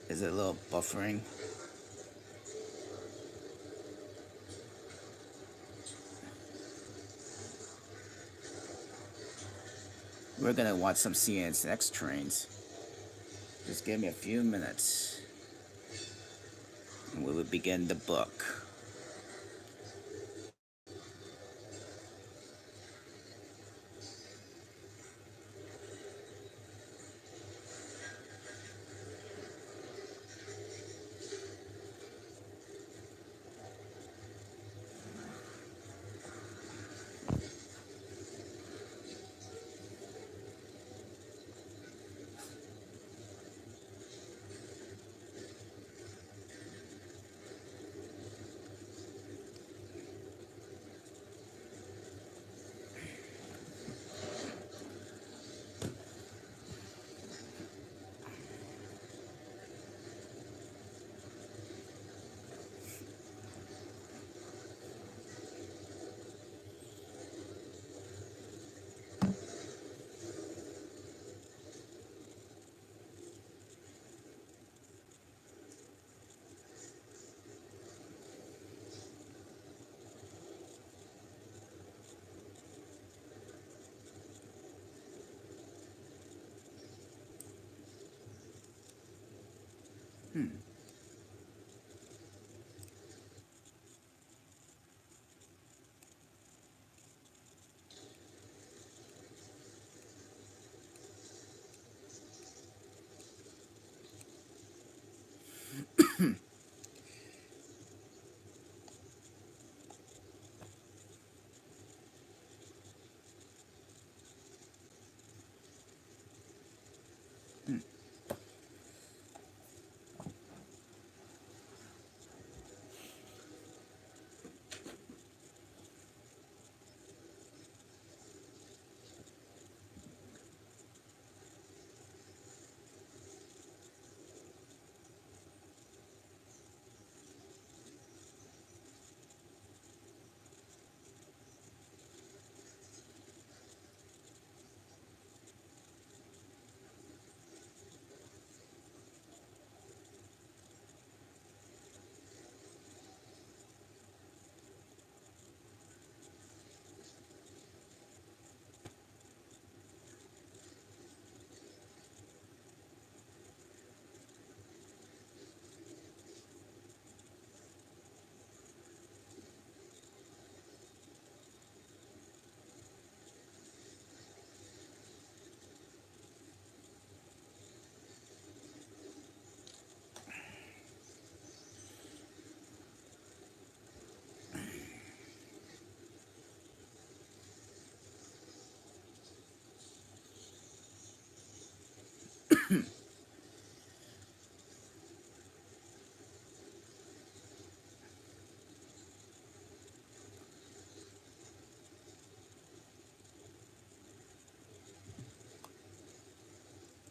Is it a little buffering? We're gonna watch some CNX trains. Just give me a few minutes, and we will begin the book.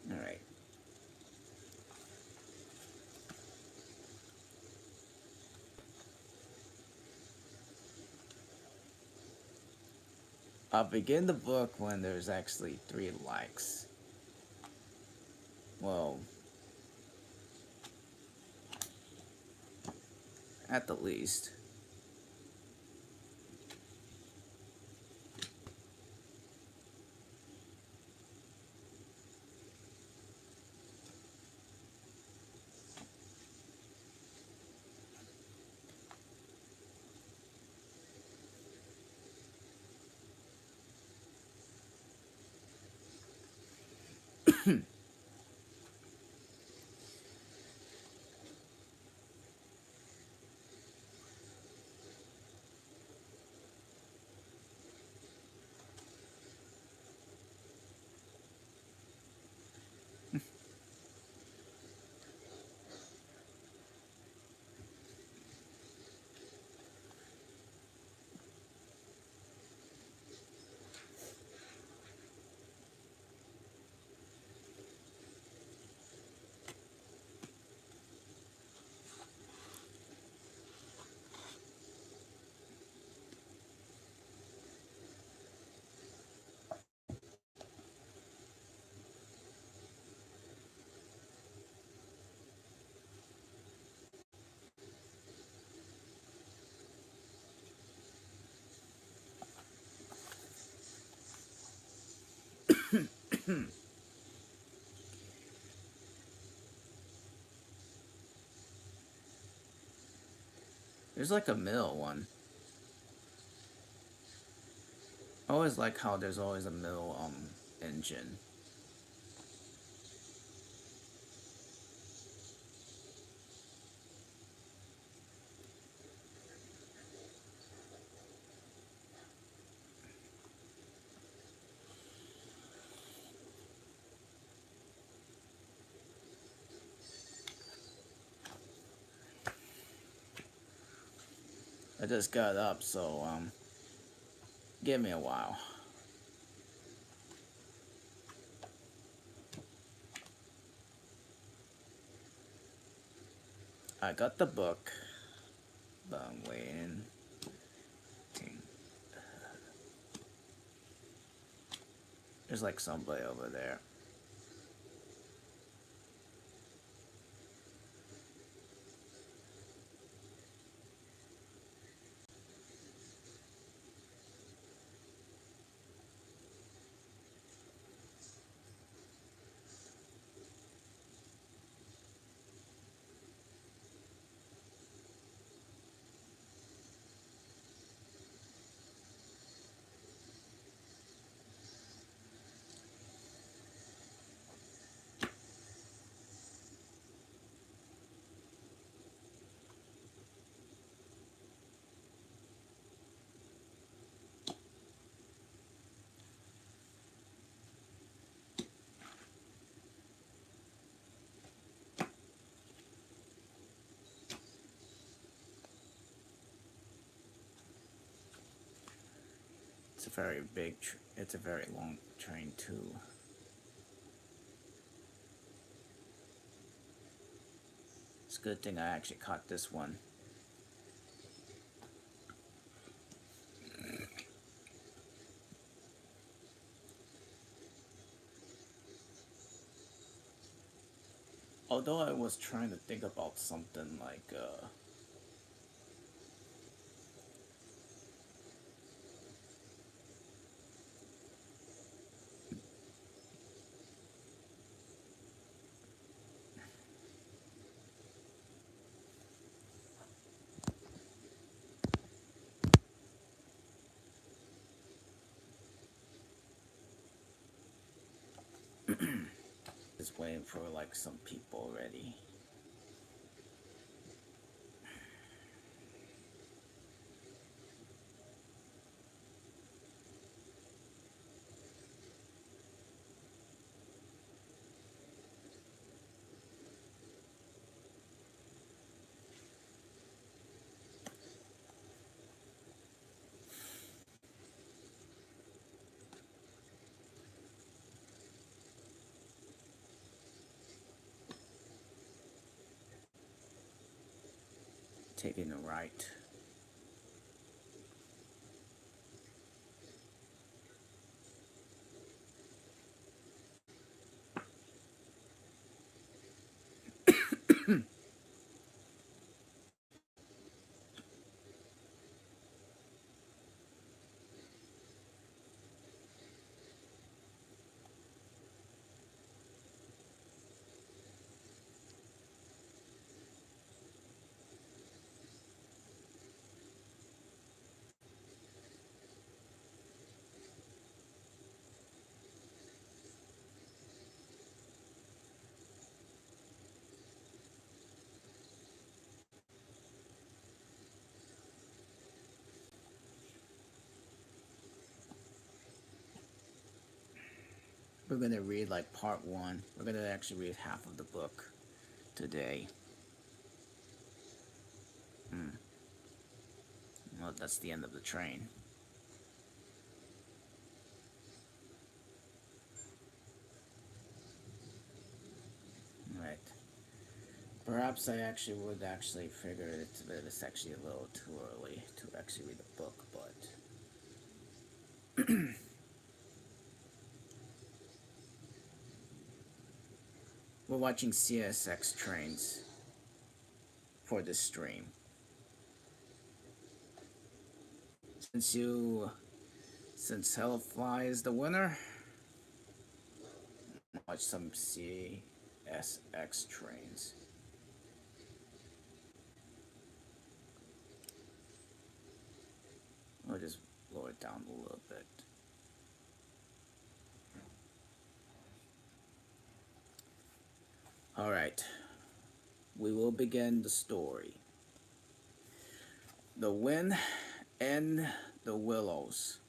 All right. I'll begin the book when there's actually 3 likes. Well, at the least. There's like a middle one. I always like how there's always a middle engine. I just got up, so give me a while. I got the book, but I'm waiting. There's like somebody over there. It's a very big, it's a very long train too. It's a good thing I actually caught this one. Although I was trying to think about something like, just waiting for like some people already. Taking a right. We're gonna read like part one. We're gonna actually read half of the book today. Well, that's the end of the train. Right. Perhaps I actually would actually figure that it's actually a little too early to actually read the book, but we're watching CSX trains for this stream. Since Hellfly is the winner, Watch some CSX trains. I'll just lower it down a little bit. All right, we will begin the story. The Wind and the Willows.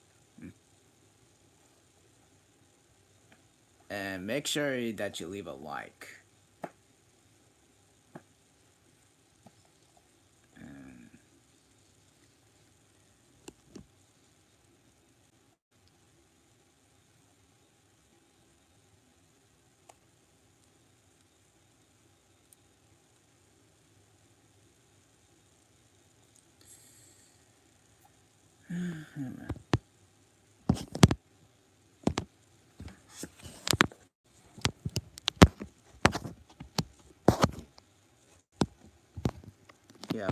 And make sure that you leave a like. And, yeah,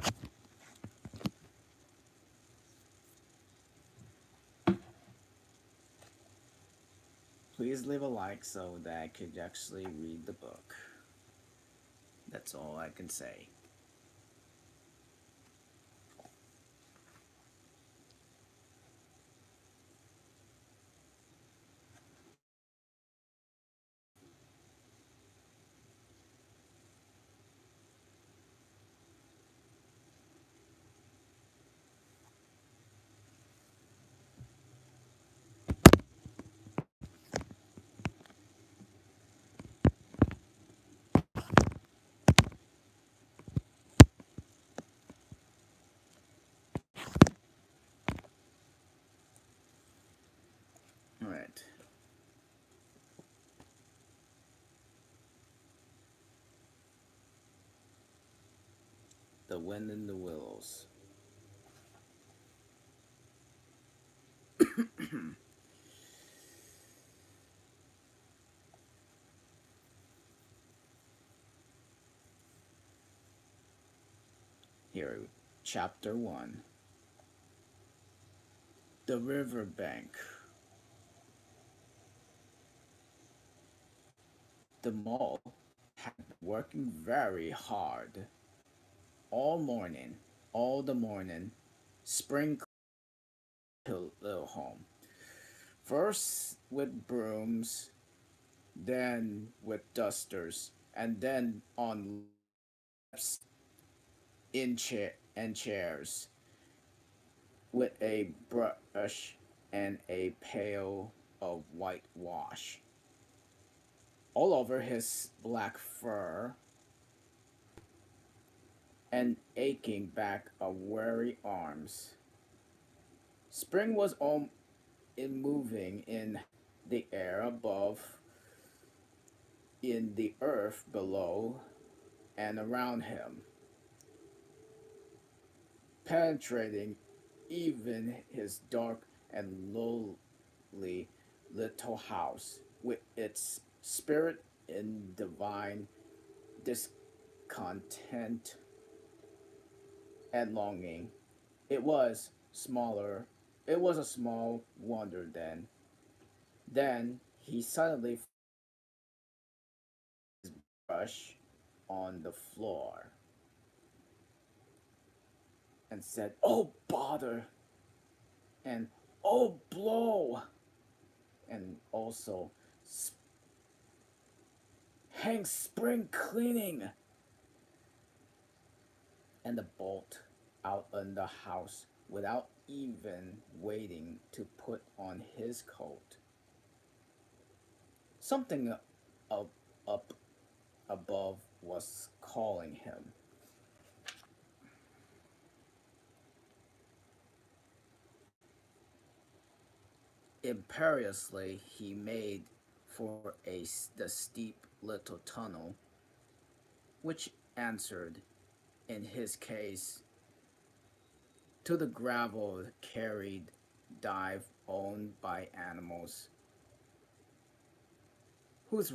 please leave a like so that I could actually read the book. That's all I can say. All right. The Wind and the Willows. Here, Chapter 1. The Riverbank. The mole had been working very hard all morning, all the morning, spring to little home. First with brooms, then with dusters, and then on laps and chairs, with a brush and a pail of whitewash all over his black fur and aching back of weary arms. Spring was all in moving in the air above, in the earth below, and around him, penetrating even his dark and lowly little house with its spirit in divine discontent and longing. It was smaller. It was a small wonder then. Then he suddenly brushed on the floor and said, "Oh bother!" and "Oh blow!" and also "Hang spring cleaning!" and the bolt out in the house without even waiting to put on his coat. Something up above was calling him. Imperiously he made for the steep little tunnel, which answered, in his case, to the gravel carried dive owned by animals whose,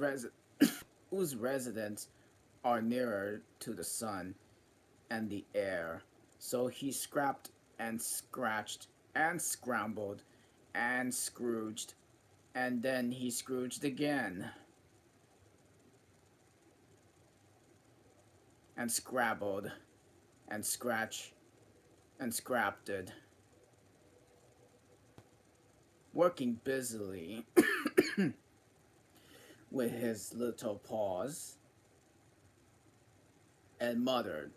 whose residents are nearer to the sun and the air. So he scrapped and scratched and scrambled and scrooged, and then he scrooged again. and scrabbled and scratched and scrapped, working busily with his little paws, and muttered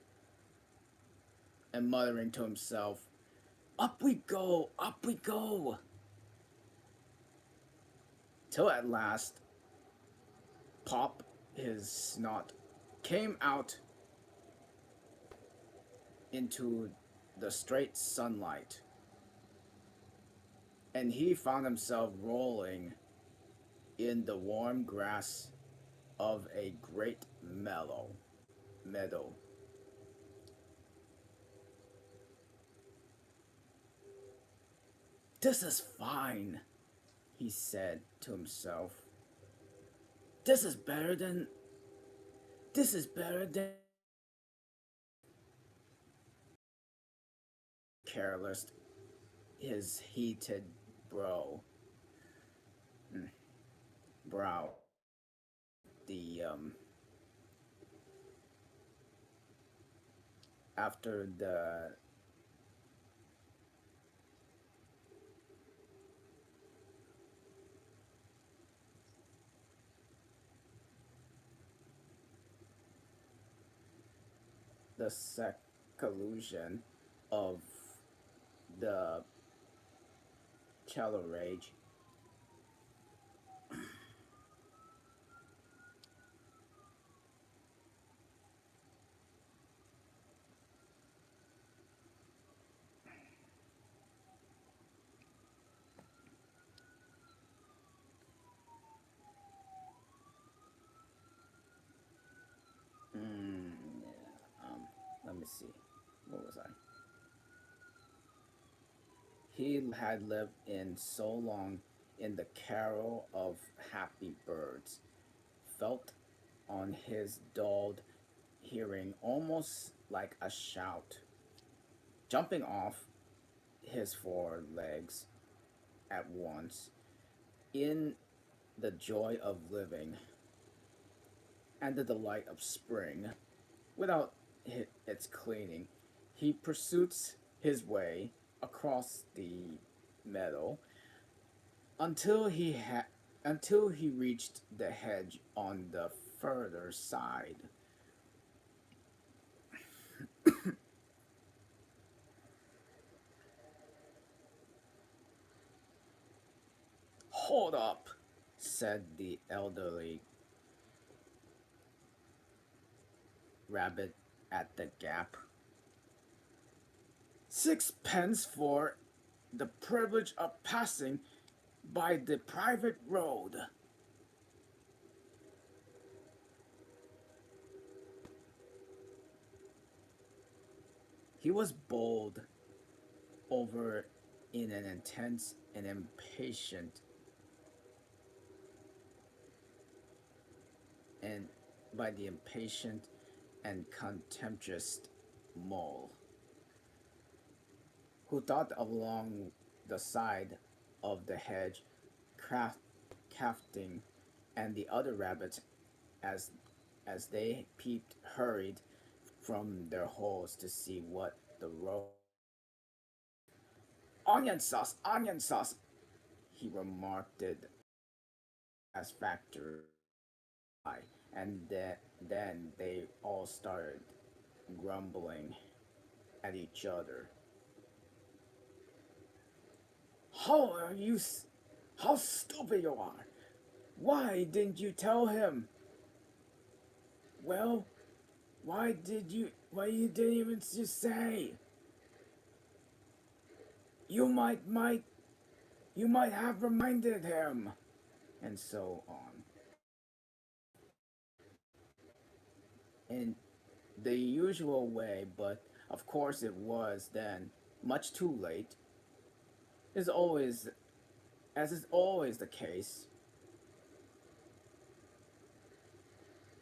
and muttering to himself, up we go, till at last Pop, his snot, came out into the straight sunlight, and he found himself rolling in the warm grass of a great meadow. This is fine, he said to himself. This is better than this is better than careless his heated brow brow the after the seclusion of the cello rage. Yeah, let me see. What was I? He had lived in so long in the carol of happy birds, felt on his dulled hearing almost like a shout, jumping off his four legs at once in the joy of living and the delight of spring without its cleaning. He pursues his way across the meadow until until he reached the hedge on the further side. Hold up, said the elderly rabbit at the gap. Sixpence for the privilege of passing by the private road. He was bowled over in an intense and impatient and by the impatient and contemptuous mole, who thought along the side of the hedge, craft, crafting, and the other rabbits as they peeped hurried from their holes to see what the road. Onion sauce, he remarked it as factor, and then they all started grumbling at each other. How are you? How stupid you are! Why didn't you tell him? Well, why did you? Why you didn't even just say? You you might have reminded him, and so on. In the usual way, but of course it was then much too late. Is always, as is always the case,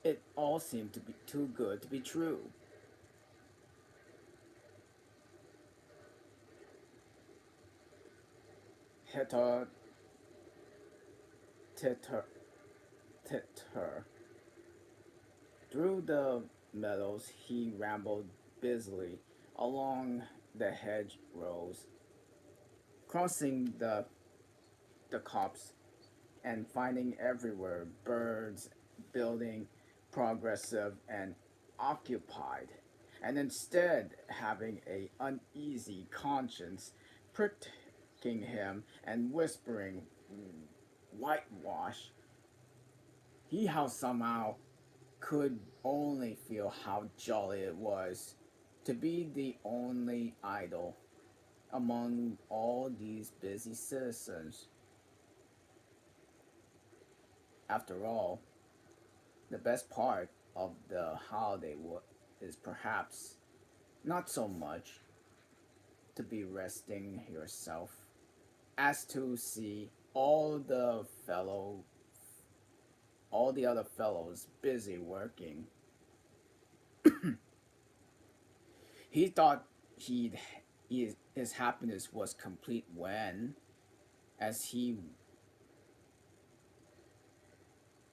it all seemed to be too good to be true. Hitter, titter, titter, through the meadows, he rambled busily along the hedgerows, crossing the copse and finding everywhere birds building, progressive, and occupied, and instead having a uneasy conscience pricking him and whispering whitewash. He how somehow could only feel how jolly it was to be the only idol among all these busy citizens. After all, the best part of the holiday is perhaps not so much to be resting yourself as to see all the other fellows busy working. He thought his happiness was complete when, as he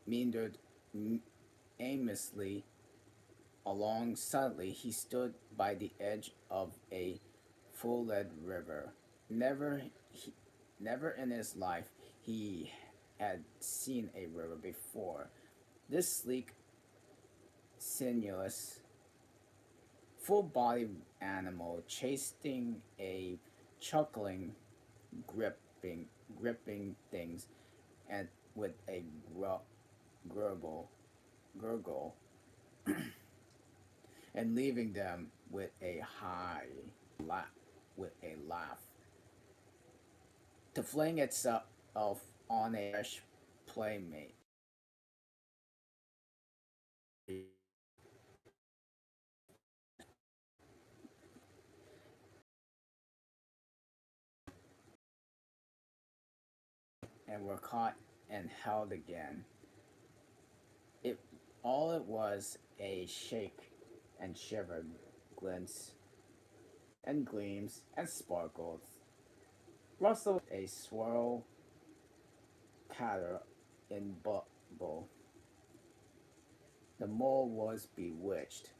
meandered aimlessly along, suddenly he stood by the edge of a full-led river. Never, he, never in his life he had seen a river before. This sleek, sinuous, full-bodied animal chasing a chuckling, gripping, gripping things, and with a gurgle, gurgle, and leaving them with a high laugh, with a laugh, to fling itself on a fresh playmate. And were caught and held again. It all it was a shake and shiver, glints and gleams and sparkles, rustled a swirl, catter in bubble. The mole was bewitched.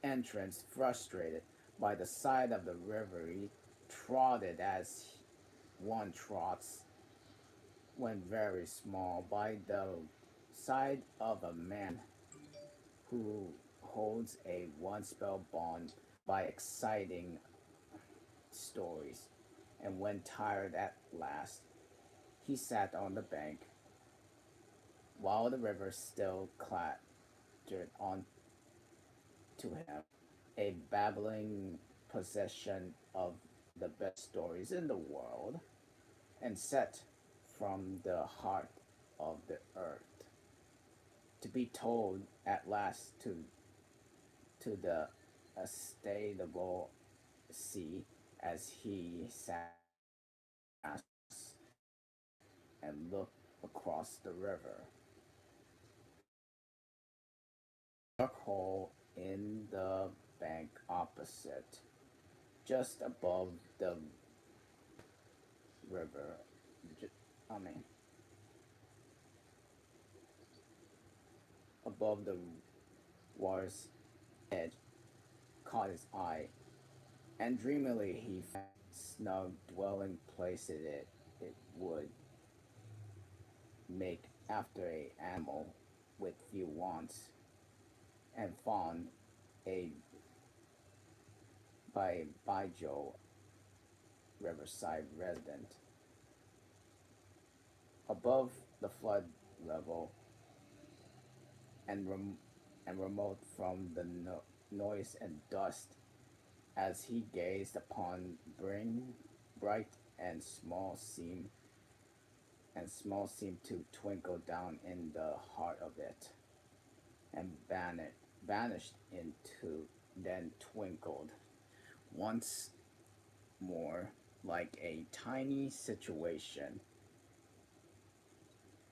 Entrance frustrated by the side of the river, he trotted as one trots when very small by the side of a man who holds a one spell bond by exciting stories, and when tired at last, he sat on the bank while the river still clattered on to him, a babbling possession of the best stories in the world, and set from the heart of the earth, to be told at last to the unstable sea as he sat and looked across the river. Dark hole in the bank opposite, just above the river. I mean, above the water's edge, caught his eye, and dreamily he found a snug dwelling place it would make after a animal with few wants, and found a by Joe riverside resident above the flood level and and remote from the noise and dust, as he gazed upon bright and small seemed to twinkle down in the heart of it, and vanished into, then twinkled once more like a tiny situation,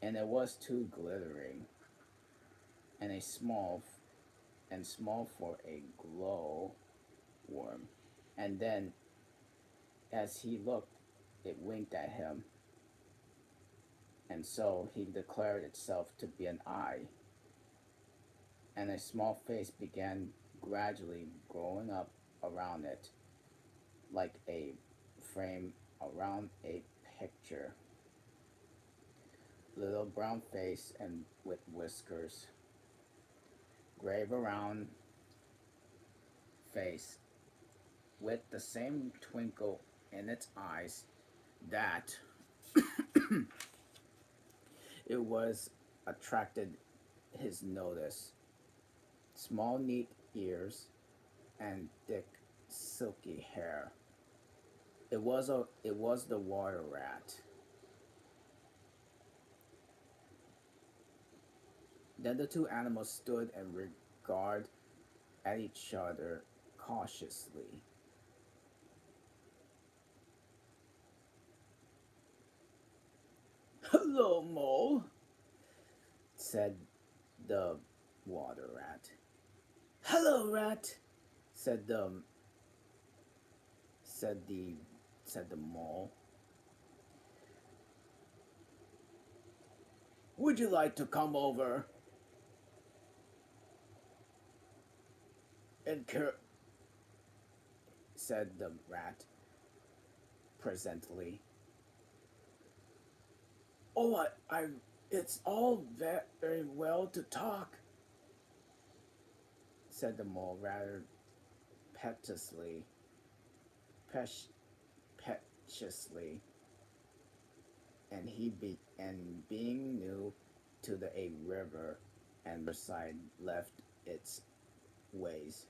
and it was too glittering and small for a glow worm. And then, as he looked, it winked at him, and so he declared itself to be an eye, and a small face began gradually growing up around it, like a frame around a picture. Little brown face and with whiskers, grave around face with the same twinkle in its eyes that it was attracted his notice. Small neat ears and thick silky hair. It was the water rat. Then the two animals stood and regarded at each other cautiously. Hello, Mole, said the water rat. Hello, rat, said the said the said the mole. Would you like to come over and said the rat presently. Oh, it's all very well to talk, said the mole rather petuously, pes- petuously, and being new to the a river and riverside left its ways.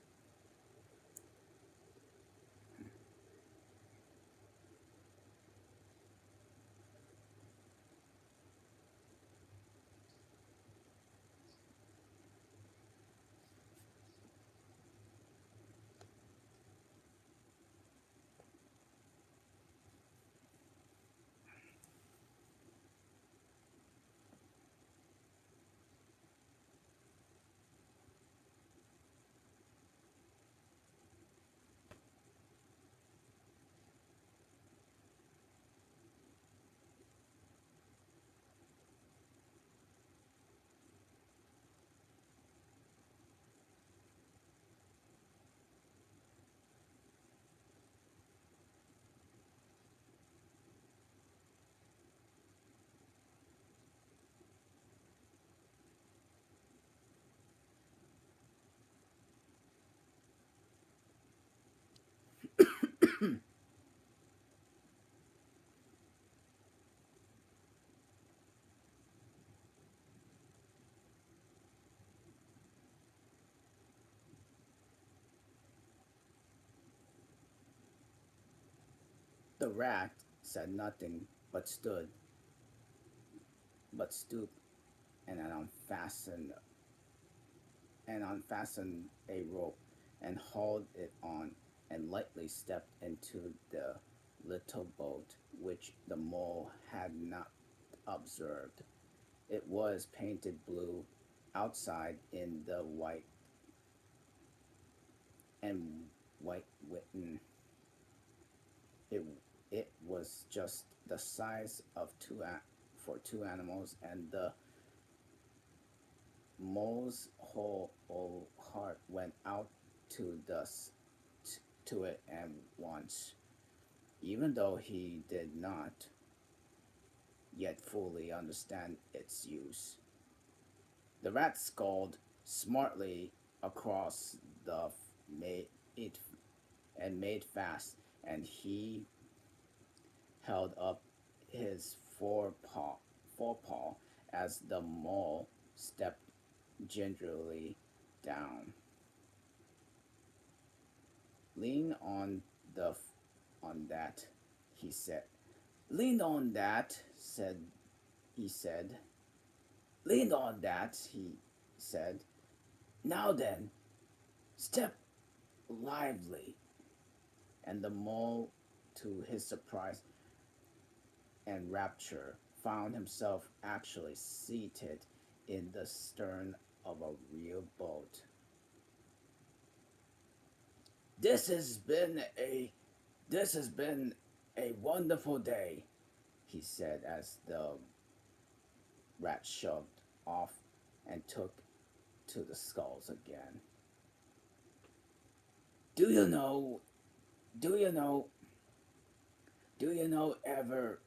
The rat said nothing, but stooped and unfastened a rope and hauled it on and lightly stepped into the little boat which the mole had not observed. It was painted blue outside in the and white written. It it was just the size of for two animals, and the mole's whole heart went out to to it at once, even though he did not yet fully understand its use. The rat sculled smartly across the made it and made fast, and he held up his forepaw as the mole stepped gingerly down. Lean the on that, he said. Lean on that, he said. Lean on that, he said. Now then, step lively. And the mole, to his surprise and rapture, found himself actually seated in the stern of a real boat. This has been a this has been a wonderful day, he said as the rat shoved off and took to the skulls again. Do you know, do you know, do you know ever,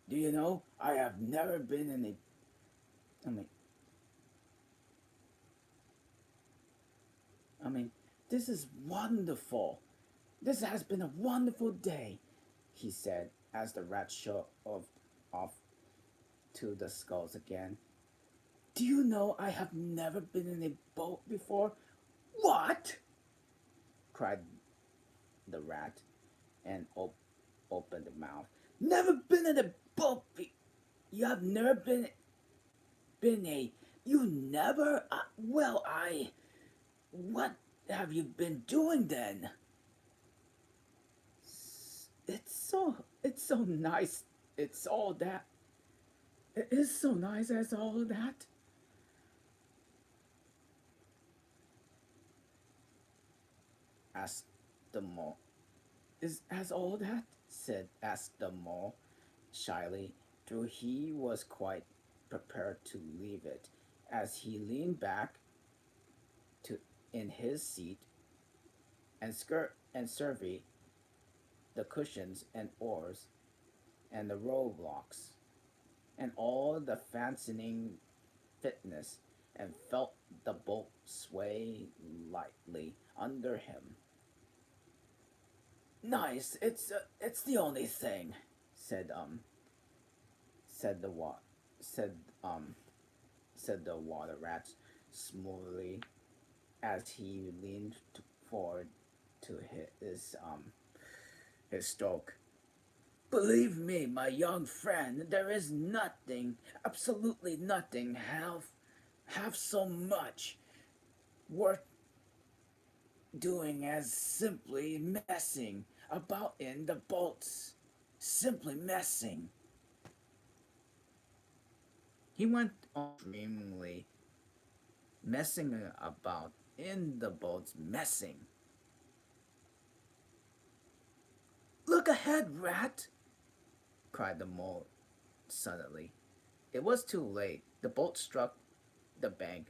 do you know, I have never been in a, I mean, I mean, this is wonderful. This has been a wonderful day, he said as the rat showed off to the skulls again. Do you know I have never been in a boat before? What? Cried the rat and opened the mouth. Never been in a boat. You have never been a. You never. Well, I. What have you been doing then? It's so. It's so nice. It's all that. It is so nice as all that. Asked the mole. Is as all that? Asked the mole shyly, though he was quite prepared to leave it, as he leaned back to in his seat and surveyed the cushions and oars and the row blocks and all the fastening fitness and felt the boat sway lightly under him. Nice, it's the only thing, said said the wa said um said the water rat smoothly as he leaned forward to his stroke. Believe me, my young friend, there is nothing, absolutely nothing, half so much worth doing as simply messing about in the boats. Simply messing. He went on dreamily, messing about in the boats, messing. Look ahead, rat! Cried the mole suddenly. It was too late. The boat struck the bank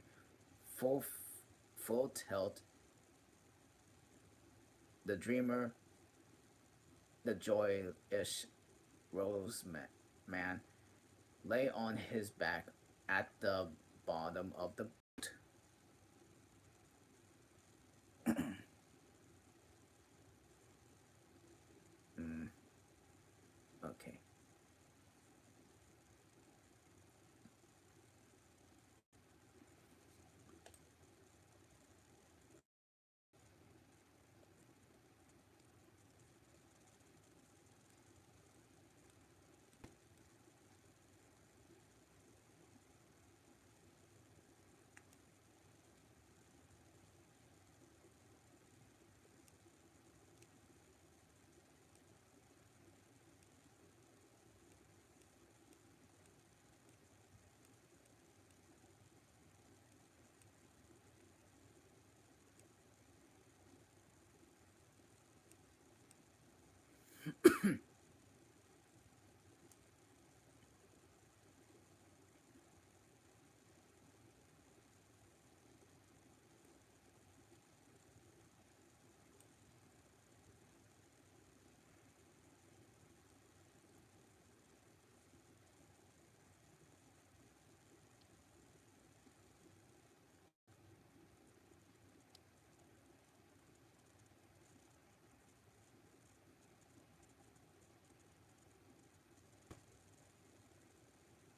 full full tilt. The dreamer, the joyish rose man, lay on his back at the bottom of the boat. Mm, okay.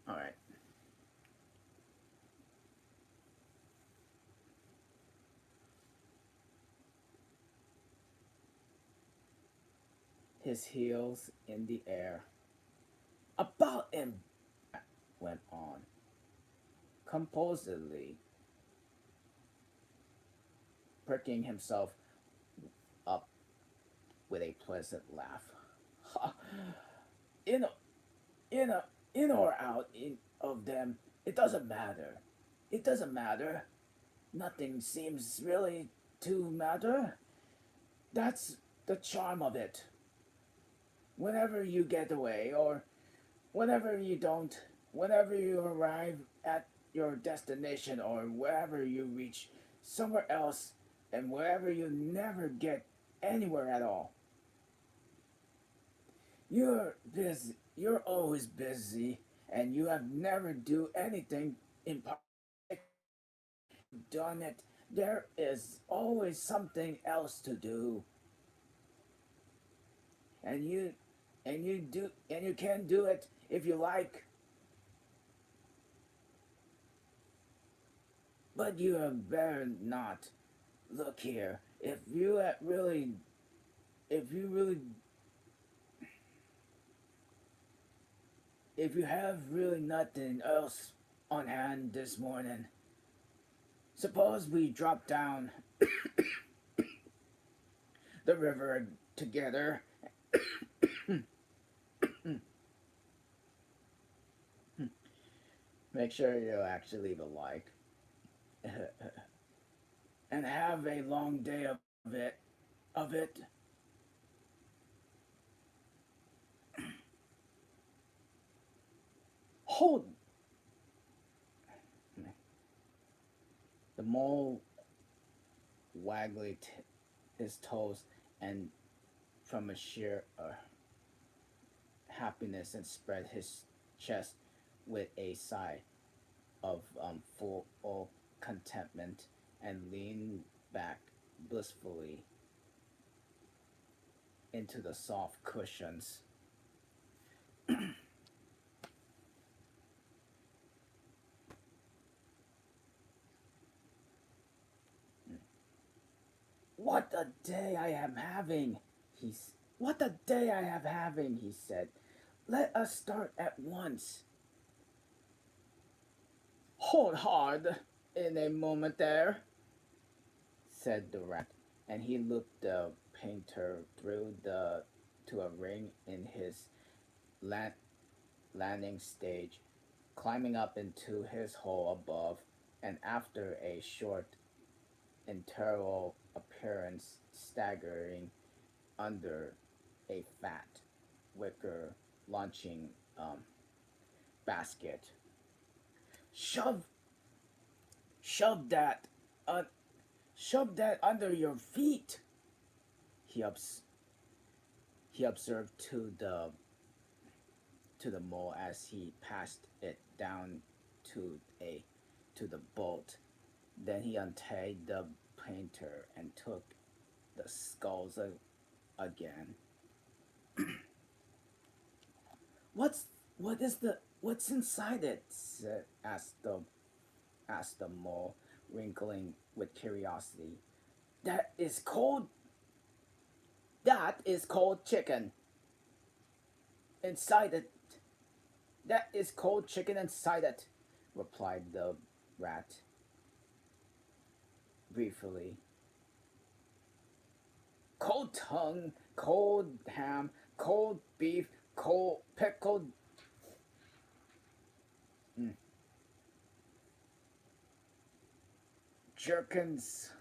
All right. His heels in the air. About him, went on, composedly, perking himself up with a pleasant laugh. in, in, in or out of them, it doesn't matter. It doesn't matter. Nothing seems really to matter. That's the charm of it. Whenever you get away, or whenever you don't, whenever you arrive at your destination or wherever you reach somewhere else and wherever you never get anywhere at all. You're busy. You're always busy, and you have never do anything in particular. You've done it. There is always something else to do, and you can do it if you like. But you had better not. Look here. If you really, if you have really nothing else on hand this morning, suppose we drop down the river together. Make sure you actually leave a like. And have a long day of it. Hold. The mole waggled his toes and from a sheer happiness and spread his chest with a sigh of full contentment and leaned back blissfully into the soft cushions. What a day I am having! What a day I am having! He said. Let us start at once. Hold hard in a moment there, said the rat, and he looked the painter through the to a ring in his land, landing stage, climbing up into his hole above, and after a short interval appearance staggering under a fat wicker launching basket. Shove, shove that, uh, shove that under your feet. He ups, he observed to the mole as he passed it down to a to the bolt. Then he untied the painter and took the skulls again. What's inside it? Asked the mole, wrinkling with curiosity. That is cold. That is cold chicken inside it. That is cold chicken inside it, replied the rat briefly. Cold tongue, cold ham, cold beef, cold pickled mm, jerkins,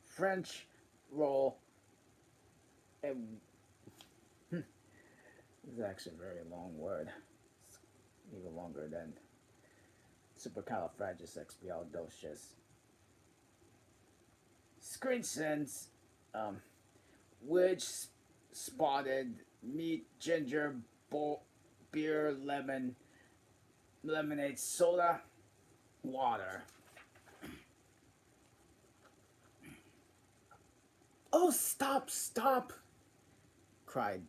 French roll, and this is actually a very long word. It's even longer than supercalifragisexpialidocious. Screensons, um, which spotted meat, ginger, beer, lemon, lemonade, soda, water. Oh, stop, stop! Cried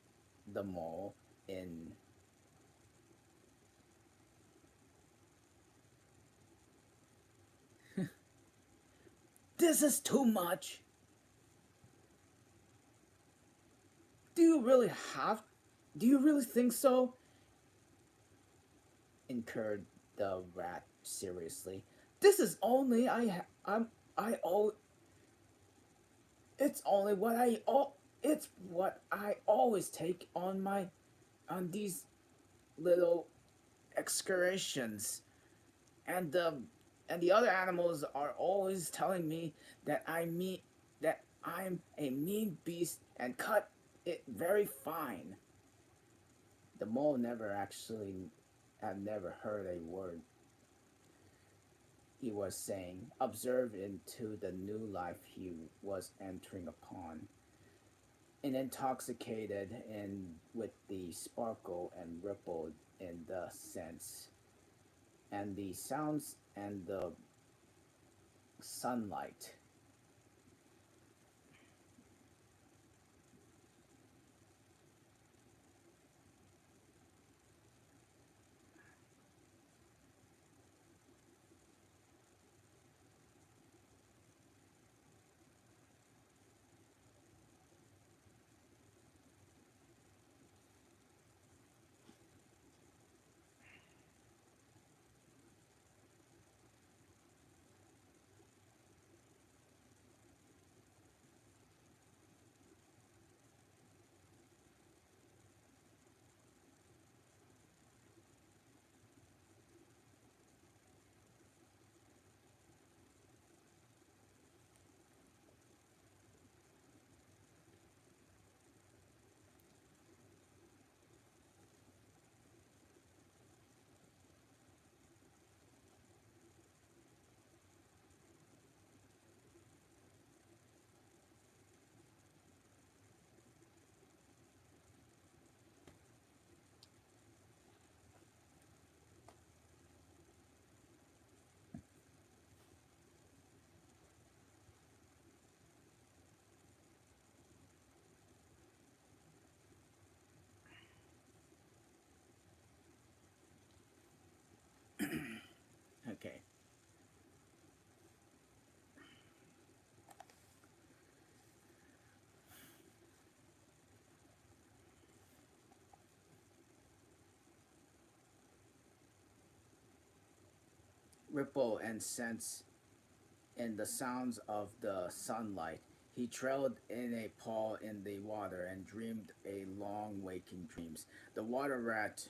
the mole in this is too much. Do you really have? Do you really think so? Incurred the rat seriously. This is only I'm I all it's only what I all it's what I always take on my on these little excursions. And the other animals are always telling me that I'm a mean beast and cut it very fine. The mole never actually had never heard a word he was saying, observed into the new life he was entering upon, and intoxicated in with the sparkle and ripple in the scents and the sounds and the sunlight. Okay. Ripple and sense in the sounds of the sunlight. He trailed in a paw in the water and dreamed a long waking dreams. The water rat,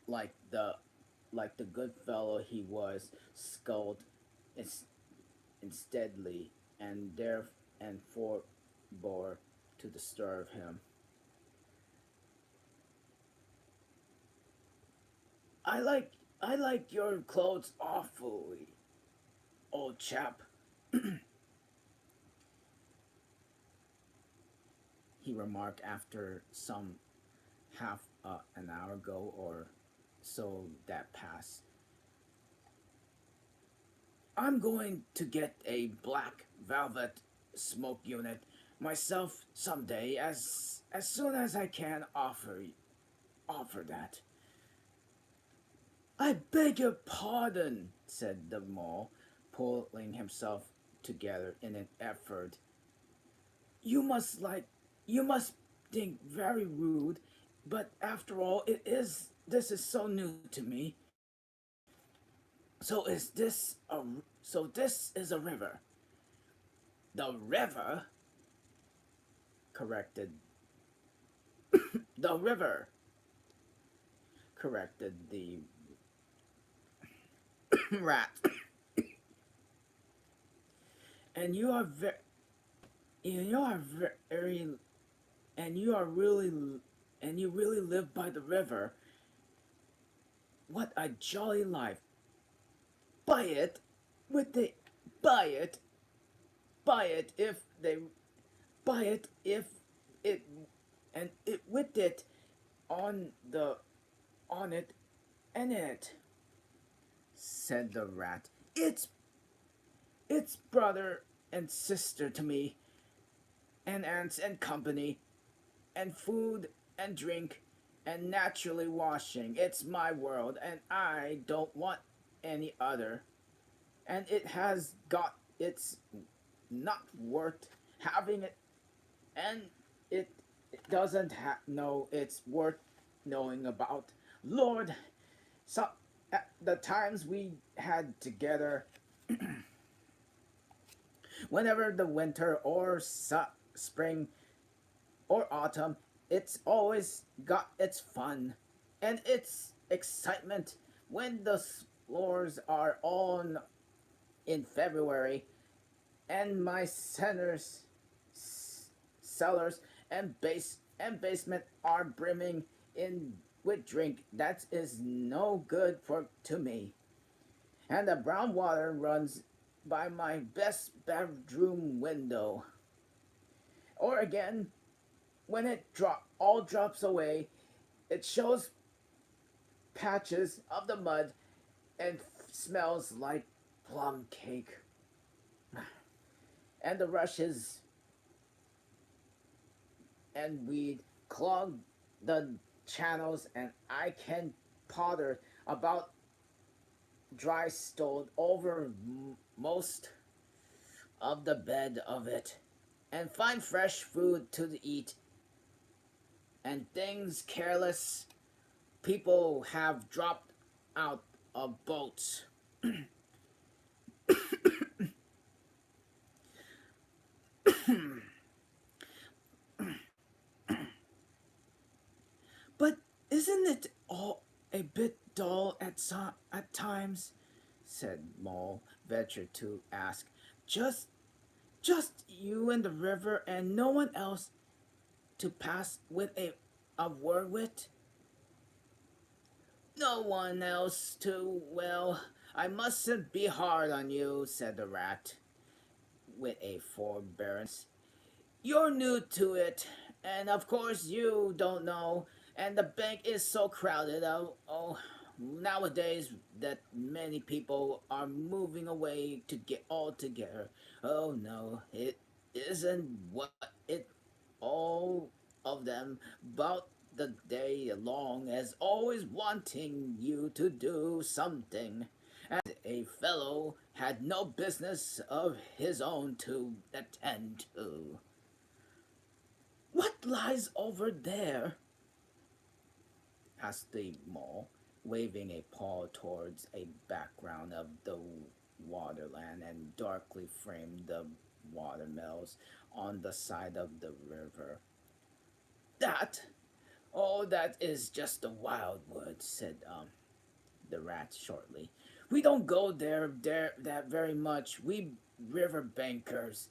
like the like the good fellow he was, sculled ins- insteadly and there and forebore to disturb him. I like your clothes awfully, old chap, he remarked after some half an hour ago or so that passed. I'm going to get a black velvet smoke unit myself someday as soon as I can offer that. I beg your pardon, said the mole, pulling himself together in an effort. You must like you must think very rude, but after all it is this is so new to me. So is this a so this is a river. The river, corrected the river, corrected the rat. And you are very, you are very, and you are really, and you really live by the river. What a jolly life! Buy it, with the, buy it, buy it if they, buy it if it, and it with it on the, on it and it, said the rat. It's brother and sister to me, and aunts and company, and food and drink, and naturally washing. It's my world, and I don't want any other. And it has got it's not worth having it, and it, it doesn't know it's worth knowing about. Lord, so at the times we had together, whenever the winter or spring or autumn, it's always got its fun and its excitement when the floors are on in February and my cellars and basement are brimming in with drink that is no good for to me. And the brown water runs by my best bedroom window. Or again, when all drops away, it shows patches of the mud and smells like plum cake. And the rushes and weed clog the channels, and I can potter about dry stone over most of the bed of it and find fresh food to eat and things careless people have dropped out of boats. But isn't it all a bit dull at times? Said Mole, ventured to ask. Just just you and the river and no one else to pass with a word with? No one else to, well, I mustn't be hard on you, said the rat, with a forbearance. You're new to it, and of course you don't know, and the bank is so crowded. Nowadays that many people are moving away to get all together. Oh no, it isn't what it all of them about the day long as always wanting you to do something, and a fellow had no business of his own to attend to. What lies over there? Asked the mole, waving a paw towards a background of the waterland and darkly framed the watermills on the side of the river. That? Oh, that is just the wildwood, said the rat shortly. We don't go there that very much. We river bankers.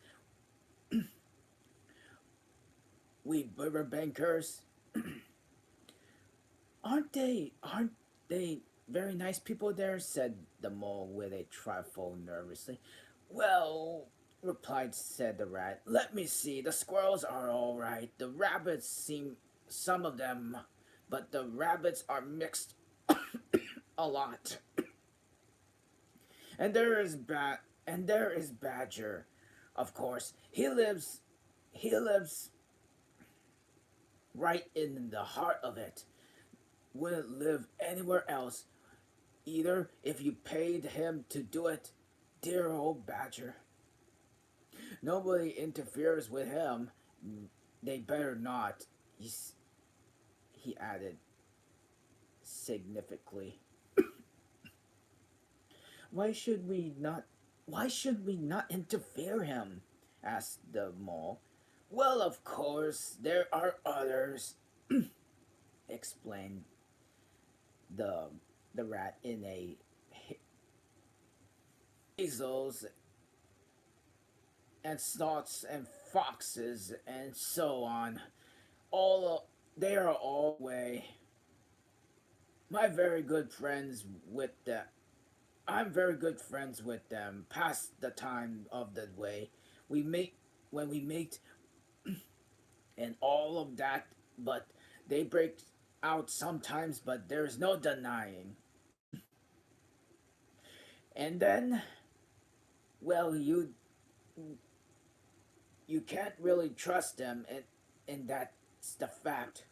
We river bankers. Aren't they very nice people there? Said the mole with a trifle nervously. Well, said the rat. Let me see. The squirrels are all right. The rabbits seem some of them, but the rabbits are mixed a lot. And there is Badger. Of course, he lives right in the heart of it. Wouldn't live anywhere else either if you paid him to do it. Dear old Badger. Nobody interferes with him. They better not, he added significantly. Why should we not why should we not interfere him? Asked the mole. Well, of course, there are others, explained the the rat in a hazels and snots and foxes and so on. All they are all way. My very good friends with them. I'm very good friends with them. Past the time of the way we meet when we meet and all of that, but they break out sometimes. But there's no denying. And then, well, you can't really trust them, and that's the fact.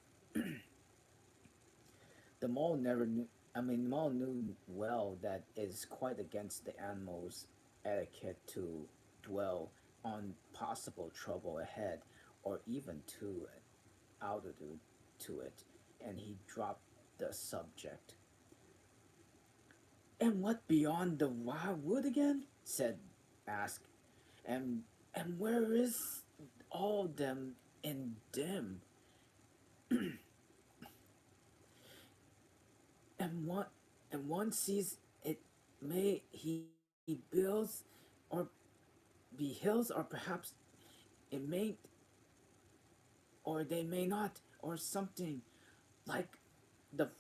The mole never knew. I mean, Mole knew well that it is quite against the animal's etiquette to dwell on possible trouble ahead, or even to altitude to it, and he dropped the subject. And what beyond the wildwood again? Said Ask. And where is all them in dim? And one sees it may he builds or be hills, or perhaps it may, or they may not, or something like the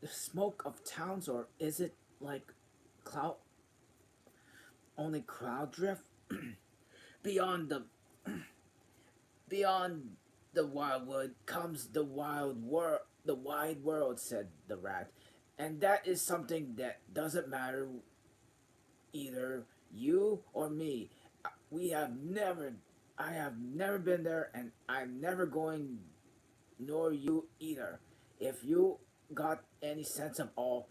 the smoke of towns, or is it like cloud only cloud drift beyond beyond the wildwood comes the wide world, said the rat. And that is something that doesn't matter either you or me. We have never I have never been there, and I'm never going, nor you either. If you got any sense of awe,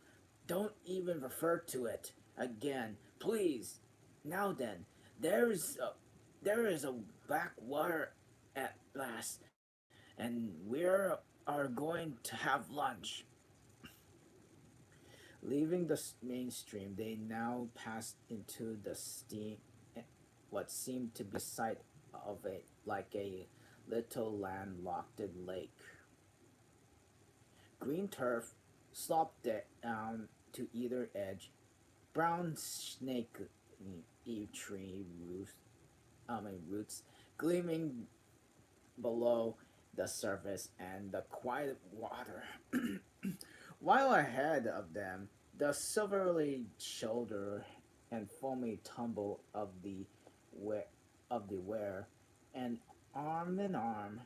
don't even refer to it again, please. Now then, there is a backwater at last, and we are going to have lunch. Leaving the mainstream, they now passed into the steam, what seemed to be the sight of a like a little landlocked lake. Green turf sloped down to either edge. Brown snake tree roots gleaming below the surface, and the quiet water. While ahead of them, the silvery shoulder and foamy tumble of the weir, and arm in arm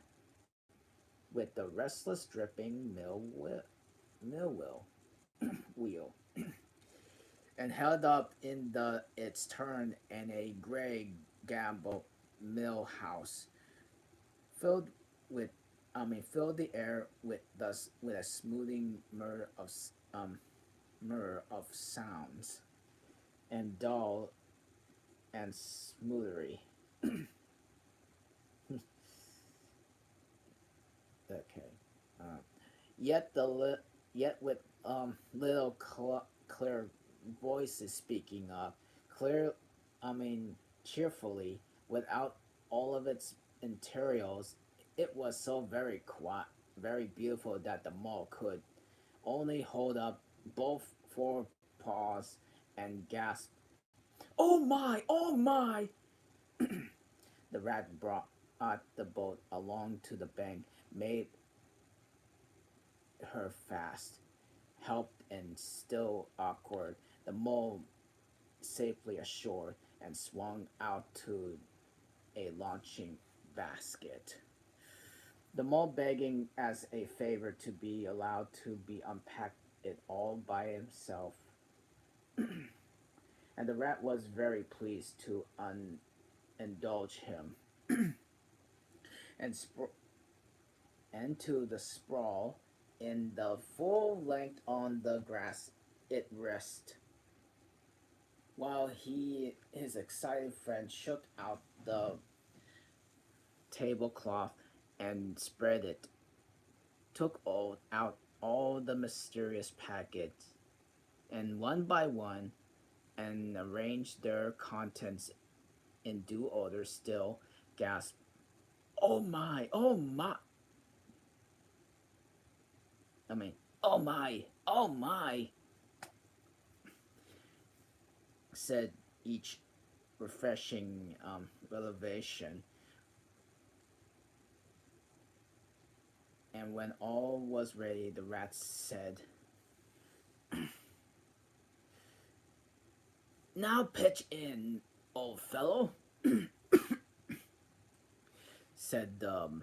with the restless dripping mill wheel, and held up in the its turn in a gray gamble mill house, filled with filled the air with a smoothing murmur of sounds, and dull and smoothery. Okay. Uh, yet yet with little clear voices speaking up, clear, cheerfully, without all of its interiors. It was so very quiet, very beautiful that the mole could only hold up both forepaws and gasp, "Oh my! Oh my!" The rat brought the boat along to the bank, made her fast, helped and still awkward the mole safely ashore, and swung out to a launching basket. The mole begging as a favor to be allowed to be unpacked it all by himself, and the rat was very pleased to indulge him, and and to the sprawl in the full length on the grass it rest, while his excited friend shook out the tablecloth and spread it, took out all the mysterious packets, and one by one, and arranged their contents in due order, still gasped, "Oh my! Oh my!" I mean, "Oh my! Oh my!" said each refreshing revelation. And when all was ready, the rat said, "Now pitch in, old fellow," said the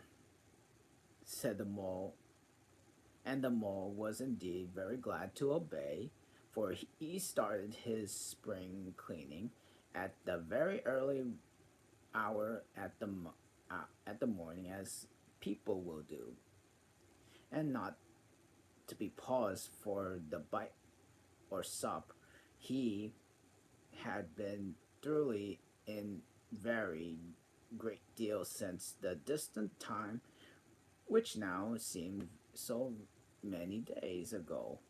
mole, and the mole was indeed very glad to obey, for he started his spring cleaning at the very early hour at the morning, as people will do, and not to be paused for the bite or sup. He had been thoroughly in very great deal since the distant time which now seemed so many days ago.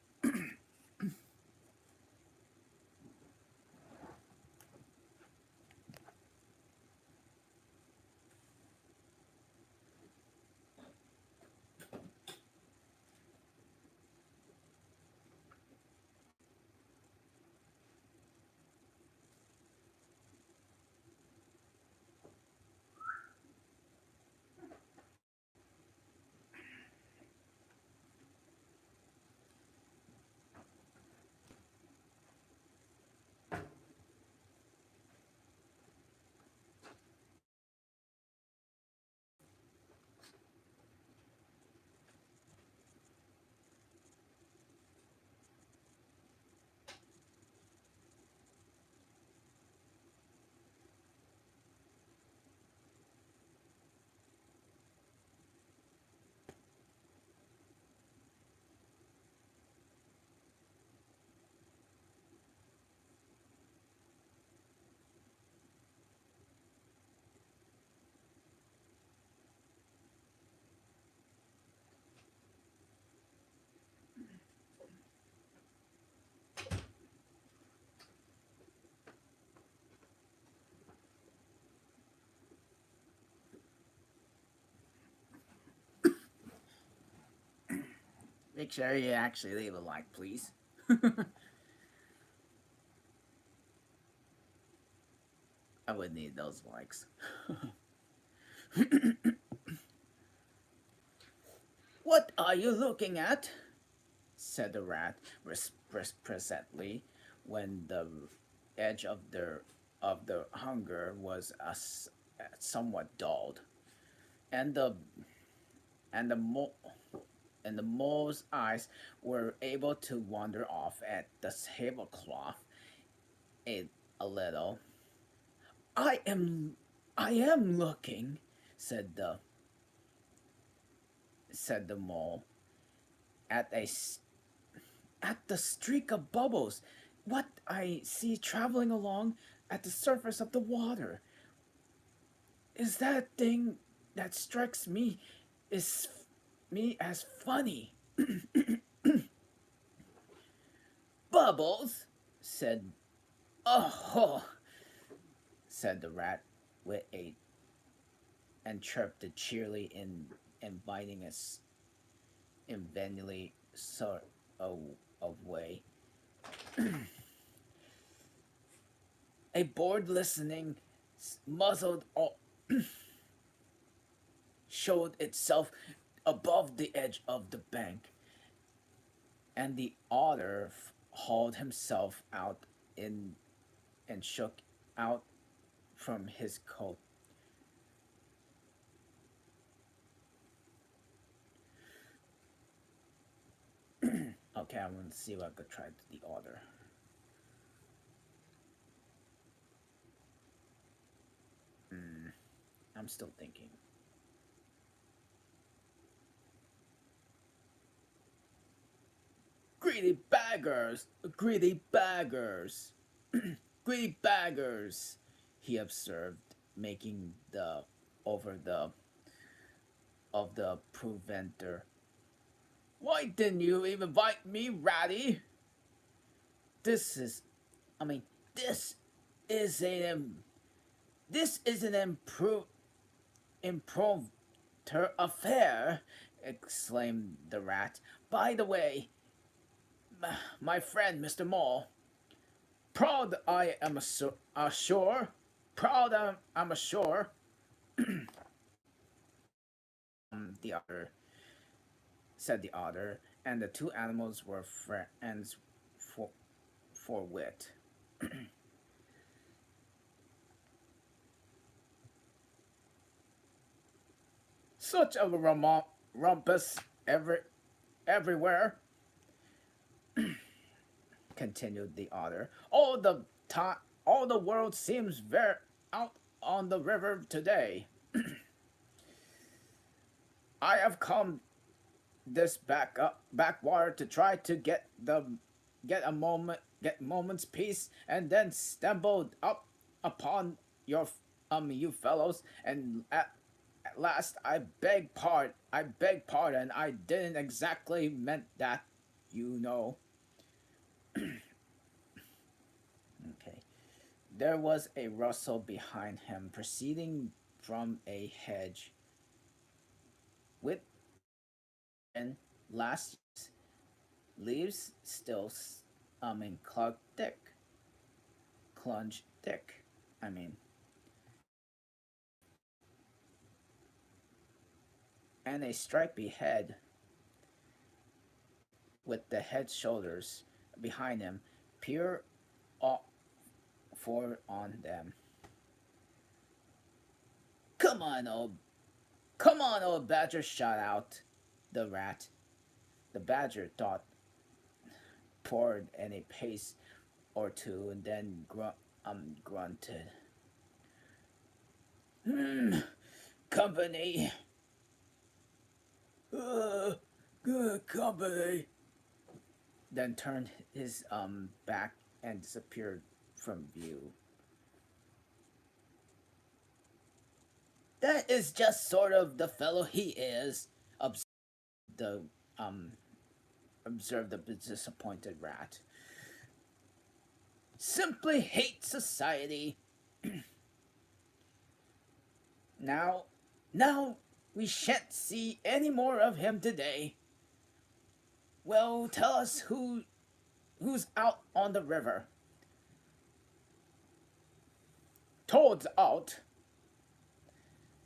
Make sure you actually leave a like, please. I would need those likes. What are you looking at? Said the rat presently, when the edge of the hunger was somewhat dulled, and and the mo- the mole's eyes were able to wander off at the tablecloth a, a little. I am I am looking, said the mole, at at the streak of bubbles, what I see traveling along at the surface of the water. Is that thing that strikes me is me as funny. Bubbles, said oh, said the rat with a and chirped it cheerily in inviting us inventively sort of way. A board listening muzzled showed itself above the edge of the bank, and the otter hauled himself out in and shook out from his coat. Okay, I'm gonna see if I could try the otter. Mm, I'm still thinking. Greedy baggers! Greedy baggers! Greedy baggers! He observed, making the over the of the preventer. Why didn't you invite me, Ratty? This is, I mean, this is an this is an improved affair, exclaimed the rat. By the way, my friend Mr. Mole, proud I am ashore, proud I'm ashore. The otter said the otter, and the two animals were friends for wit. Such a rumpus everywhere, continued the otter. All the world seems very out on the river today. I have come this backwater to try to get moment's peace, and then stumbled up upon you fellows, and at last I beg pardon. I didn't exactly meant that, you know. Okay. There was a rustle behind him, proceeding from a hedge. With and last leaves still, clung thick, clunge thick. I mean, and a stripy head with the head shoulders behind him, peer forward on them. Come on, old badger! Shot out the rat. The badger thought, poured in a pace or two, and then grunted. Hmm, company. Good company. Then turned his back and disappeared from view. That is just sort of the fellow he is, the um observed the disappointed rat. Simply hate society. Now, now we shan't see any more of him today. Well, tell us who's out on the river. Toad's out.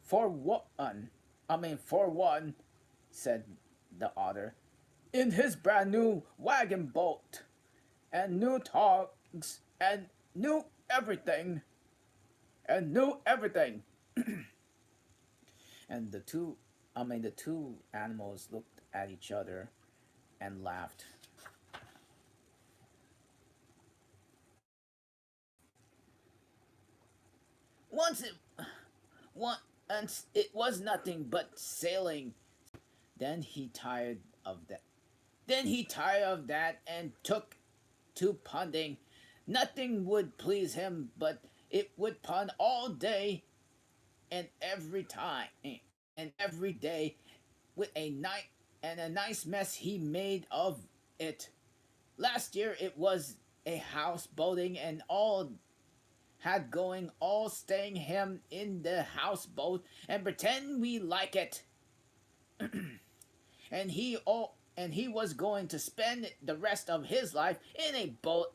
For one, for one, said the otter, in his brand new wagon boat, and new togs, and new everything, and new everything. And the two animals looked at each other and laughed. Once it, once it was nothing but sailing. Then he tired of that. Then he tired of that and took to punting. Nothing would please him but it would pun all day and every time and every day with a nice mess he made of it. Last year it was a house boating and all had going all staying him in the houseboat and pretend we like it. And he was going to spend the rest of his life in a boat.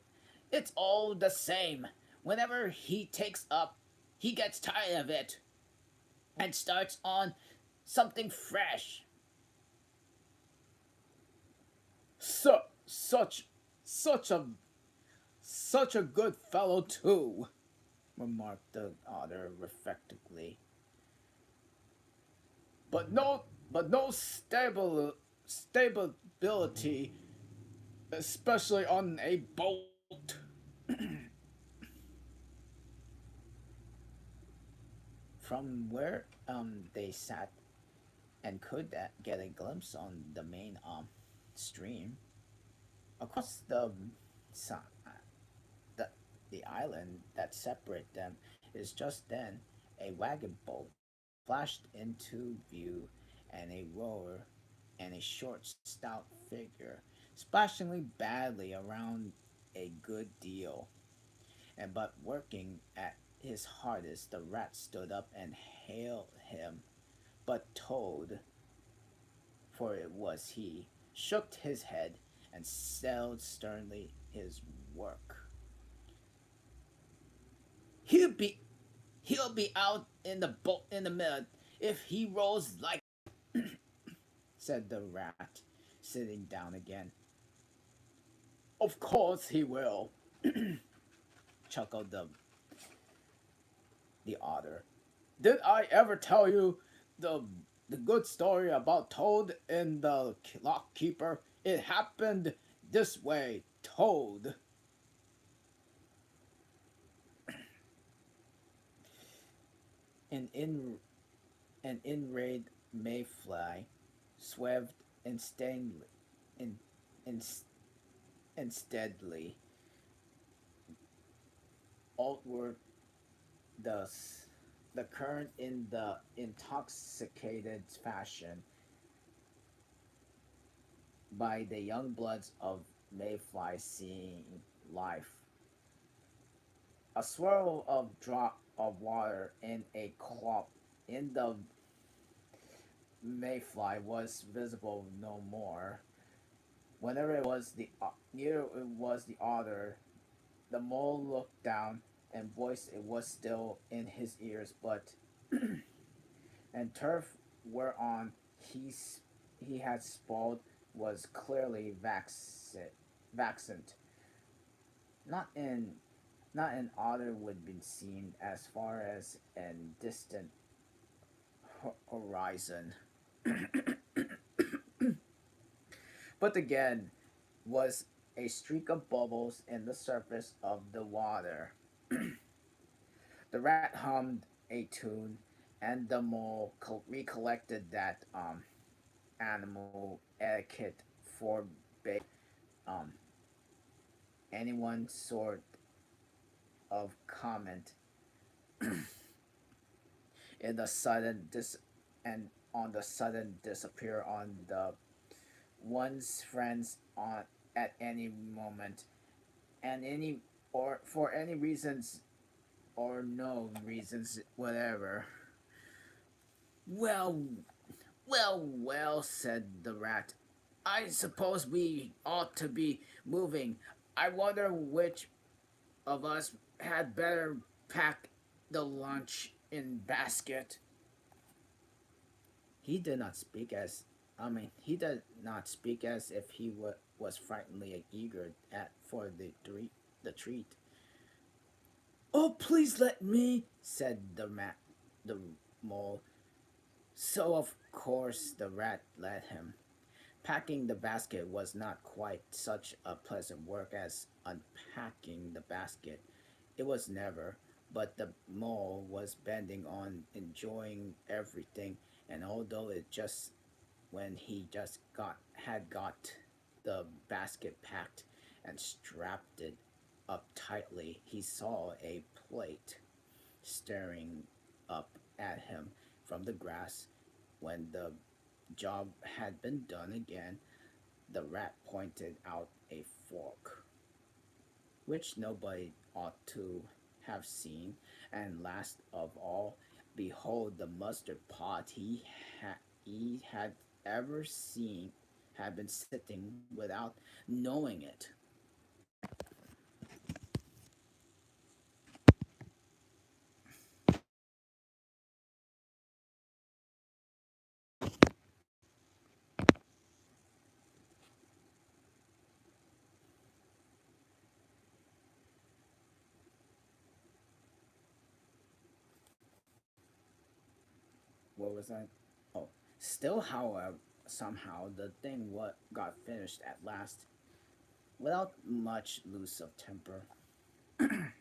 It's all the same. Whenever he takes up, he gets tired of it and starts on something fresh. So such a such a good fellow too, remarked the otter reflectively. But no stability, especially on a boat. From where they sat and could get a glimpse on the main stream across the the island that separate them is just then a wagon boat flashed into view and a rower and a short stout figure splashingly badly around a good deal and but working at his hardest the rat stood up and hailed him but Toad, for it was he, shook his head and said sternly his work. He'll be he'll be out in the boat in the mud if he rolls like said the rat, sitting down again. Of course he will, chuckled the otter. Did I ever tell you the the good story about Toad and the lock keeper? It happened this way. Toad, an in an inraid mayfly, swerved instantly, in, in, insteadly outward thus the current in the intoxicated fashion by the young bloods of mayfly seeing life. A swirl of drop of water in a clump in the mayfly was visible no more. Whenever it was the near it was the otter, the mole looked down and voiced it was still in his ears, but and turf whereon he had sprawled was clearly vaccant. Not in not an otter would be seen as far as an distant horizon, but again was a streak of bubbles in the surface of the water. The rat hummed a tune, and the mole recollected that animal etiquette forbade um, anyone sort of comment in the sudden and on the sudden disappear on the one's friends on at any moment and any or for any reasons or no reasons whatever. Well, well, said the rat. I suppose we ought to be moving. I wonder which of us had better pack the lunch in basket. He did not speak as he did not speak as if he was frighteningly eager for the treat. Oh, please let me, said the mole. So of course the rat let him. Packing the basket was not quite such a pleasant work as unpacking the basket. It was never, but the mole was bending on enjoying everything, and although it just when he just got the basket packed and strapped it up tightly, he saw a plate staring up at him from the grass. When the job had been done again, the rat pointed out a fork, which nobody ought to have seen, and last of all, behold, the mustard pot he had ever seen had been sitting without knowing it. What was that? Oh, still, however, somehow the thing what got finished at last, without much loose of temper. Come here,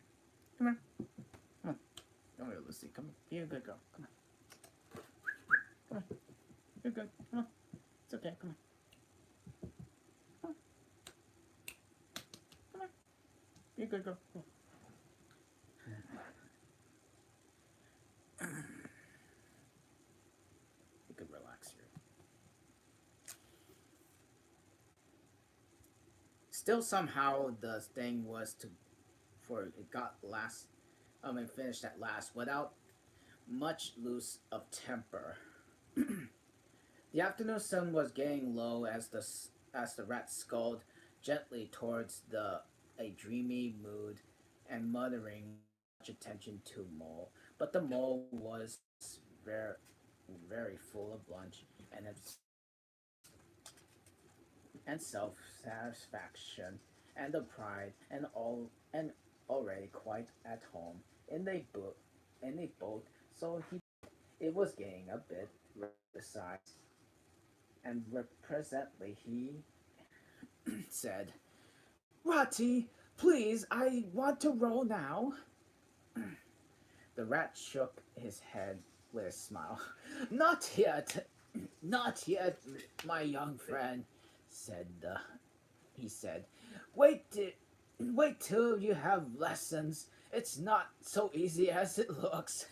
come on, come here, Lucy. Come here, be a good girl. Come on, come on, you're good. Come on, it's okay. Come on, come on, come on, be a good girl. Come on. You could relax here. Still, somehow the thing was to, for it got last. Finished at last without much loose of temper. The afternoon sun was getting low as the rat sculled gently towards the a dreamy mood and muttering much attention to Mole. But the mole was very full of lunch and self satisfaction and the pride and already quite at home in the boat. So it was getting a bit besides, and presently he said, "Ratty, please, I want to roll now." The rat shook his head with a smile. "Not yet, not yet, my young friend," said the he said. "Wait, wait till you have lessons. It's not so easy as it looks."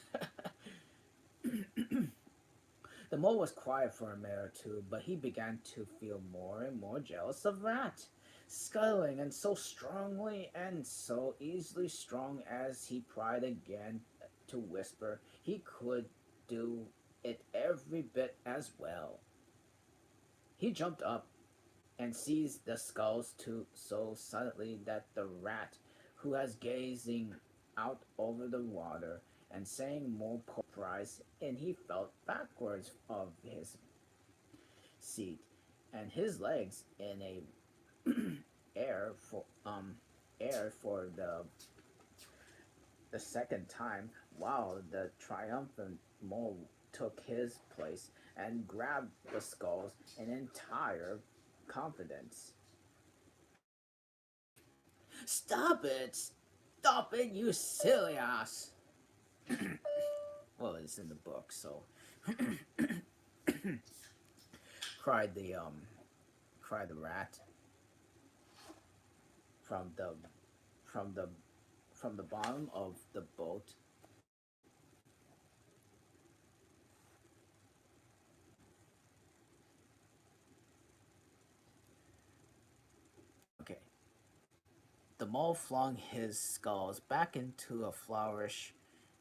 The mole was quiet for a minute or two, but he began to feel more and more jealous of Rat, scuttling and so strongly and so easily strong as he tried again to whisper he could do it every bit as well. He jumped up and seized the skulls too so suddenly that the rat, who was gazing out over the water and saying more surprise, and he fell backwards of his seat, and his legs in a air for air for the second time, while the triumphant mole took his place and grabbed the skulls in entire confidence. "Stop it! Stop it, you silly ass!" Well, it's in the book, so cried the rat from the from the from the bottom of the boat. Okay. The mole flung his skulls back into a flourish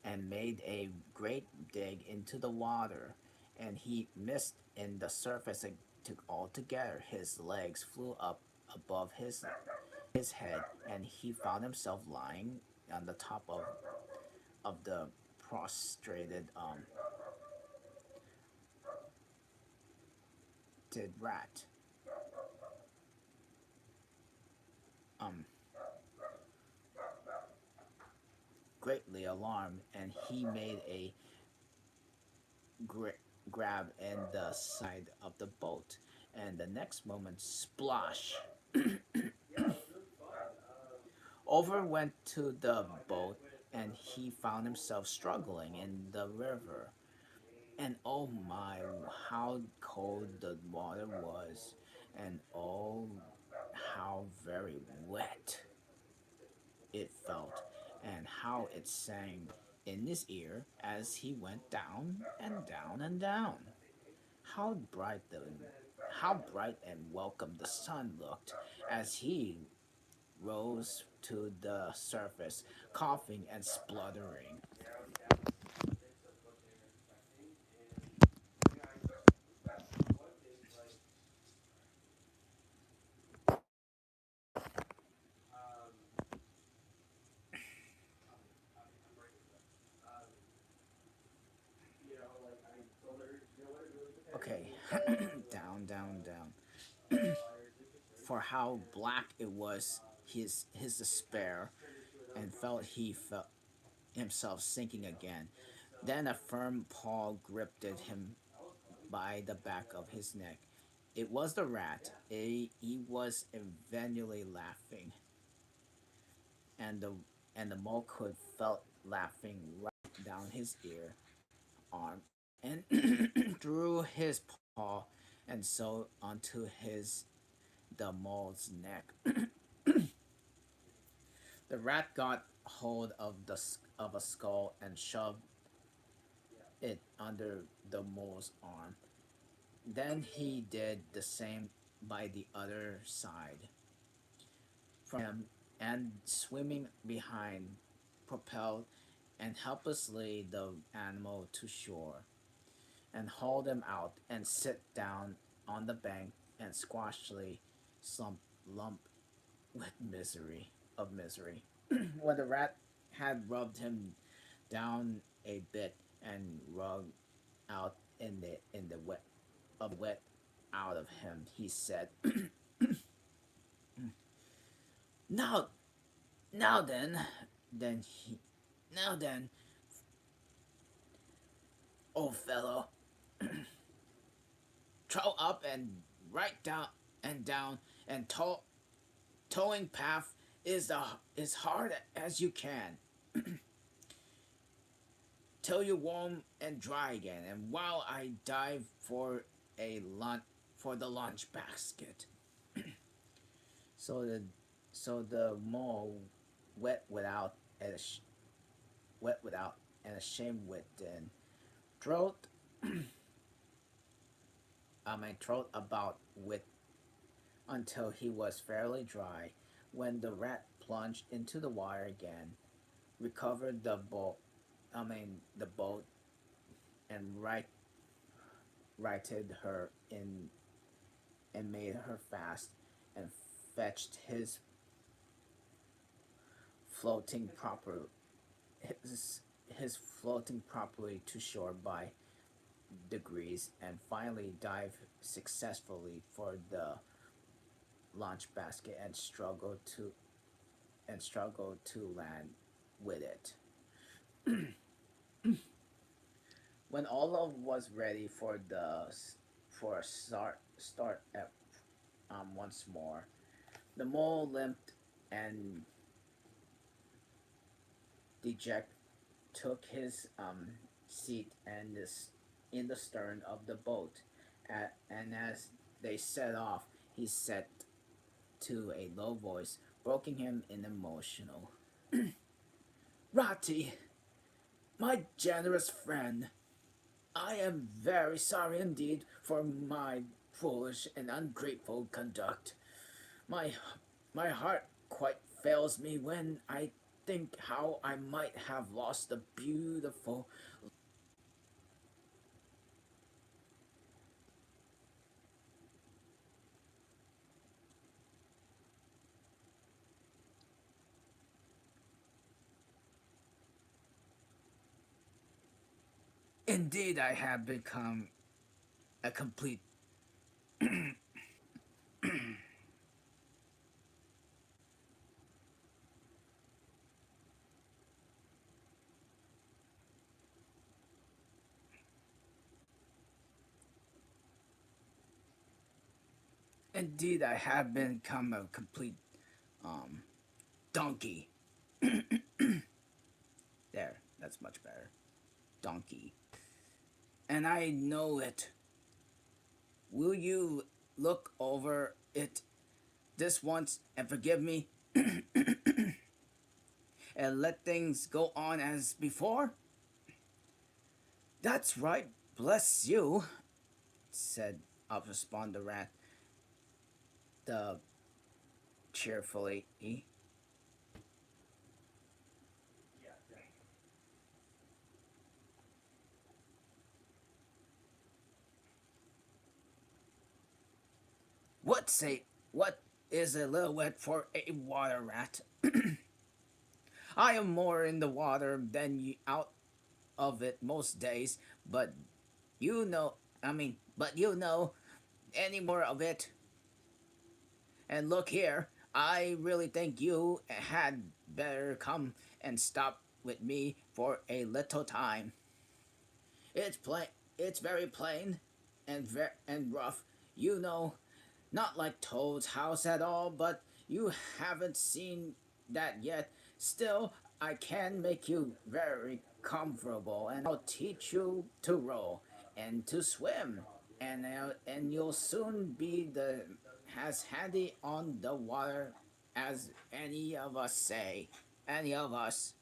and made a great dig into the water, and he missed in the surface altogether. His legs flew up above his head, and he found himself lying on the top of the prostrated dead rat. Um, Greatly alarmed, and he made a gra- grab in the side of the boat, and the next moment, splash! Over went to the boat, and he found himself struggling in the river. And oh my, how cold the water was, and oh, how very wet it felt, and how it sang in his ear as he went down and down and down. How bright the how bright and welcome the sun looked as he rose to the surface, coughing and spluttering. Okay, down, down, down. For how black it was, his despair, and he felt himself sinking again. Then a firm paw gripped him by the back of his neck. It was the rat. He was eventually laughing, and the mole could felt laughing right down his ear, arm, and through his paw, and so onto his the mole's neck. The rat got hold of of a skull and shoved it under the mole's arm. Then he did the same by the other side from him, and swimming behind, propelled and helplessly the animal to shore, and hauled him out and sit down on the bank and squashly slump lump with misery. When the rat had rubbed him down a bit and wrung out in the wet out of him, he said, "Now, now then he, now then, old fellow, trow up and right down and down and towing path is as hard as you can till you're warm and dry again. And while I dive for the lunch basket." So the mole, wet without and wet without and ashamed within, throat throat about with until he was fairly dry, when the rat plunged into the water again, recovered the boat, and righted her in and made her fast, and fetched floating proper his floating properly to shore by degrees, and finally dived successfully for the lunch basket and struggled to land with it. When all of was ready for a start at, once more, the mole limped and deject took his seat in the stern of the boat, and as they set off, he said to a low voice, breaking him in emotional, "Ratty, my generous friend, I am very sorry indeed for my foolish and ungrateful conduct. My my heart quite fails me when I think how I might have lost the beautiful Indeed, I have become a complete. Indeed, I have become a complete um, donkey. There, that's much better. Donkey. And I know it. Will you look over it this once and forgive me and let things go on as before? That's right, bless you, said respond the rat, the cheerfully. What is a little wet for a water rat? I am more in the water than you out of it most days, but you know, but you know any more of it. And look here, I really think you had better come and stop with me for a little time. It's plain, it's very plain and rough, you know, not like Toad's house at all, but you haven't seen that yet. Still, I can make you very comfortable, and I'll teach you to row and to swim, and you'll soon be the as handy on the water as any of us say. Any of us.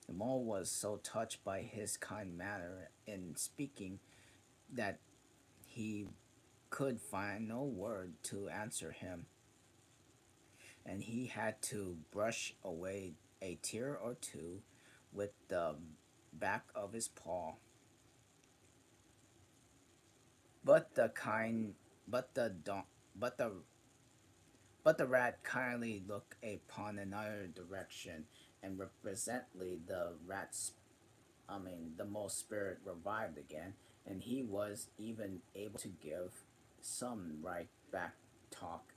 The mole was so touched by his kind manner in speaking that he could find no word to answer him, and he had to brush away a tear or two with the back of his paw. But the kind, but the don, but the but the rat kindly looked upon another direction, and presently the rat's, the most spirit revived again, and he was even able to give some right back talk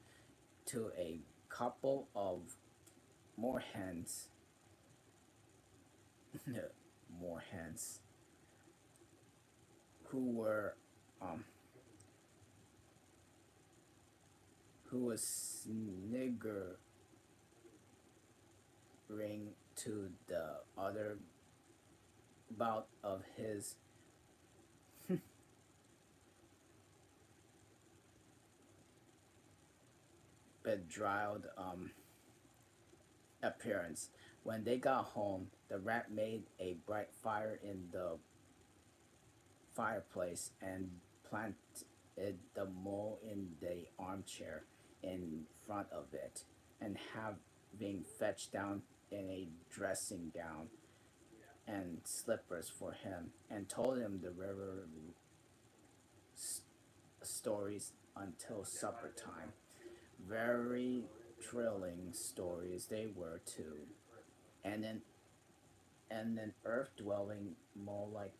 to a couple of more hens, more hens, who were, um, who was sniggering to the other bout of his bedraggled appearance. When they got home, the rat made a bright fire in the fireplace and planted the mole in the armchair in front of it, and having fetched down in a dressing gown and slippers for him, and told him the river s- stories until supper time. Very thrilling stories they were too. And then an earth dwelling mole like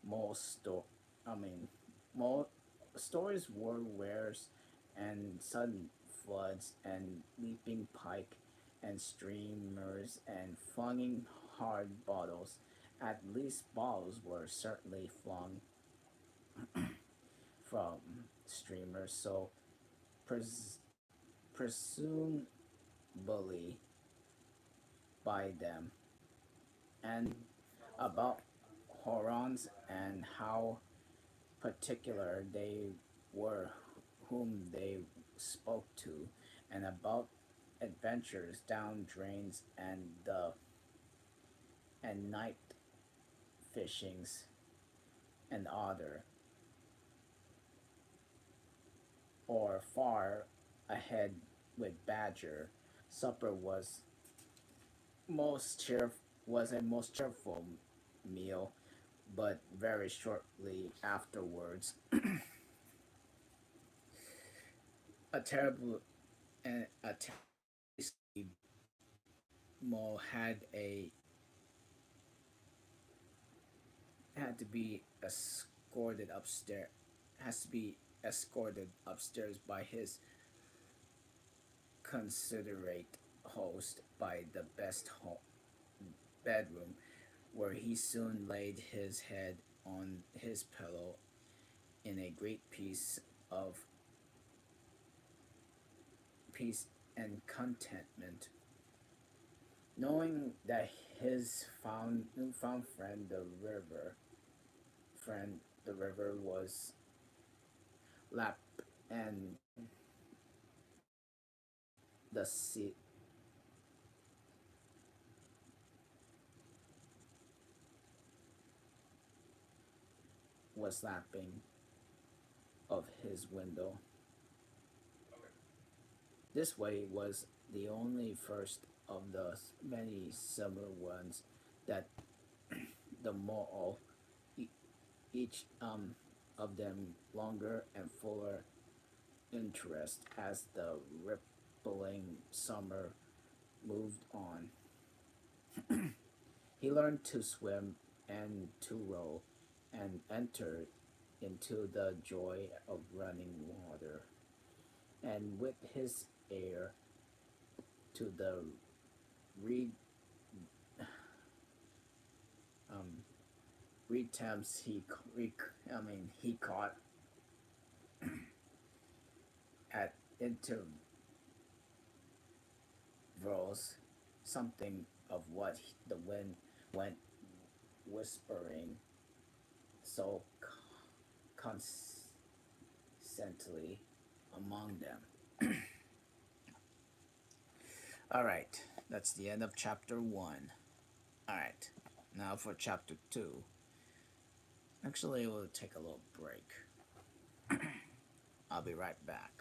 mole sto I mean mole stories were wares and sudden floods and leaping pike and streamers and flinging hard bottles. At least bottles were certainly flung from streamers, so pres- presumably by them, and about Horons and how particular they were whom they spoke to, and about adventures down drains and night fishings and other, or far ahead with Badger. Supper was a most cheerful meal, but very shortly afterwards, a terrible and a tasty mole had a had to be escorted upstairs has to be escorted upstairs by his considerate host by the bedroom, where he soon laid his head on his pillow in a great of peace and contentment, knowing that his newfound friend the river was lap and the sea was lapping of his window. This way was the only first of the many summer ones that the mall, e- each of them longer and fuller interest as the rippling summer moved on. He learned to swim and to row and entered into the joy of running water. And with his heir to the reed, um, reed Thames, he caught at intervals something of what the wind went whispering so constantly among them. All right, that's the end of chapter one. All right, now for chapter two. Actually, we'll take a little break. I'll be right back.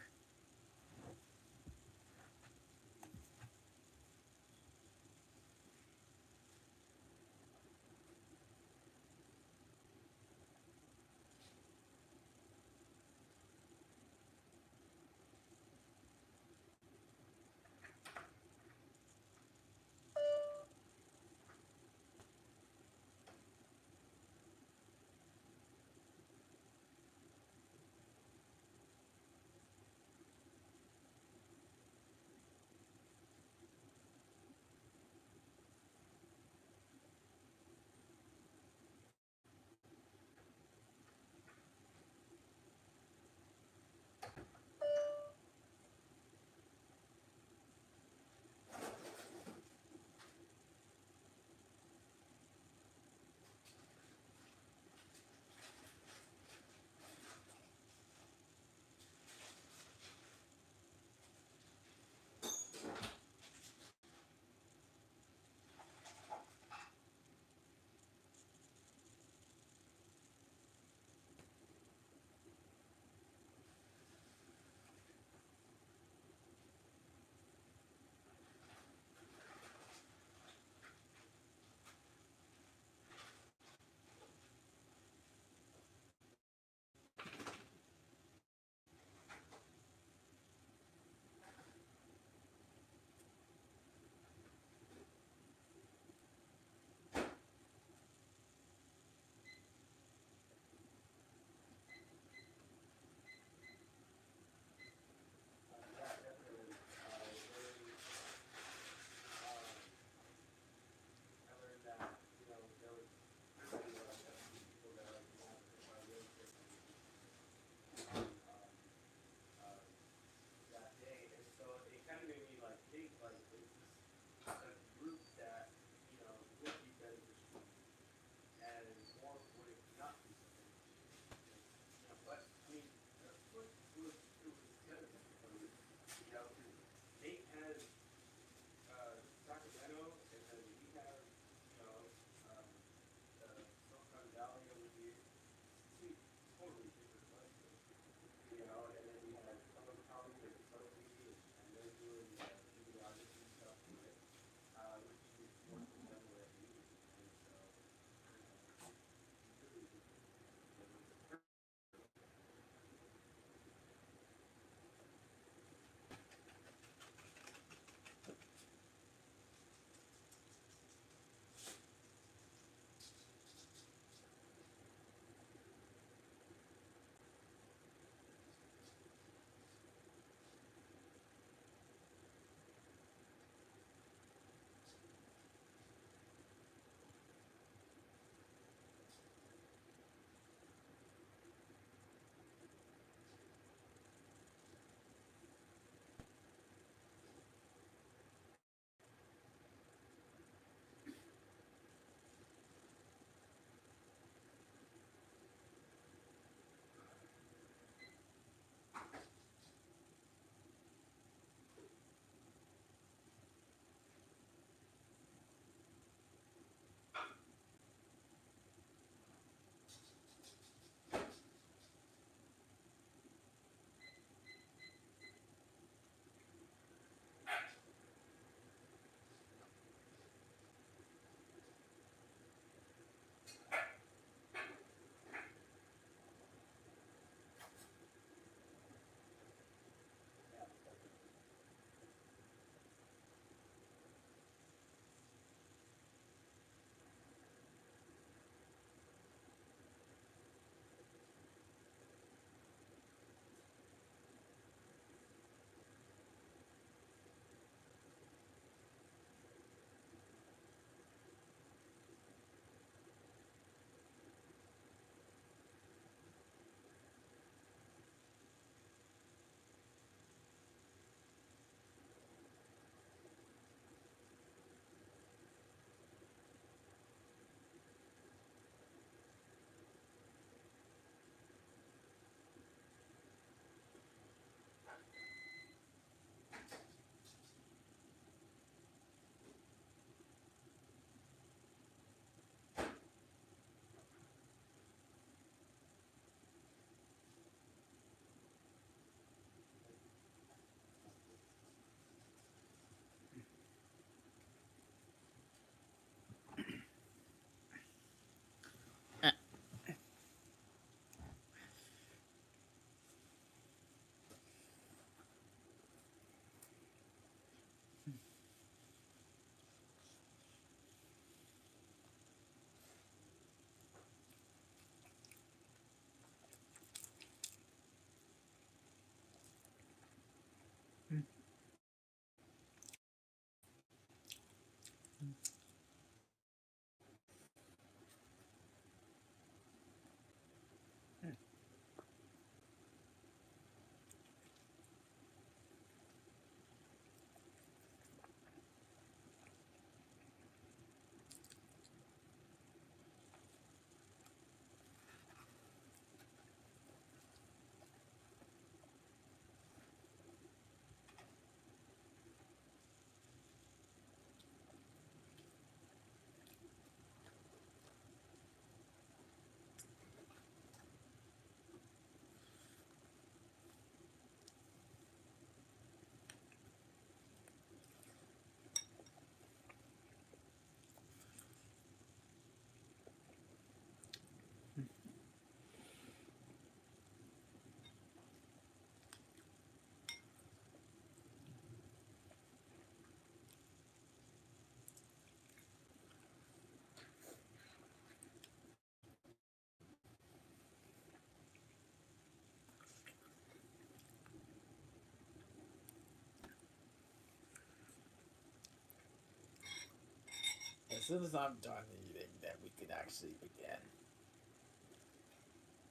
soon as I'm done eating, then we could actually begin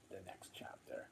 the next chapter.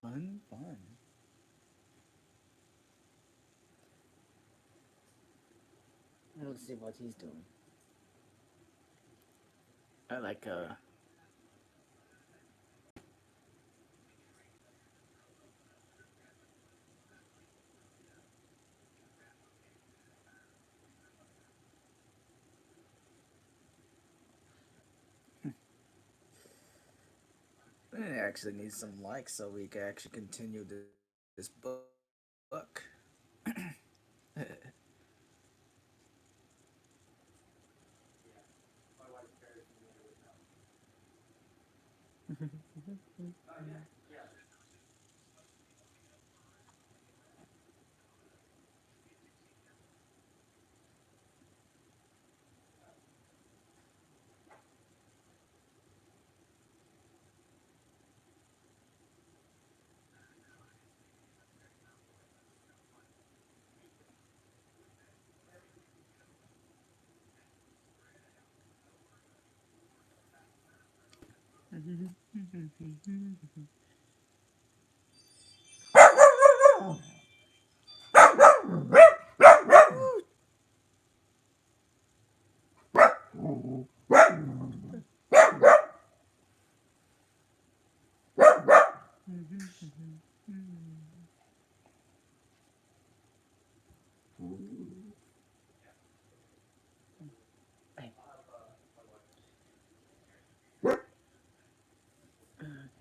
Fun, fun. Let's see what he's doing. I like it actually needs some likes so we can actually continue this book.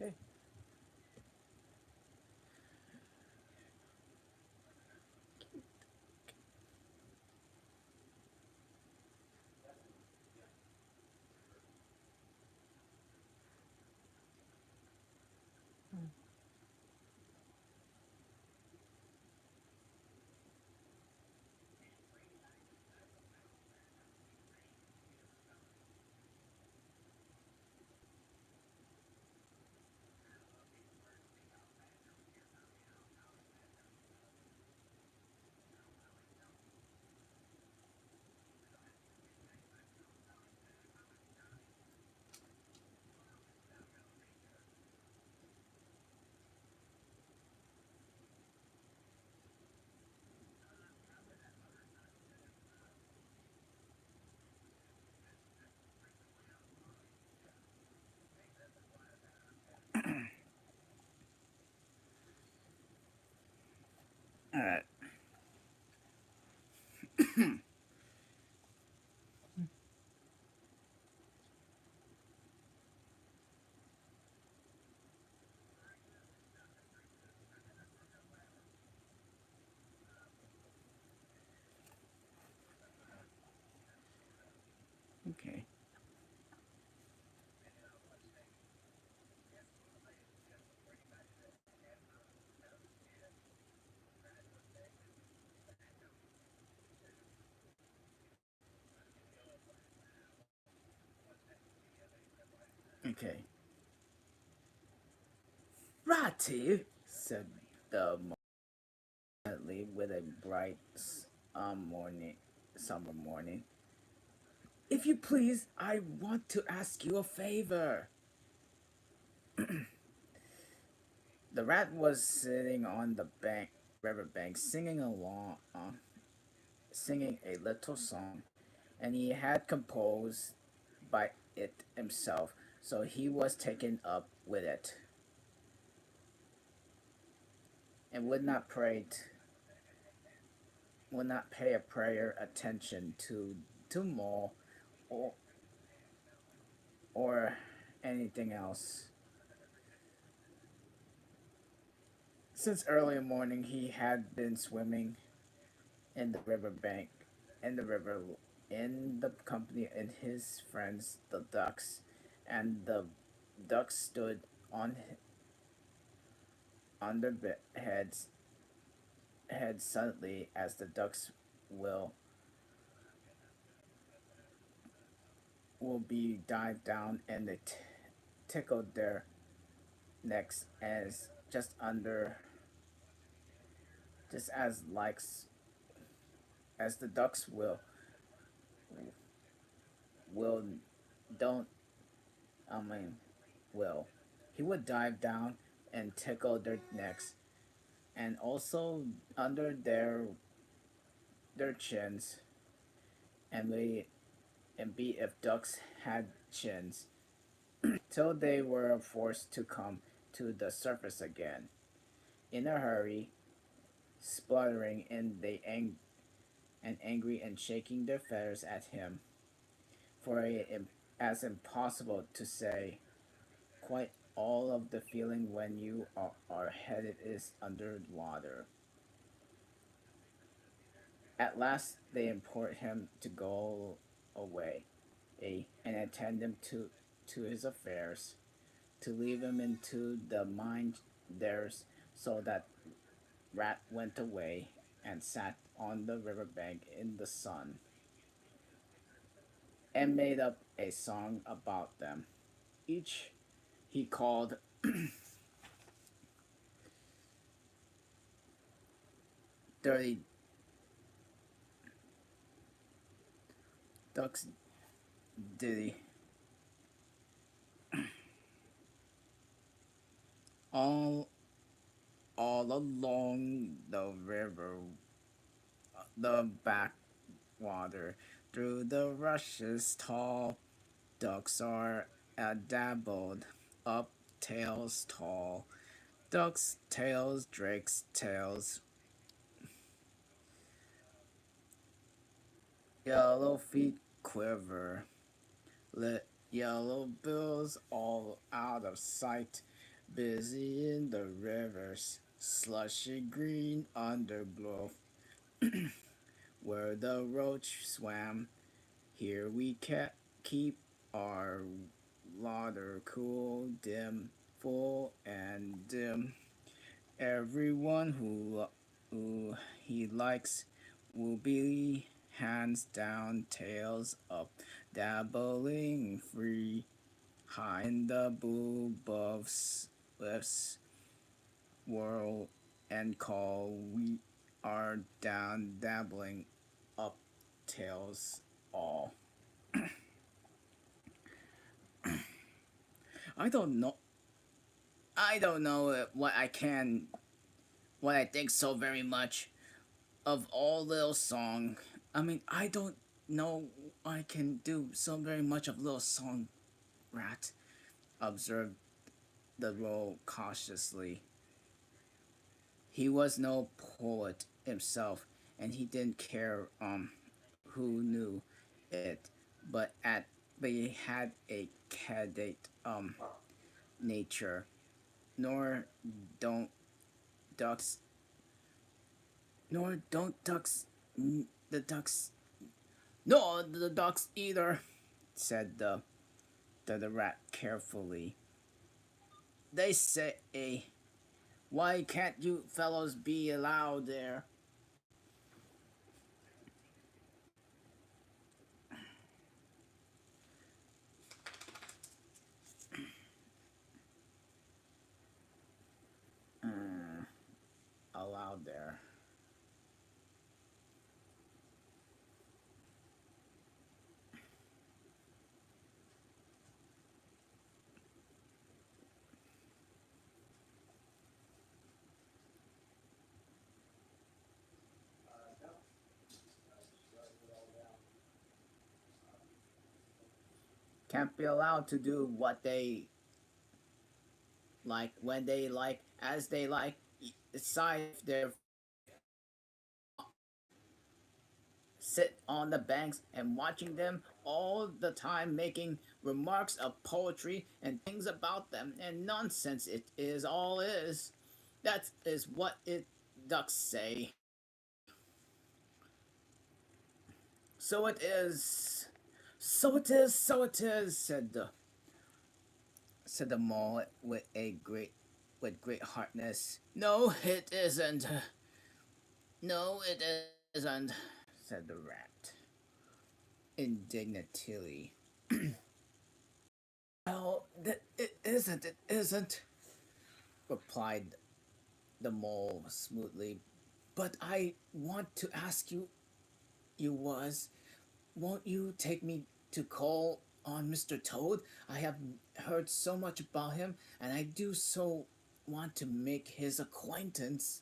Okay. All right. Okay. Okay. Ratty, said the Motley with a bright morning, summer morning. If you please, I want to ask you a favor. The rat was sitting on the riverbank, singing a little song, and he had composed by it himself, so he was taken up with it, and would not pay a prayer attention to more or or anything else. Since early morning, he had been swimming in the riverbank, in the river, in the company of his friends, the ducks, and the ducks stood on their heads suddenly as the ducks will will be dived down, and they tickled their necks as just as likes as the ducks will don't I mean will he would dive down and tickle their necks, and also under their chins, and we and be if ducks had chins, till they were forced to come to the surface again in a hurry, spluttering and angry and shaking their feathers at him, for as impossible to say quite all of the feeling when you are headed is under water. At last they implored him to go away, and attend him to his affairs, to leave him into the mind theirs, so that Rat went away and sat on the riverbank in the sun, and made up a song about them. Each he called Dirty Ducks Ditty. All all along the river, the backwater, through the rushes tall, ducks are dabbled up tails tall. Ducks' tails, drakes' tails, yellow feet quiver, lit yellow bills all out of sight, busy in the rivers, slushy green undergrowth, where the roach swam. Here we keep our water cool, dim, full and dim. Everyone who he likes will be hands down, tails up, dabbling free, high in the blue buffs lifts whirl and call. We are down, dabbling up, tails all. I don't know. I don't know what I think so very much of all little song. I mean, I don't know I can do so very much of little song. Rat observed the role cautiously. He was no poet himself, and he didn't care who knew it, but he had a cadate nature. Nor don't ducks nor don't ducks the ducks no the ducks either, said the rat carefully. They say, why can't you fellows be allowed there? can't be allowed to do what they like when they like, as they like, decide if they're sit on the banks and watching them all the time making remarks of poetry and things about them and nonsense it is all is. That is what it ducks say. So it is. So it is, so it is, said the mole with great heartness. No, it isn't. No, it isn't, said the rat indignantly. Well, it isn't, replied the mole smoothly. But I want to ask you, you was, won't you take me to call on Mr. Toad? I have heard so much about him, and I do so want to make his acquaintance.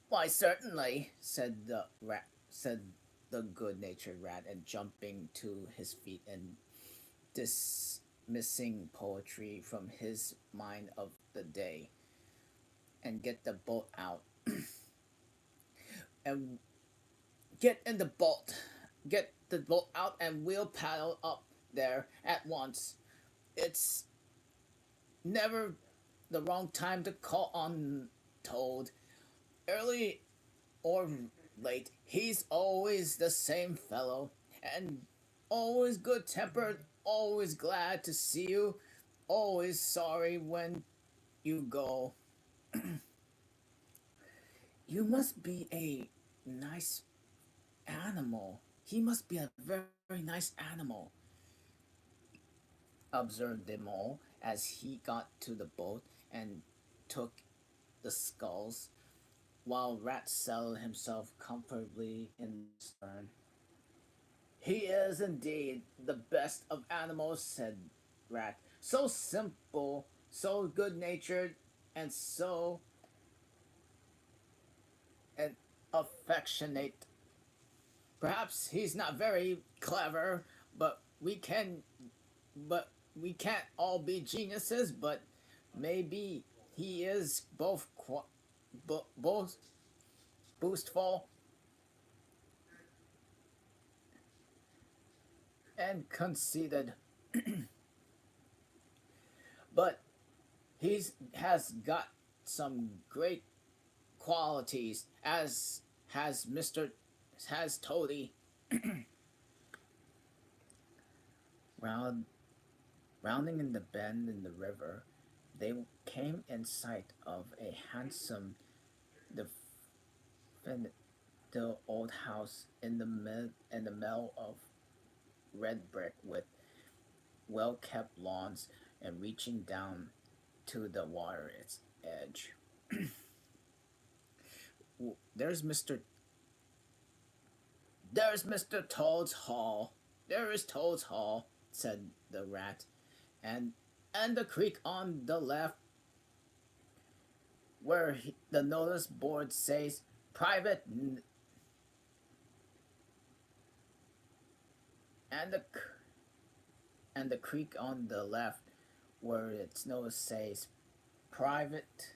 Why, certainly, said the good-natured rat, and jumping to his feet and dismissing poetry from his mind of the day, and get the boat out and get in the boat. Get the boat out and we'll paddle up there at once. It's never the wrong time to call on Toad. Early or late, he's always the same fellow, and always good tempered, always glad to see you, always sorry when you go. You must be a nice animal. He must be a very nice animal, observed the mole as he got to the boat and took the sculls, while Rat settled himself comfortably in the stern. He is indeed the best of animals, said Rat. So simple, so good natured, and so and affectionate. Perhaps he's not very clever, but but we can't all be geniuses. But maybe he is both boastful and conceited. But he's has got some great qualities, as has Mister has Toady. Round, rounding in the bend in the river, they came in sight of a handsome, the old house in the middle of red brick with well kept lawns and reaching down to the water its edge. There's Mr. Toad's Hall. There is Toad's Hall, said the rat, and and the creek on the left where the notice board says private and the creek on the left where its notice says private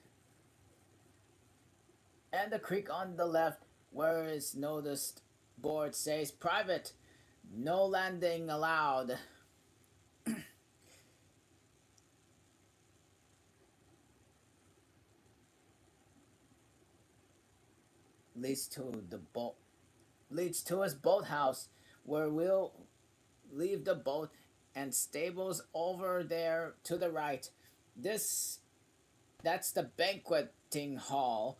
and the creek on the left where its noticed board says private, no landing allowed, leads to the boat leads to his boathouse, where we'll leave the boat, and stables over there to the right. This That's the banqueting hall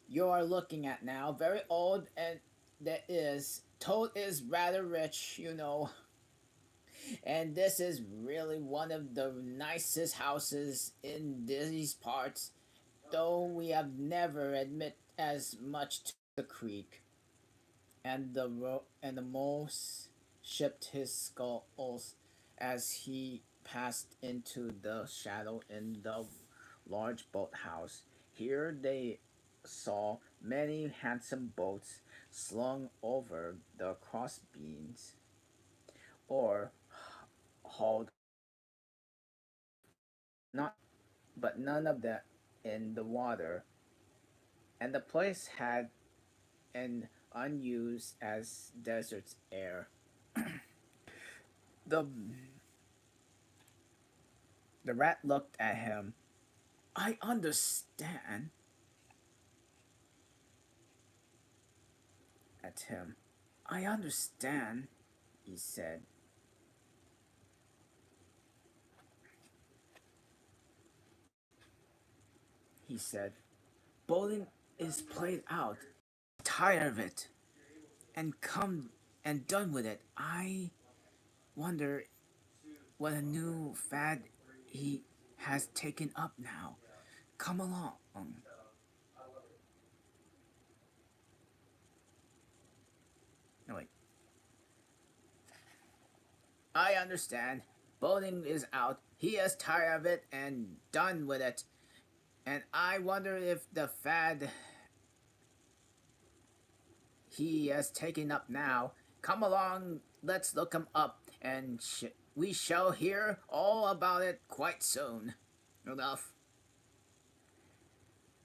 you are looking at now. Very old, and that is Toad is rather rich, you know. And this is really one of the nicest houses in these parts, though we have never admit as much to the creek. And the mouse shipped his sculls as he passed into the shadow in the large boathouse. Here they saw many handsome boats slung over the crossbeams, or hauled, not but none of them in the water, and the place had an unused as desert air. The the rat looked at him. I understand at him. I understand, he said. He said, bowling is played out. Tired of it and come and done with it. I wonder what a new fad he has taken up now. Come along. No, wait. I understand. Bowling is out. He is tired of it and done with it. And I wonder if the fad he has taken up now. Come along, let's look him up, and we shall hear all about it quite soon. Enough.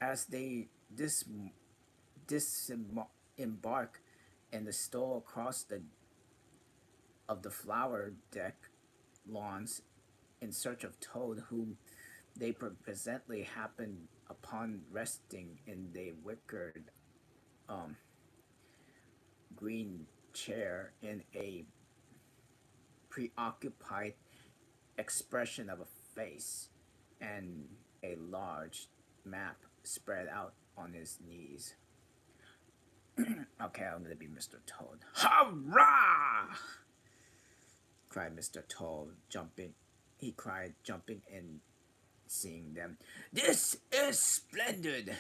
As they disembark in the stroll across the flower deck lawns in search of Toad, whom they presently happen upon resting in the wickered um, green chair in a preoccupied expression of a face and a large map spread out on his knees. Okay, I'm gonna be Mr. Toad. Hurrah! Cried Mr. Toad, jumping. He cried, jumping and seeing them. This is splendid!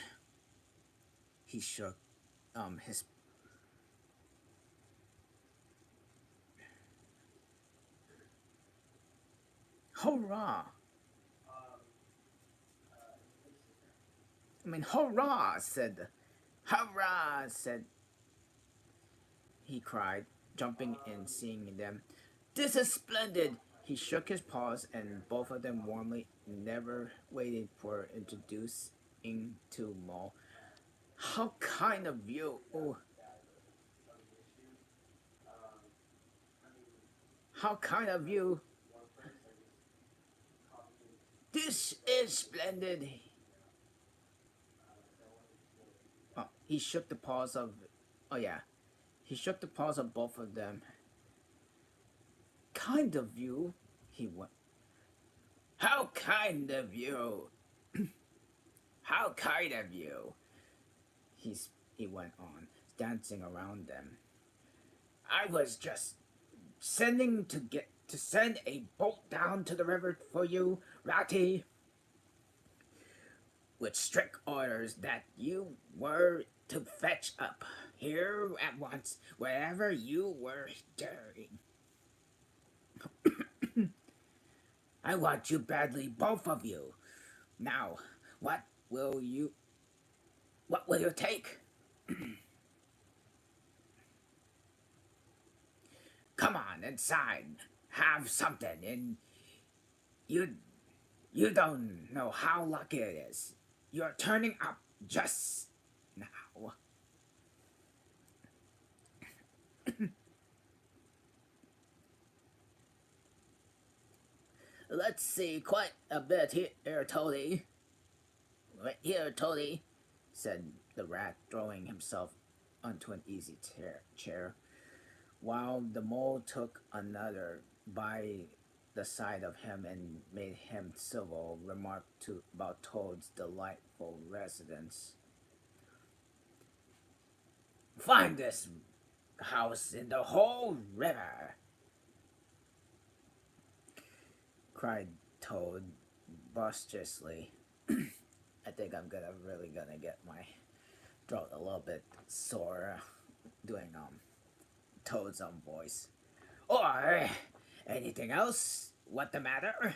He shook his. Hurrah! I mean, hurrah! Hurrah! Said he cried, jumping and seeing them. This is splendid! He shook his paws, and both of them warmly, never waited for introducing to Mo. How kind of you! Oh, how kind of you! This is splendid! Oh, he shook the paws of. Oh yeah, he shook the paws of both of them. Kind of you, he went. How kind of you! How kind of you! He went on, dancing around them. I was just send a boat down to the river for you, Ratty, with strict orders that you were to fetch up here at once, wherever you were stirring. I want you badly, both of you. Now, what will you what will you take? Come on inside. Have something and you you don't know how lucky it is. You're turning up just now. Let's see quite a bit here, Toady. Right here, Toady, said the rat, throwing himself onto an easy chair, while the mole took another by the side of him and made him civil remark about Toad's delightful residence. Finest house in the whole river, cried Toad boisterously. I think I'm gonna get my throat a little bit sore doing Toad's voice. Or anything else? What the matter?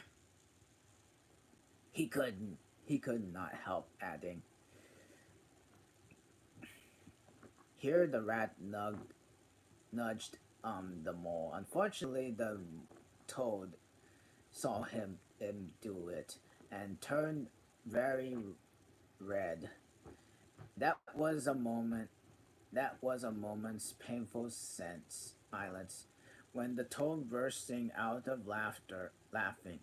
He could not help adding. Here the rat nudged the mole. Unfortunately, the toad saw him do it and turned very red. That was a moment. That was a moment's painful silence, when the toad bursting out of laughter, laughing.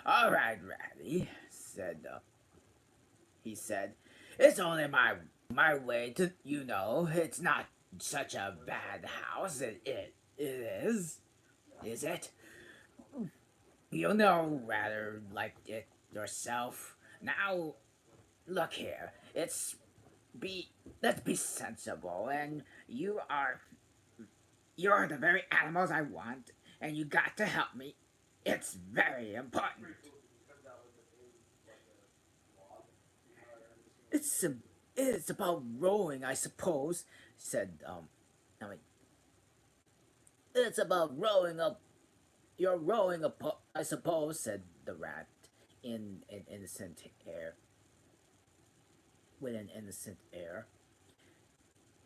"All right, Ratty," he said. "It's only my way to, it's not such a bad house. It is it? You know rather like it yourself. Now, look here. Be let's be sensible, and you're the very animals I want, and you got to help me. It's very important. It's a, it's about rowing, I suppose," said I mean, "it's about rowing up. You're rowing up, I suppose," said the rat in an innocent air, with an innocent air.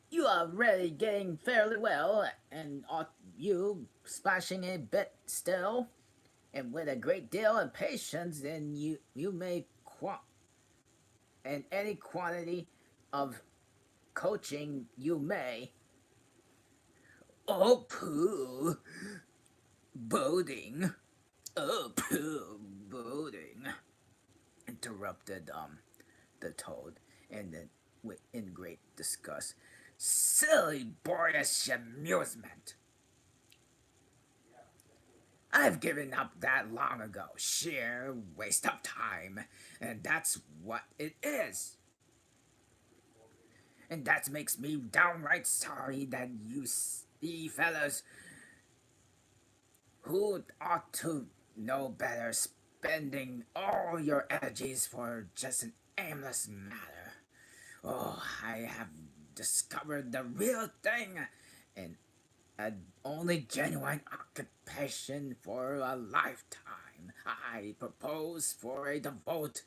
"You are really getting fairly well, and ought you splashing a bit still, and with a great deal of patience, then you may and any quantity of coaching you may." "Oh, pooh, boating. Oh, pooh, boating," interrupted the toad, and then in great disgust. "Silly boyish amusement. I've given up that long ago. Sheer waste of time, and that's what it is. And that makes me downright sorry that you see fellows who ought to know better spending all your energies for just an aimless matter. Oh, I have discovered the real thing, and an only genuine occupation for a lifetime. I propose for a devote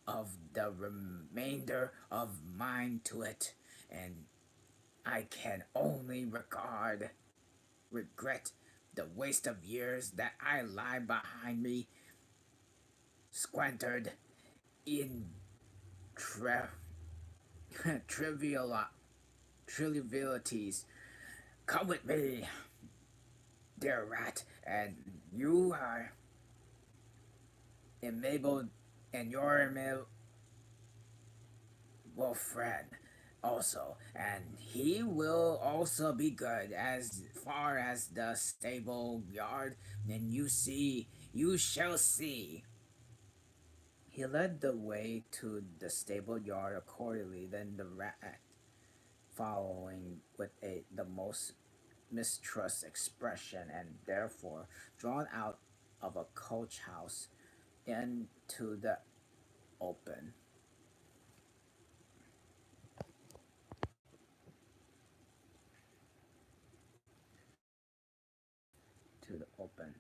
of the remainder of mine to it, and I can only regret the waste of years that I lie behind me, squandered in tri- trivial trivialities. Come with me, dear rat, and you are enabled, and your friend also, and he will also be good as far as the stable yard, and you shall see." He led the way to the stable yard accordingly, then the rat following with the most mistrust expression, and therefore drawn out of a coach house into the open. To the open.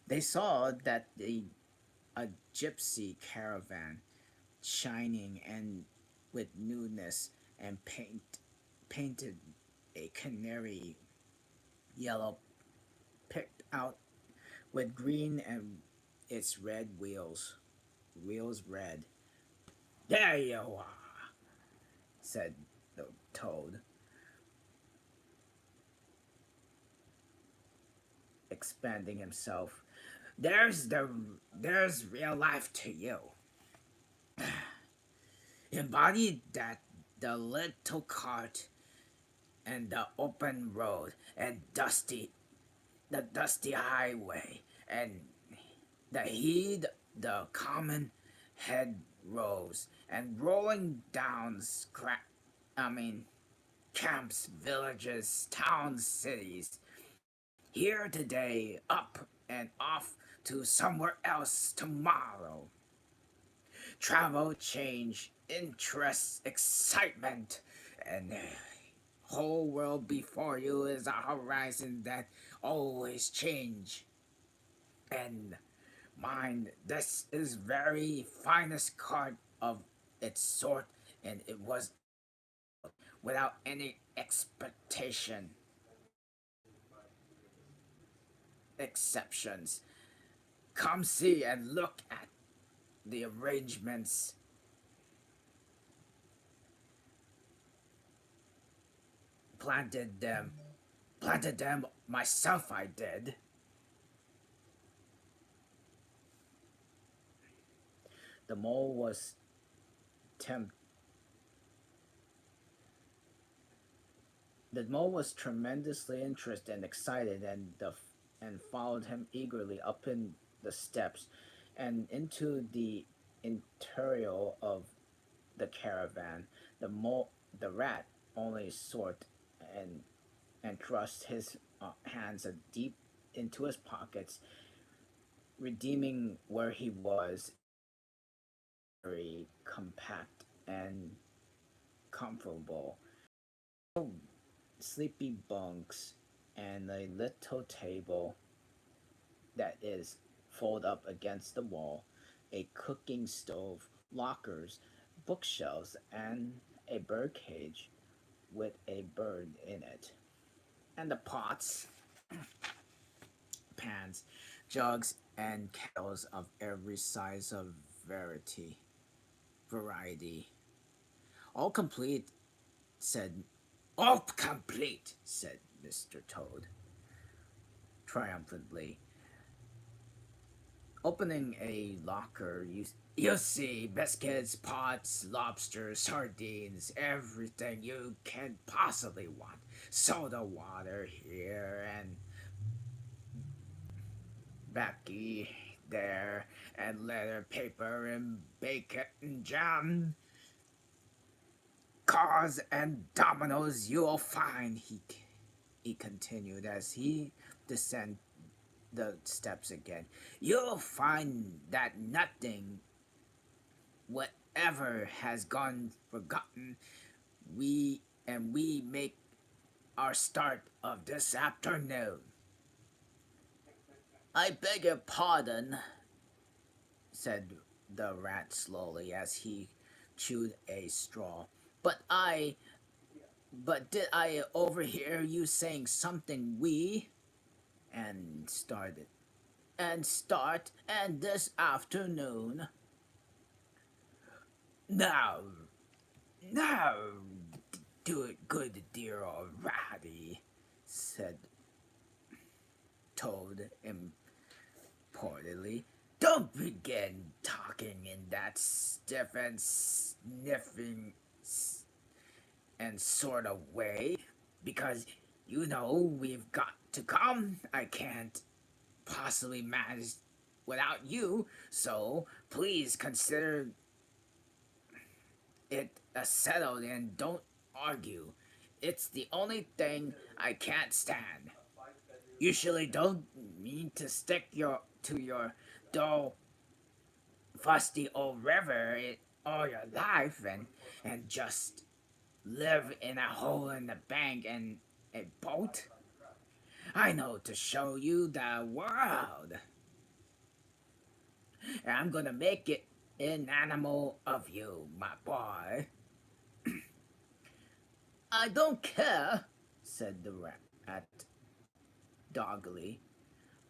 They saw that a gypsy caravan, shining and with newness and painted a canary yellow, picked out with green, and its red wheels red. "There you are," said the toad, expanding himself. There's real life to you. Embodied that the little cart and the open road and dusty the dusty highway, and the heat, the common head rose, and rolling down I mean, camps, villages, towns, cities, here today, up and off to somewhere else tomorrow. Travel, change, interest, excitement, and the whole world before you is a horizon that always change. And mine, this is very finest card of its sort, and it was without any expectation, exceptions. Come see and look at the arrangements. Planted them. Planted them myself, I did. The mole was temp- the mole was tremendously interested and excited, and followed him eagerly up in the steps and into the interior of the caravan. The rat only sort and thrust his hands deep into his pockets, redeeming where he was very compact and comfortable. Sleepy bunks and a little table that is folded up against the wall, a cooking stove, lockers, bookshelves, and a bird cage with a bird in it. And the pots, pans, jugs, and kettles of every size of variety. All complete, said all complete, said Mr. Toad triumphantly. Opening a locker, you'll see biscuits, pots, lobsters, sardines, everything you can possibly want. Soda water here and Becky there, and leather paper and bacon and jam. Cars and dominoes you'll find, he continued as he descended the steps again. You'll find that nothing, whatever has gone forgotten, we make our start of this afternoon. I beg your pardon, said the rat slowly as he chewed a straw. But did I overhear you saying something we and started and start and this afternoon? Now, now, do it good, dear old Ratty, said Toad importantly. Don't begin talking in that stiff and sniffing and sort of way, because you know we've got to come. I can't possibly manage without you, so please consider it settled and don't argue. It's the only thing I can't stand. Usually don't mean to stick to your dull, fusty old river all your life and just live in a hole in the bank and a boat. I know to show you the world. And I'm gonna make it an animal of you, my boy. I don't care, said the rat doggedly.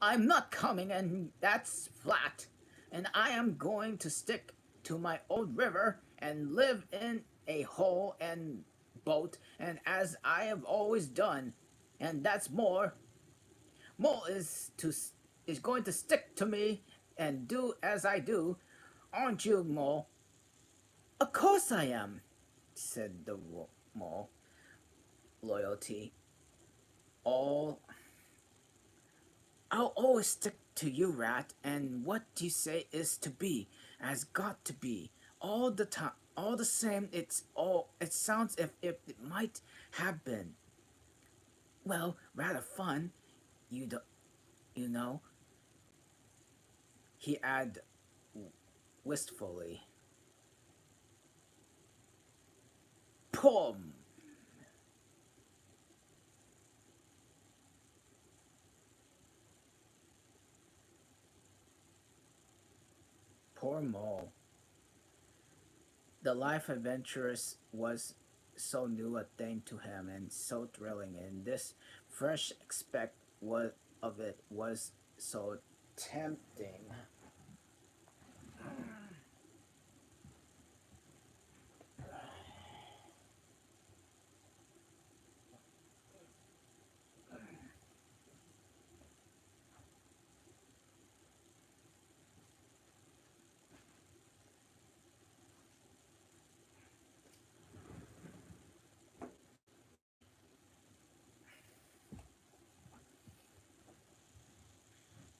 I'm not coming, and that's flat. And I am going to stick to my old river and live in a hole and boat, and as I have always done. And that's more. Mole is going to stick to me and do as I do, aren't you, Mole? Of course I am, said the mole. Loyalty, all I'll always stick to you, Rat, and what you say is to be, has got to be, all the time. All the same, it sounds if it might have been, well, rather fun, you, do, you know, he added wistfully. Poor, poor Mole. The life adventurous was so new a thing to him and so thrilling, and this fresh aspect was of it was so tempting.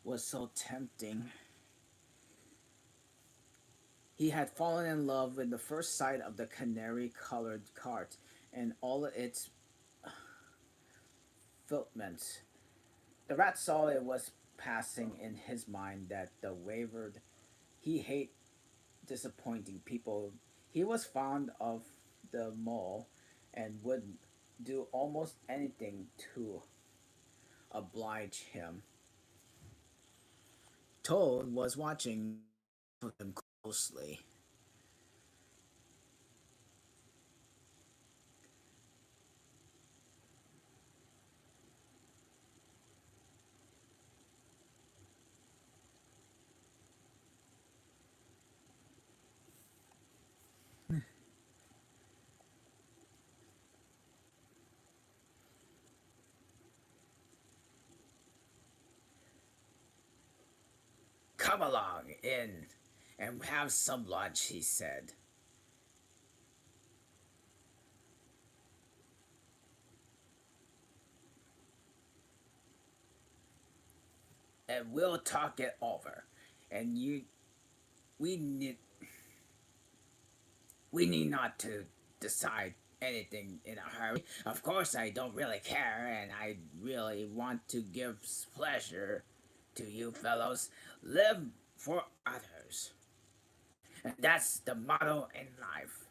Was so tempting. He had fallen in love with the first sight of the canary-colored cart and all its fitments. The rat saw it was passing in his mind that the wavered. He hated disappointing people. He was fond of the mole and would do almost anything to oblige him. Toad was watching him closely. Come along in and have some lunch, he said. And we'll talk it over. And we need we need not to decide anything in a hurry. Of course, I don't really care, and I really want to give pleasure to you fellows. Live for others. And that's the motto in life.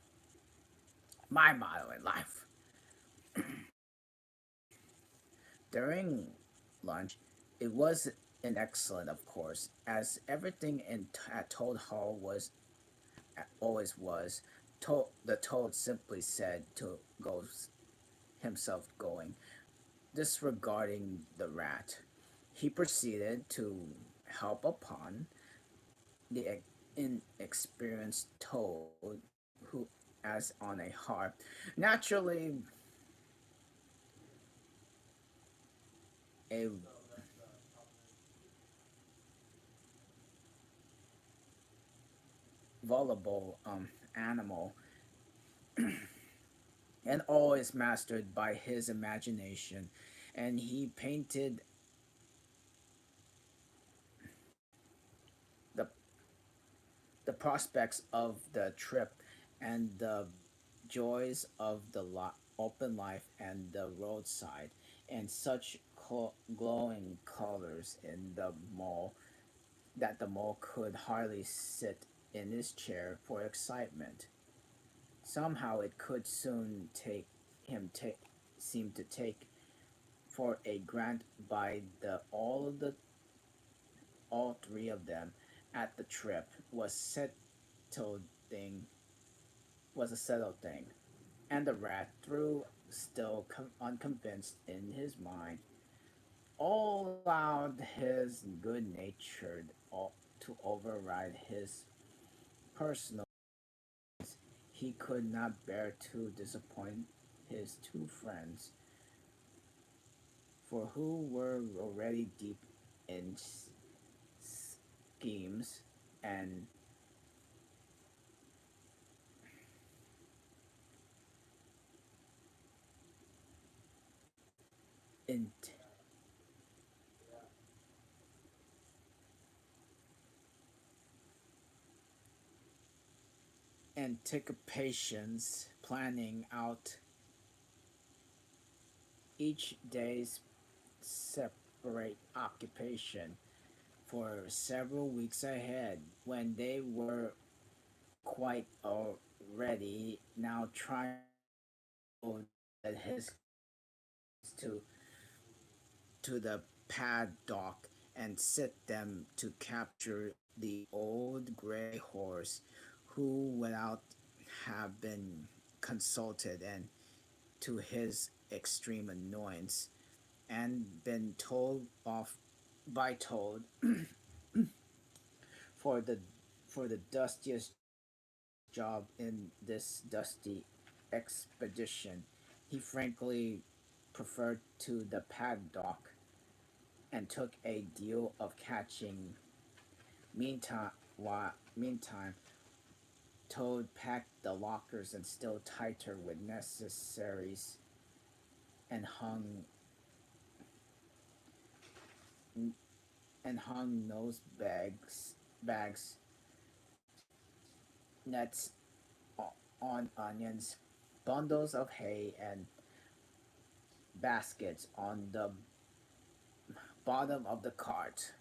My motto in life. During lunch, it was an excellent, of course, as everything at Toad Hall was always was. The Toad simply said to go himself going, disregarding the rat. He proceeded to help upon the inexperienced Toad, who, as on a harp, naturally a vulnerable animal, and always mastered by his imagination, and he painted the the prospects of the trip and the joys of the open life and the roadside in such glowing colors in the mall that the mole could hardly sit in his chair for excitement. Somehow it could soon take him take seem to take for a grant by all three of them at the trip thing was a settled thing, and the rat, through still unconvinced in his mind, all allowed his good natured to override his personal. He could not bear to disappoint his two friends, for who were already deep in schemes and in anticipations, planning out each day's separate occupation for several weeks ahead. When they were quite already now trying to let his to the paddock and set them to capture the old gray horse who without have been consulted and to his extreme annoyance and been told off by Toad for the dustiest job in this dusty expedition. He frankly preferred to the paddock and took a deal of catching. Meantime, Toad packed the lockers and still tighter with necessaries and hung nose bags, nets on onions, bundles of hay, and baskets on the bottom of the cart.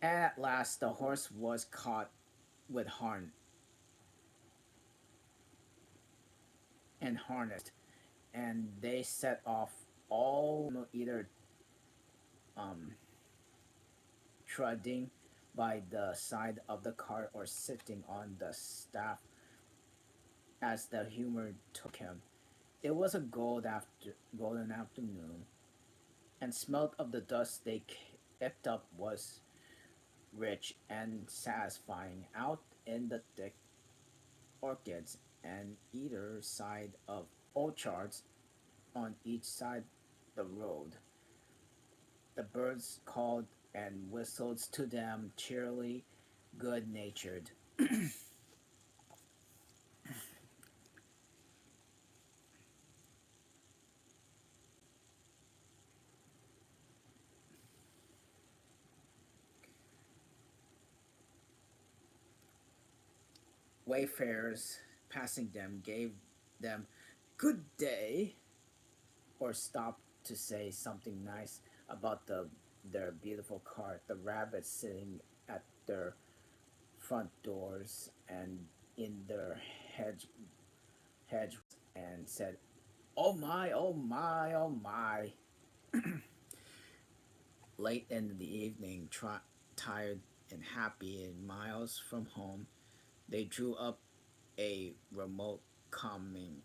At last, the horse was caught with and harnessed, and they set off all either um, trudging by the side of the cart or sitting on the staff as the humor took him. It was a golden afternoon, and smelt of the dust they kept up was rich and satisfying out in the thick orchids and either side of orchards on each side the road. The birds called and whistled to them cheerily, good natured. Wayfarers passing them gave them good day or stopped to say something nice about their beautiful cart. The rabbits sitting at their front doors and in their hedge and said, "Oh my, oh my, oh my." Late in the evening, tired and happy and miles from home, they drew up a remote common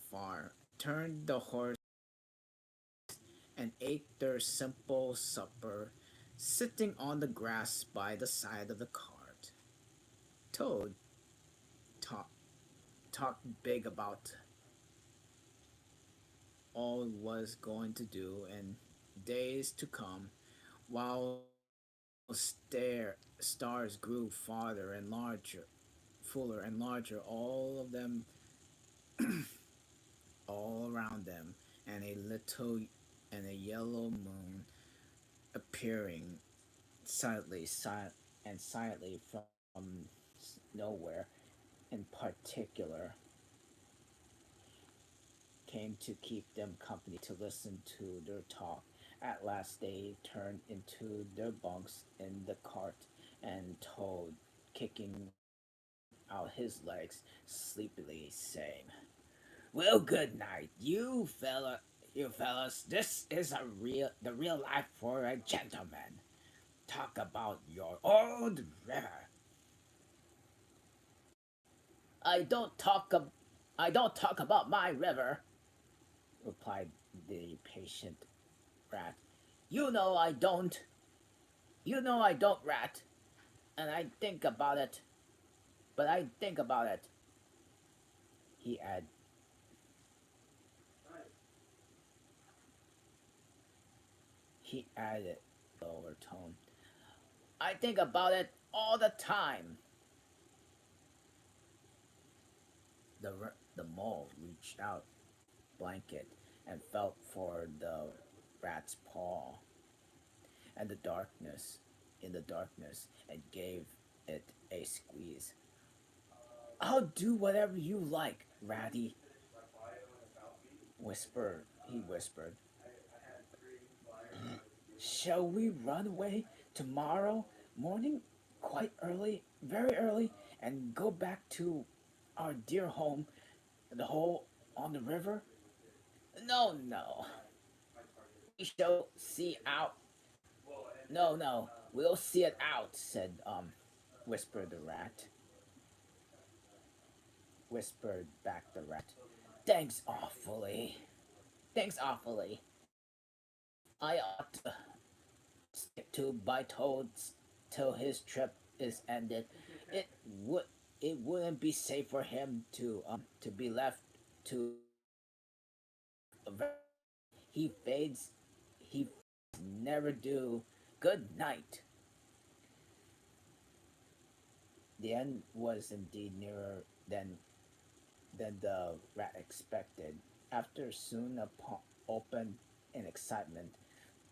farm, turned the horse, and ate their simple supper, sitting on the grass by the side of the cart. Toad talked big about all was going to do in days to come, while stars grew farther and larger, fuller and larger, all of them all around them, and a yellow moon appearing silently from nowhere in particular came to keep them company to listen to their talk. At last they turned into their bunks in the cart, and Toad, kicking out his legs, sleepily saying, "Well, good night, you fellas. This is the real life for a gentleman. Talk about your old river. I don't talk ab- I don't talk about my river," replied the patient rat. "You know I don't. You know I don't, rat. And I think about it. But I think about it," he add he added lower tone. "I think about it all the time." The mole reached out blanket and felt for the rat's paw and the darkness and gave it a squeeze. I'll do whatever you like, Ratty, he whispered. Shall we run away tomorrow morning quite early, very early, and go back to our dear home, the hole on the river? No, no. We shall see out. No, no. We'll see it out, whispered the rat. Whispered back the rat. Thanks awfully. Thanks awfully. I ought to stick to by Toads till his trip is ended. It would it wouldn't be safe for him to be left to he fades he never do. Good night. The end was indeed nearer than the rat expected. After soon upon open in excitement,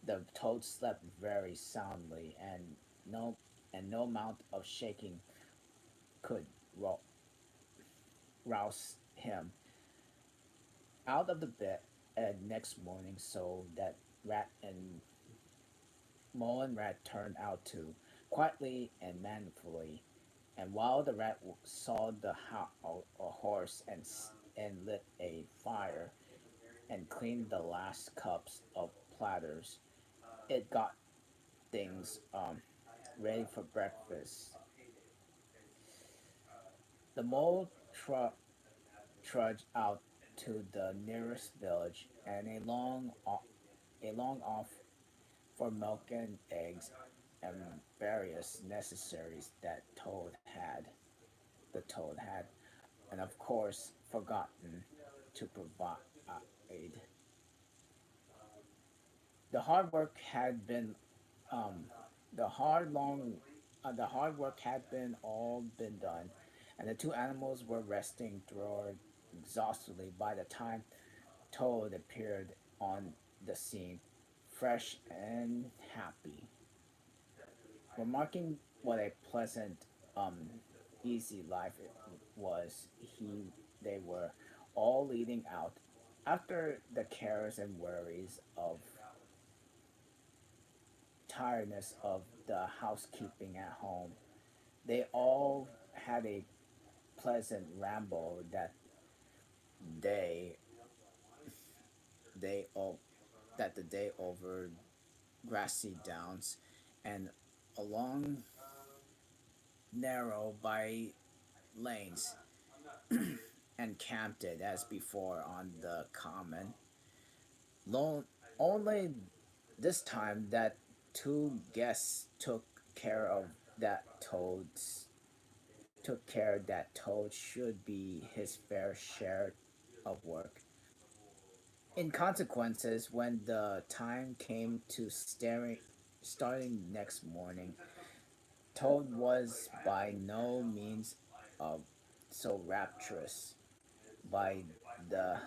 the toad slept very soundly, no no amount of shaking could rouse him out of the bed next morning. So that rat and Mullen rat turned out too, quietly and manfully. And while the rat saw a horse and lit a fire and cleaned the last cups of platters, it got things ready for breakfast. The mole trudged out to the nearest village and a long off for milk and eggs and various necessaries that the toad had, and of course forgotten to provide. The hard work had been um, the hard long the hard work had been all been done, and the two animals were resting through exhaustively by the time Toad appeared on the scene, fresh and happy, remarking what a pleasant, easy life it was they were all leading out after the cares and worries of tiredness of the housekeeping at home. They all had a pleasant ramble day they all that the day over grassy downs and along narrow by lanes and camped it as before on the common. Lone, only this time that two guests care of toads took care that Toad should be his fair share of work. In consequences, when the time came to starting next morning, Toad was by no means uh, so rapturous by the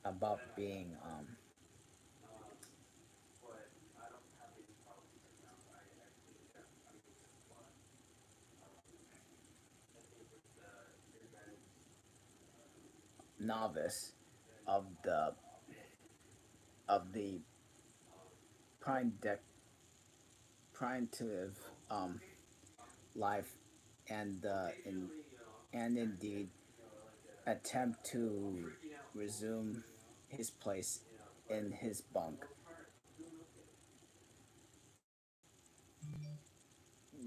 about being novice of the primitive primitive um, life and and indeed attempt to resume his place in his bunk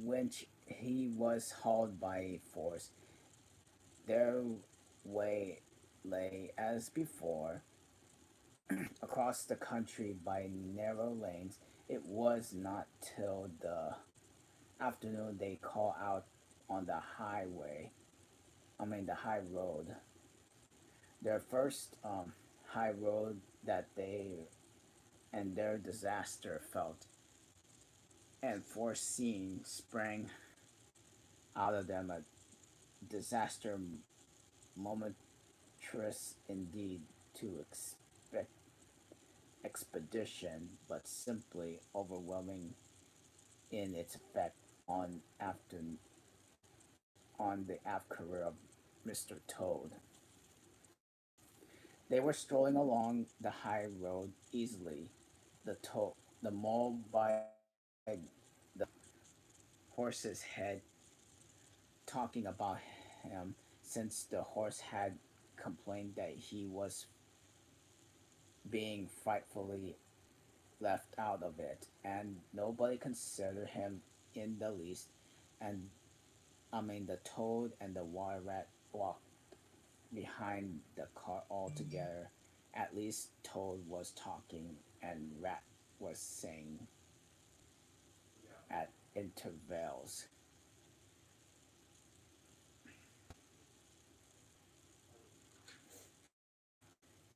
when he was hauled by force. Their way lay as before across the country by narrow lanes. It was not till the afternoon they called out on the the high road. Their first high road that they and their disaster felt and foreseen sprang out of them a disaster momentous indeed to expedition, but simply overwhelming in its effect on after on the aft career of Mr. Toad. They were strolling along the high road easily, the mole by the horse's head talking about him since the horse had complained that he was being frightfully left out of it, and nobody considered him in the least. And the toad and the water rat walked behind the car altogether. At least Toad was talking, and Rat was saying at intervals.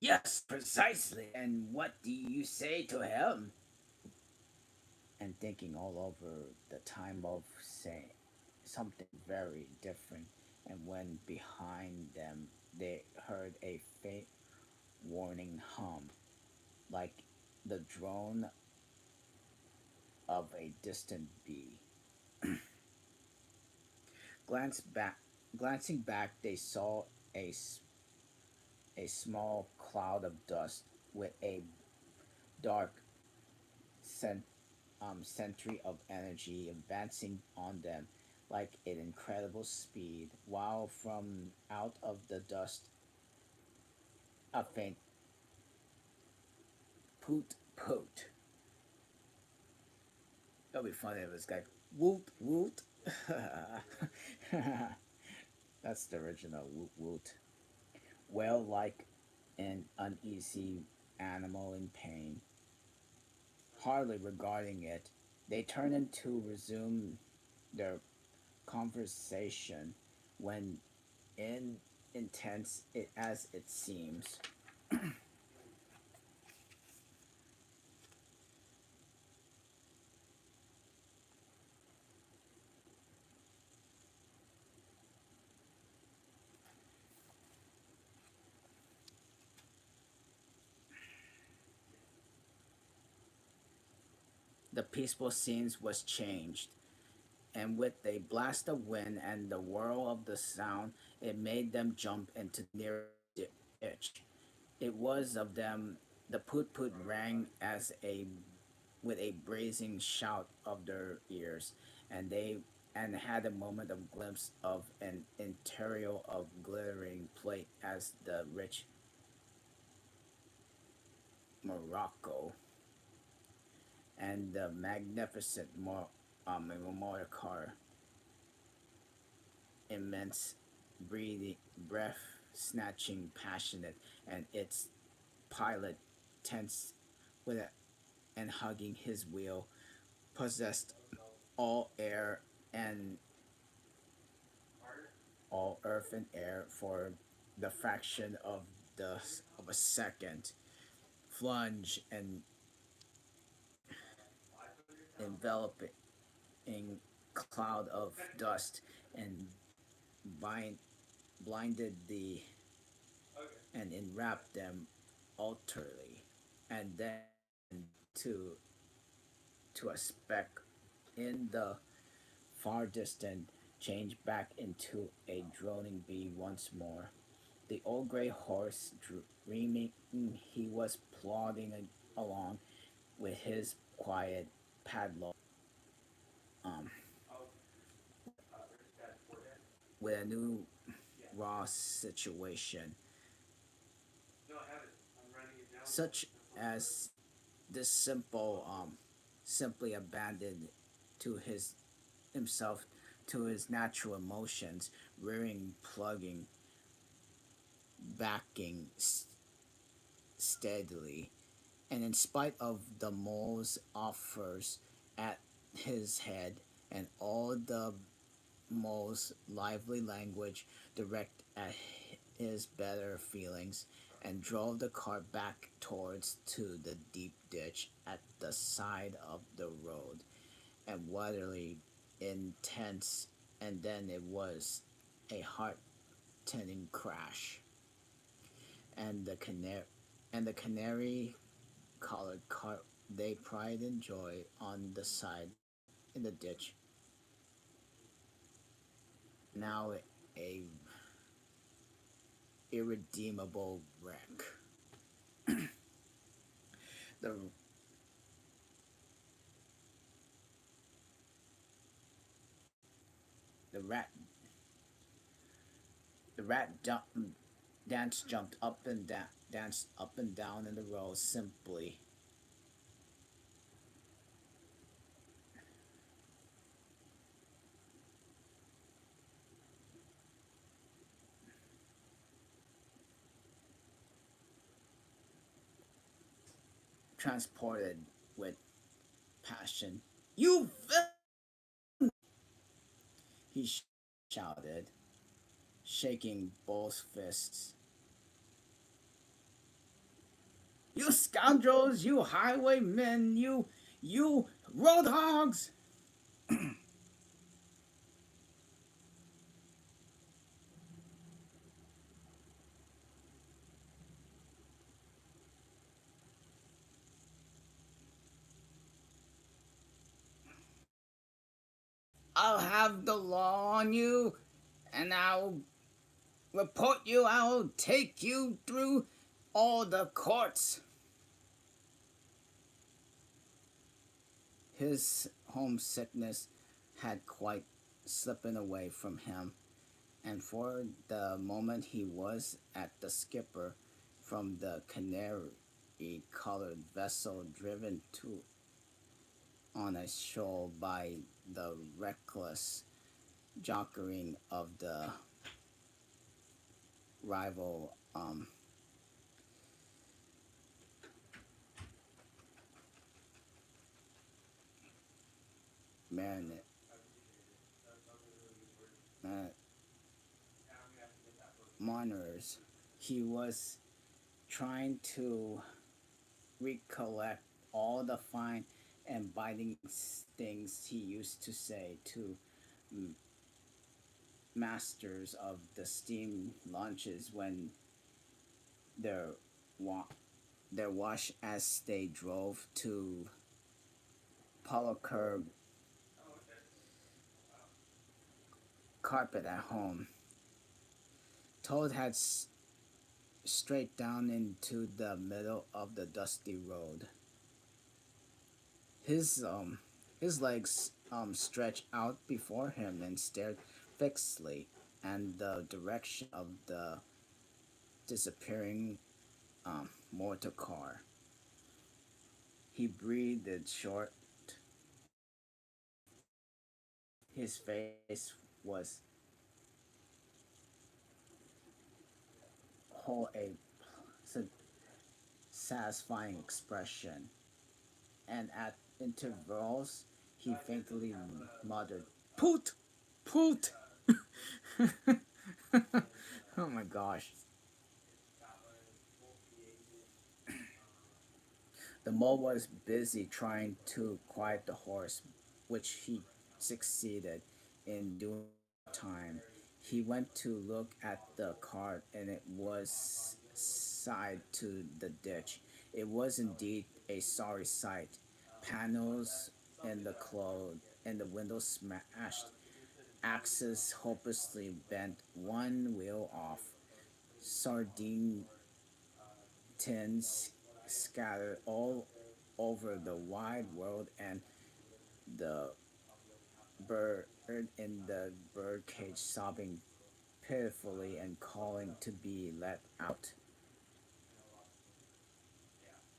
Yes, precisely. And what do you say to him? And thinking all over the time of saying something very different. And when behind them they heard a faint warning hum, like the drone of a distant bee. Glance back, Glancing back, they saw a, a small cloud of dust with a dark cent, century of energy advancing on them like an incredible speed, while from out of the dust a faint poot poot. It'll be funny if this guy woot woot. That's the original woot woot. Well, like an uneasy animal in pain, hardly regarding it, they turned to resume their conversation when, in intense it as it seems, the peaceful scenes was changed, and with a blast of wind and the whirl of the sound, it made them jump into the nearest ditch. It was of them the put put rang as a with a brazen shout of their ears, and they and had a moment of glimpse of an interior of glittering plate as the rich Morocco and the magnificent memorial car, immense, breathing, breath snatching, passionate, and its pilot tense with it and hugging his wheel, possessed all air and all earth and air for the fraction of a second, plunge and enveloping cloud of dust and bind, blinded the and enwrapped them utterly, and then to to a speck in the far distant changed back into a droning bee once more. The old gray horse, dreaming he was plodding along with his quiet padlock, um, with a new raw situation, such as this simply abandoned to his himself to his natural emotions, rearing, plugging, backing steadily, and in spite of the mole's offers at his head and all the mole's lively language direct at his better feelings, and drove the car back towards to the deep ditch at the side of the road, and waterly intense, and then it was a heart-tending crash, and the canary colored cart they pride and joy on the side in the ditch now a irredeemable wreck. The the rat the rat dance jumped up and down, danced up and down in the row, simply transported with passion. You he shouted, shaking both fists. You scoundrels, you highwaymen, you road hogs! I'll have the law on you, and I'll report you. I'll take you through all the courts. His homesickness had quite slipping away from him, and for the moment he was at the skipper from the canary colored vessel driven to on a shoal by the reckless jockering of the rival marinette uh, monitors. He was trying to recollect all the fine and biting things he used to say to masters of the steam launches when their wa- their wash as they drove to Polo curb carpet at home. Toad had straight down into the middle of the dusty road. His um his legs stretched out before him and stared fixedly in the direction of the disappearing motor car. He breathed short. His face was whole a satisfying expression, and at intervals he faintly muttered, "Poot, poot." Oh my gosh. The mole was busy trying to quiet the horse, which he succeeded in doing time. He went to look at the cart, and it was side to the ditch. It was indeed a sorry sight. Panels in the clothes and the windows smashed, axles hopelessly bent, one wheel off, sardine tins scattered all over the wide world, and the bird in the birdcage sobbing pitifully and calling to be let out.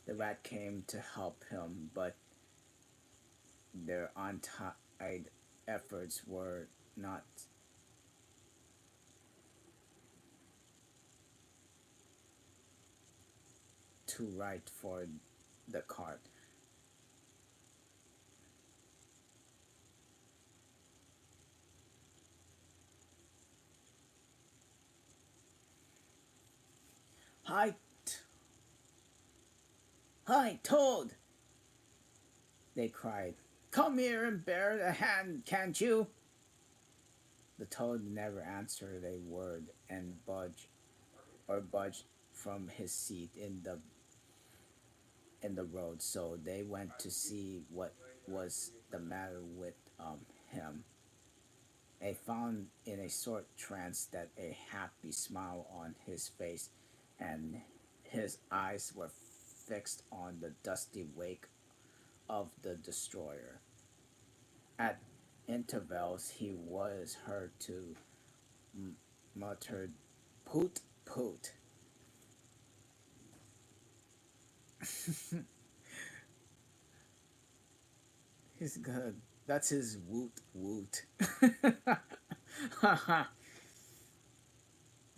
The rat came to help him, but their untied efforts were not too right for the cart. Hi, hi, Toad! They cried. Come here and bear a hand, can't you? The toad never answered a word and budged from his seat in the road. So they went to see what was the matter with him. I found in a short trance that a happy smile on his face, and his eyes were fixed on the dusty wake of the destroyer. At intervals, he was heard to mutter, "Poot, poot." He's good. That's his woot woot.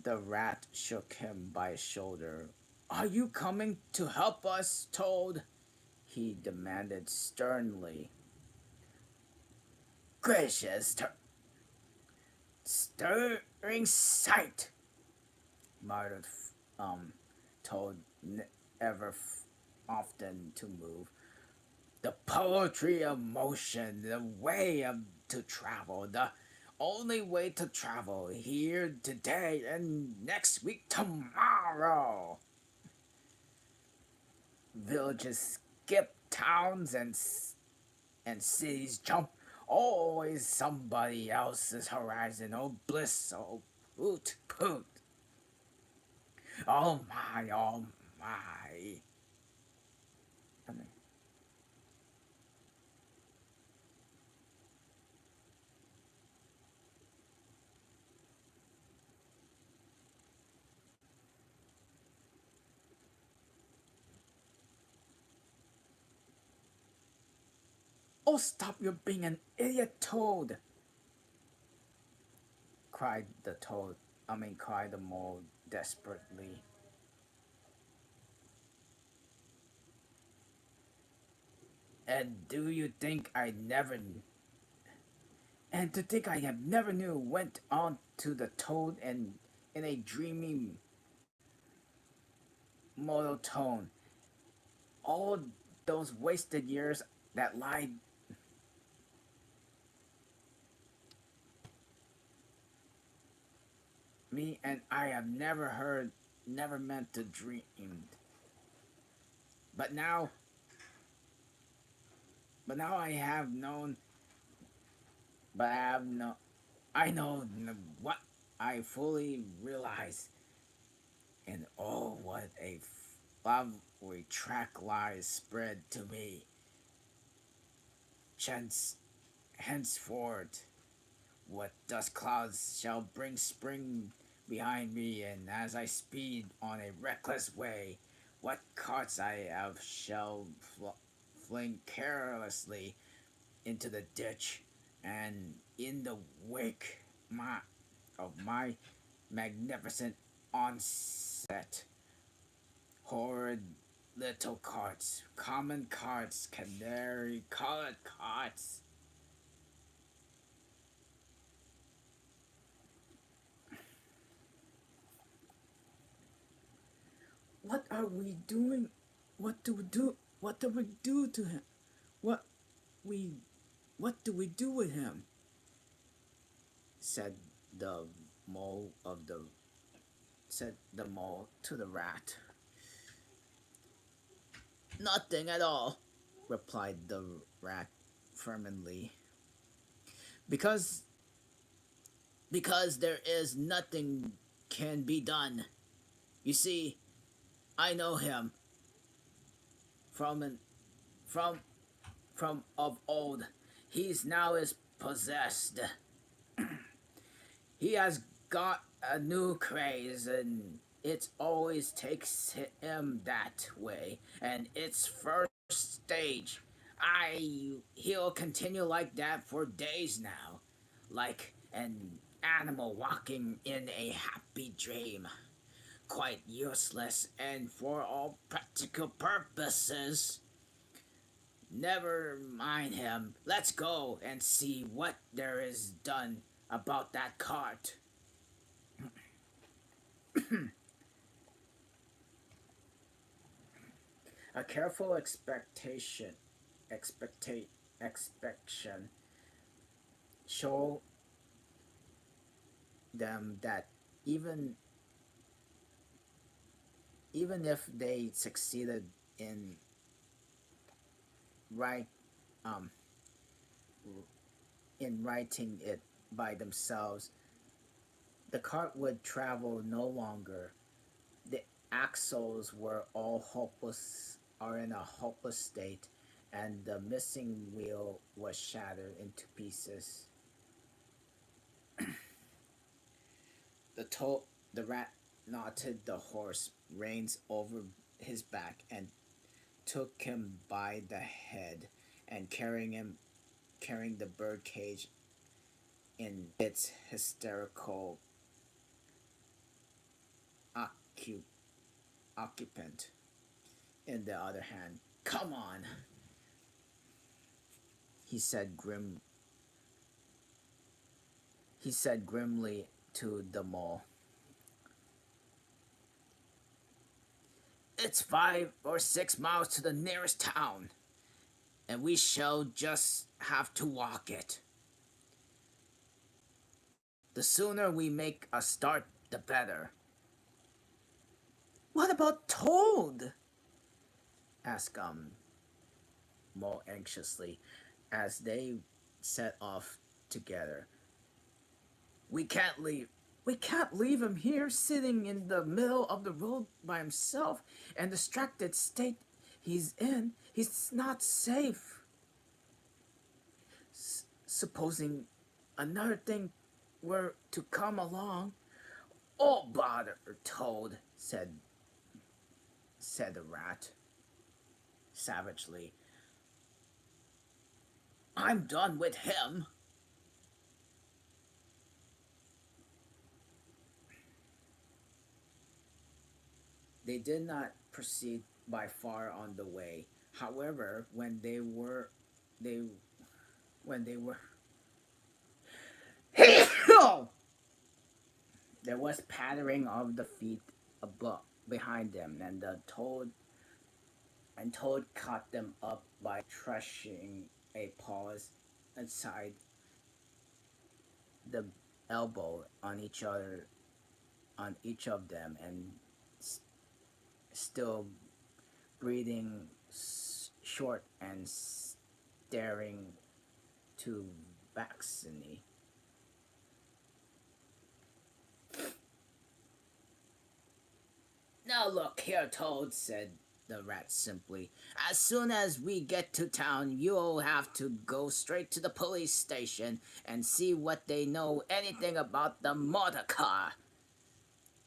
The rat shook him by the shoulder. "Are you coming to help us, Toad?" he demanded sternly. "Gracious, stirring sight!" muttered Toad, ever often to move. "The poetry of motion, the way to travel, the only way to travel, here today and next week tomorrow. Villages skip, towns and cities jump. Always somebody else's horizon. Oh bliss, oh poot poot. Oh my, oh my." I mean, "Oh, stop your being an idiot, Toad!" cried the toad. Cried the mole desperately. "And do you think I never And to think I have never knew," went on to the toad and in a dreamy monotone. "All those wasted years that lie me, and I have never heard, never meant to dream. But now, but now I have known, but I have no, I know what I fully realize. And oh, what a lovely track lies spread to me. Chance henceforth, what dust clouds shall bring spring behind me, and as I speed on a reckless way, what carts I have shall fling carelessly into the ditch, and in the wake of my magnificent onset, horrid little carts, common carts, canary colored carts. What are we doing? What do we do? What do we do to him? What we what do we do with him?" said the mole of the said the mole to the rat. "Nothing at all," replied the rat firmly. "Because there is nothing can be done. You see, I know him from an, from of old. He's now is possessed. He has got a new craze, and it always takes him that way. And its first stage, he'll continue like that for days now, like an animal walking in a happy dream. Quite useless, and for all practical purposes. Never mind him. Let's go and see what there is done about that cart." A careful expectation show them that even if they succeeded in right um, writing it by themselves, the cart would travel no longer. The axles were all hopeless, are in a hopeless state, and the missing wheel was shattered into pieces. The to- the rat knotted the horse reins over his back and took him by the head, and carrying the bird cage in its hysterical occu- occupant in the other hand. Come on, he said grimly to the mole. It's 5 or 6 miles to the nearest town, and we shall just have to walk it. The sooner we make a start, the better. What about Toad? asked Mo anxiously as they set off together. We can't leave. We can't leave him here sitting in the middle of the road by himself and distracted state he's in. He's not safe. Supposing another thing were to come along. Oh, bother, Toad, said the rat savagely. I'm done with him. They did not proceed by far on the way. However, they when they were there was pattering of the feet above behind them, and Toad caught them up by thrusting a paws aside the elbow on each of them, and s- still breathing short and staring to vaccine. Now look here, Toad, said the rat simply. As soon as we get to town, you'll have to go straight to the police station and see what they know anything about the motor car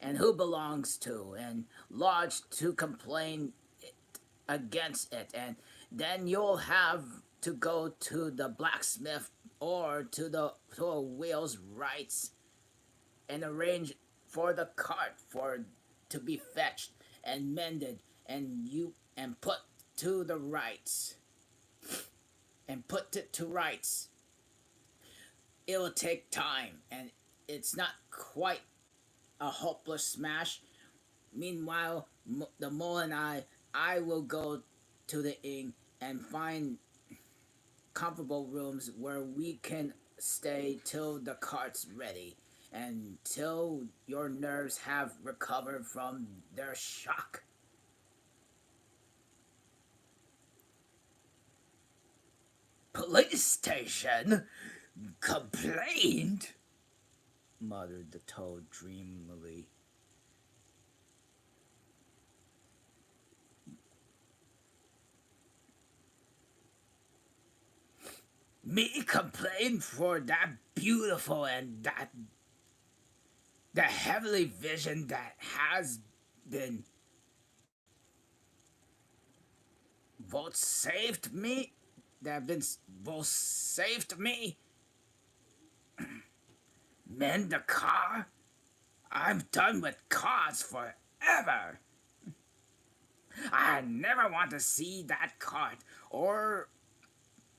and who belongs to, and lodge to complain against it, and then you'll have to go to the blacksmith or to a wheel's rights and arrange for the cart for to be fetched and mended and to the rights put it to rights. It'll take time, and it's not quite a hopeless smash. Meanwhile, the mole and I will go to the inn and find comfortable rooms where we can stay till the cart's ready and till your nerves have recovered from their shock. Police station? Complained? Muttered the toad dreamily. Me complain for that beautiful and that the heavenly vision that has been vouchsafed me, that have been vouchsafed me. Mend the car? I'm done with cars forever. I never want to see that cart or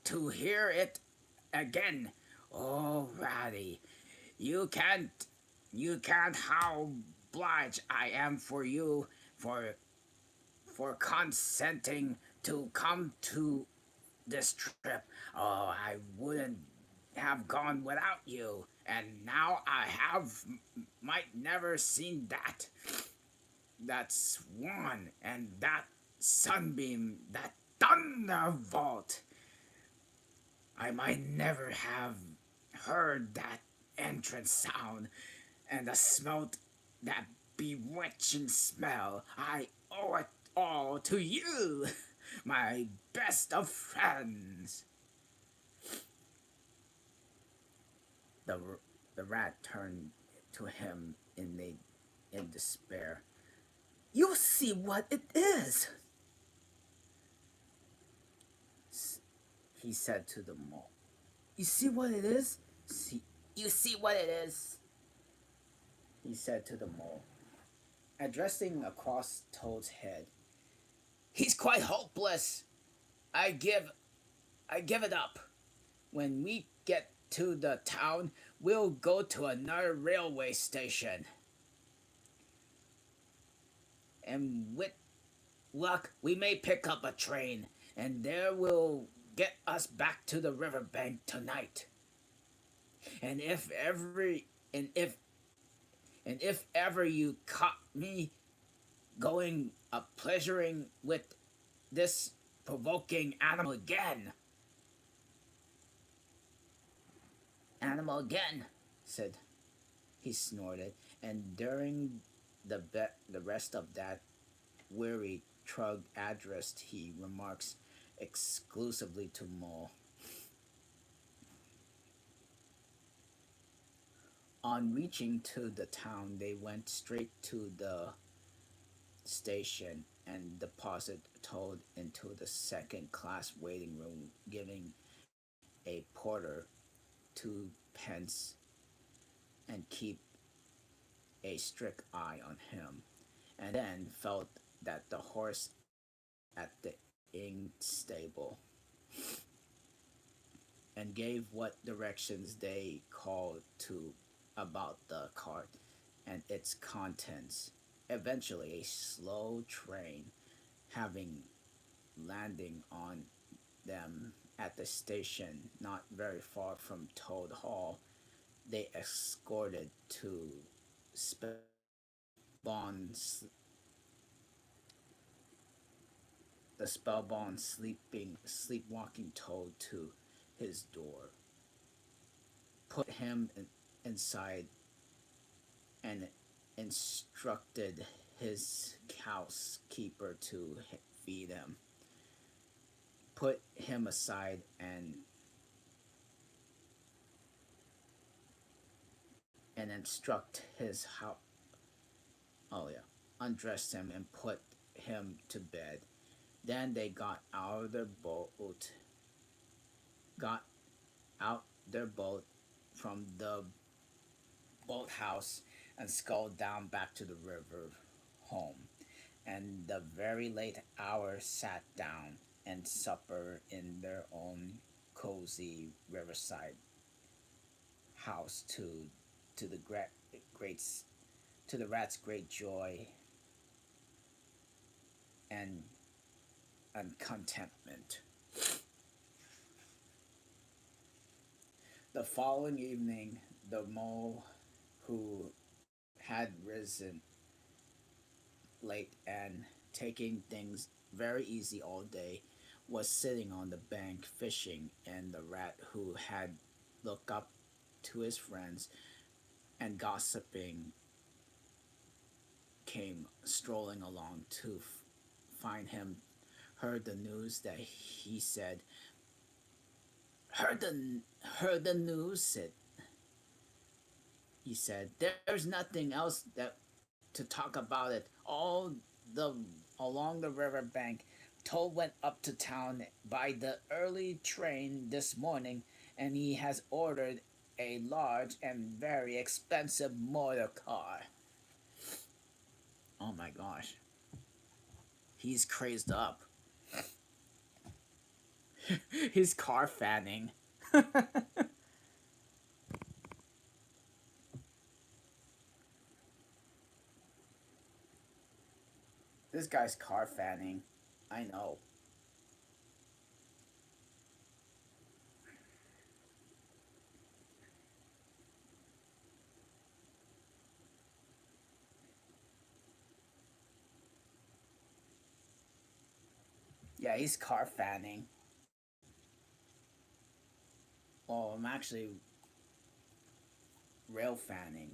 to hear it again. Oh, Ratty, you can't, you can't how obliged I am for you for consenting to come to this trip. Oh, I wouldn't have gone without you, and now I have might never seen that swan and that sunbeam, that thunderbolt. I might never have heard that entrance sound and the smelt that bewitching smell. I owe it all to you, my best of friends. The, the rat turned to him in despair. You see what it is, he said to the mole. You see what it is? You see what it is, he said to the mole, addressing across Toad's head. He's quite hopeless. I give I give it up. When we get to the town, we'll go to another railway station. And with luck, we may pick up a train, and there will get us back to the riverbank tonight. And if every and if ever you caught me going a pleasuring with this provoking animal again, said he snorted, and during the rest of that weary trug addressed he remarks exclusively to Mole. On reaching to the town, they went straight to the station and deposited Toad into the second class waiting room, giving a porter 2 pence and keep a strict eye on him, and then felt that the horse at the inn stable and gave what directions they called to about the cart and its contents. Eventually, a slow train, having landing on them at the station not very far from Toad Hall, they escorted to spellbound, the spellbound sleepwalking Toad to his door, put him inside, and instructed his housekeeper to feed him. Put him aside and instruct his house. Oh yeah, undressed him and put him to bed. Then they got out their boat from the boathouse and sculled down back to the river home. And the very late hour sat down and supper in their own cozy riverside house to the great to the rat's great joy and contentment. The following evening, the mole, who had risen late and taking things very easy all day, was sitting on the bank fishing, and the rat, who had looked up to his friends and gossiping, came strolling along to find him, heard the news that he said, heard the news, he said, there's nothing else that to talk about it. All the along the river bank, Toad went up to town by the early train this morning, and he has ordered a large and very expensive motor car. Oh my gosh. He's crazed up. He's car fanning. This guy's car fanning. I know. Yeah, he's car fanning. Well, I'm actually rail fanning.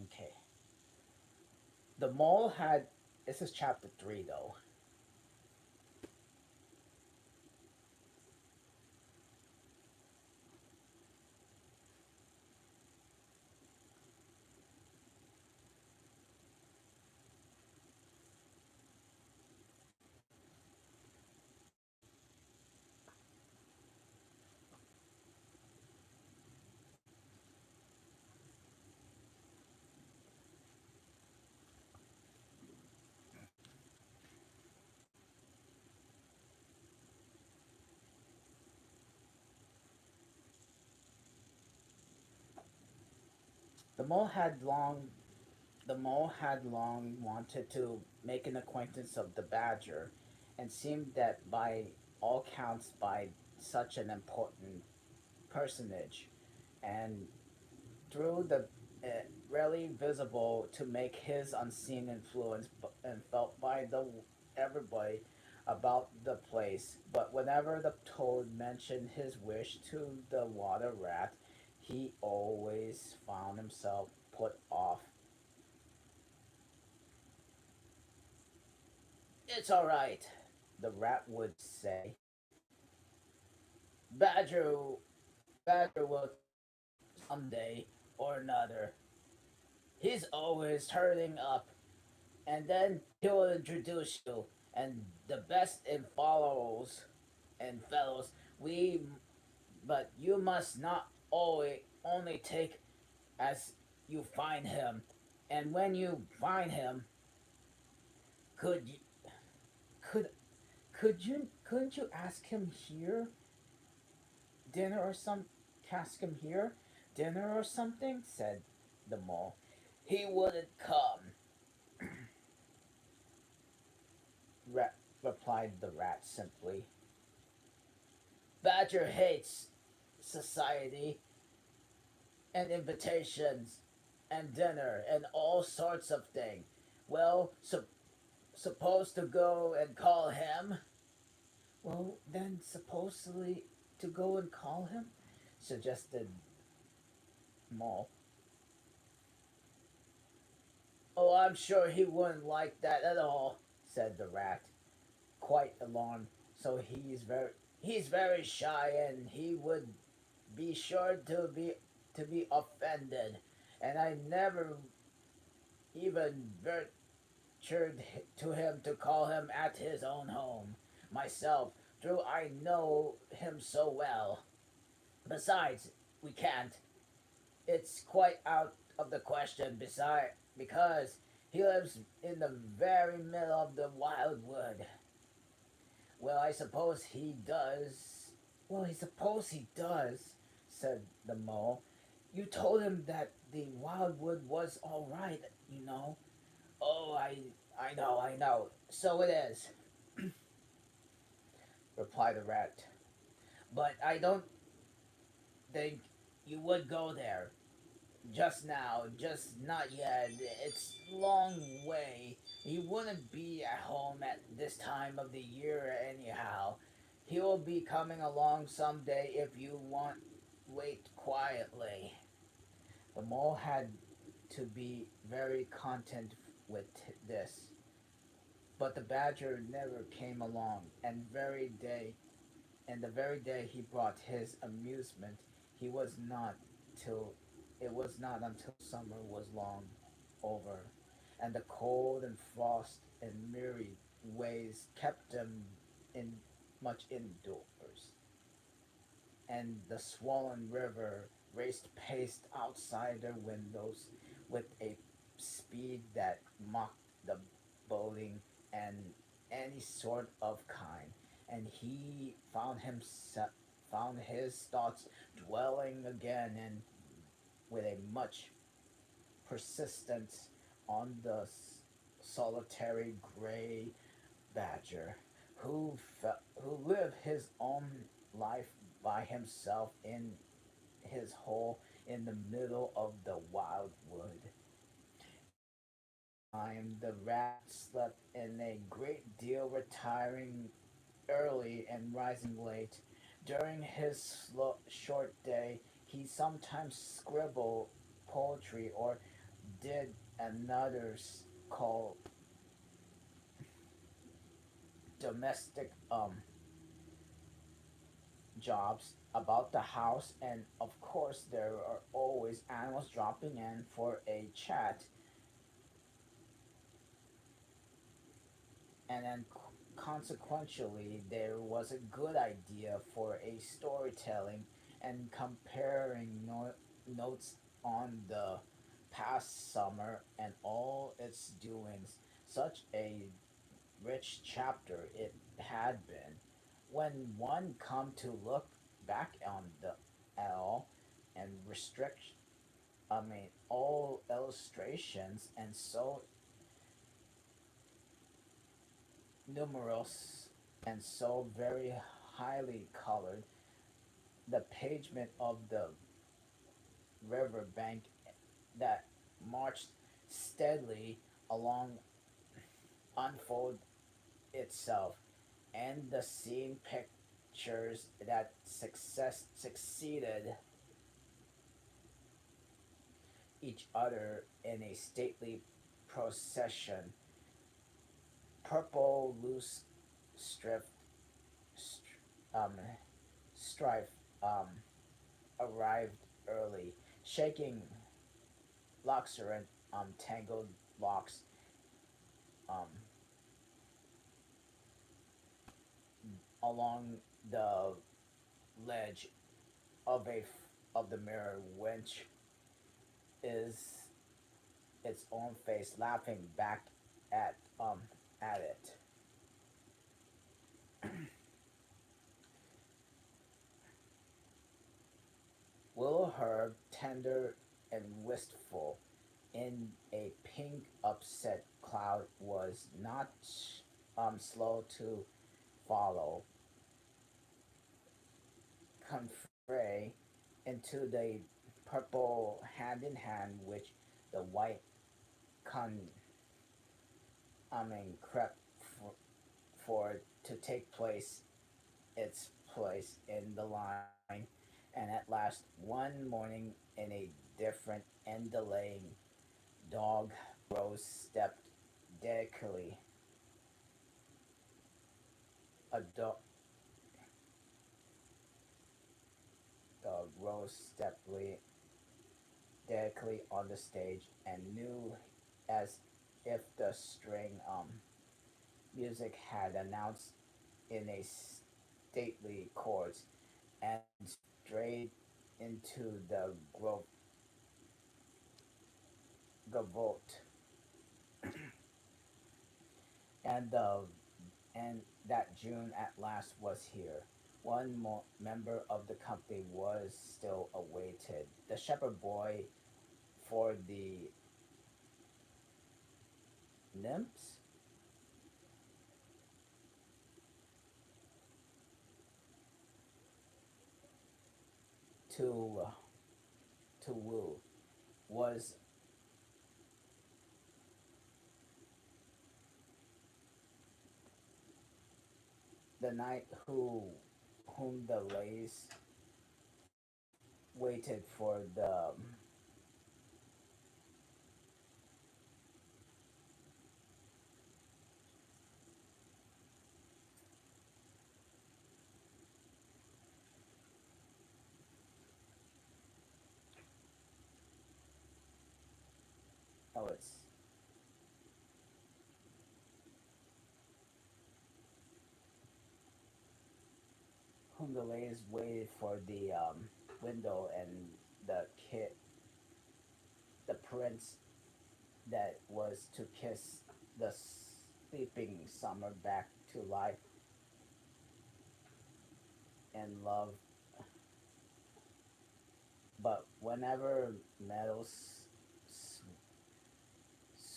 Okay. The mole had. This is chapter 3, though. The mole had long The mole had long wanted to make an acquaintance of the badger, and seemed that by all counts by such an important personage, and through the rarely visible to make his unseen influence and felt by the everybody about the place. But whenever the toad mentioned his wish to the water rat, he always found himself put off. It's all right, the rat would say. Badger, Badger will someday or another. He's always turning up, and then he'll introduce you. And the best in follows and fellows, we, but you must not always only take as you find him. And when you find him, could you, could couldn't you ask him here dinner or some ask him here dinner or something? Said the mole. He wouldn't come, Ra- replied the rat simply. Badger hates society and invitations and dinner and all sorts of things. Well, supposed to go and call him? Well, then supposedly to go and call him? Suggested Mole. Oh, I'm sure he wouldn't like that at all, said the rat, quite alarmed. So he's very shy, and he would be sure to be offended. And I never even ventured to him to call him at his own home myself, though I know him so well. Besides, we can't. It's quite out of the question. Besides, because he lives in the very middle of the wildwood. Well, I suppose he does. Well, I suppose he does, said the mole. You told him that the wildwood was all right, you know. Oh, I know. So it is, replied the rat. But I don't think you would go there just now, just not yet. It's long way. He wouldn't be at home at this time of the year anyhow. He'll be coming along someday if you want wait quietly. The mole had to be very content with this, but the badger never came along, and the very day he brought his amusement, he was not till it was not until summer was long over, and the cold and frost and myriad ways kept them in much indoors, and the swollen river raced past outside their windows with a speed that mocked the boating and any sort of kind, and he found his thoughts dwelling again and with a much persistence on the solitary gray badger who lived his own life by himself in his hole in the middle of the wildwood. time, the rat slept in a great deal, retiring early and rising late. During his short day, he sometimes scribbled poetry or did another's called domestic jobs about the house, and of course there are always animals dropping in for a chat, and then consequently there was a good idea for a storytelling and comparing notes on the past summer and all its doings. Such a rich chapter it had been. When one come to look back on the all and restrict, all illustrations and so numerous and so very highly colored, the pavement of the river bank that marched steadily along unfold itself, and the scene pictures that succeeded each other in a stately procession. Purple loose strip, st- um, strife arrived early, shaking luxuriant tangled locks um, along the ledge of the mirror, which is its own face laughing back at um at it. Willow herb, tender and wistful, in a pink upset cloud, was not slow to follow Confray into the purple hand in hand which the white con crept for to take its place in the line, and at last one morning in a different and delaying dog Rose stepped delicately a dog Rose stepped delicately on the stage and knew as if the string music had announced in a stately chords and strayed into the gavotte, and the and that June at last was here. One member of the company was still awaited. The shepherd boy for the nymphs to woo was the knight whom the ladies waited for the poets, whom the ladies waited for the window, and the kid, the prince that was to kiss the sleeping summer back to life and love. But whenever meadows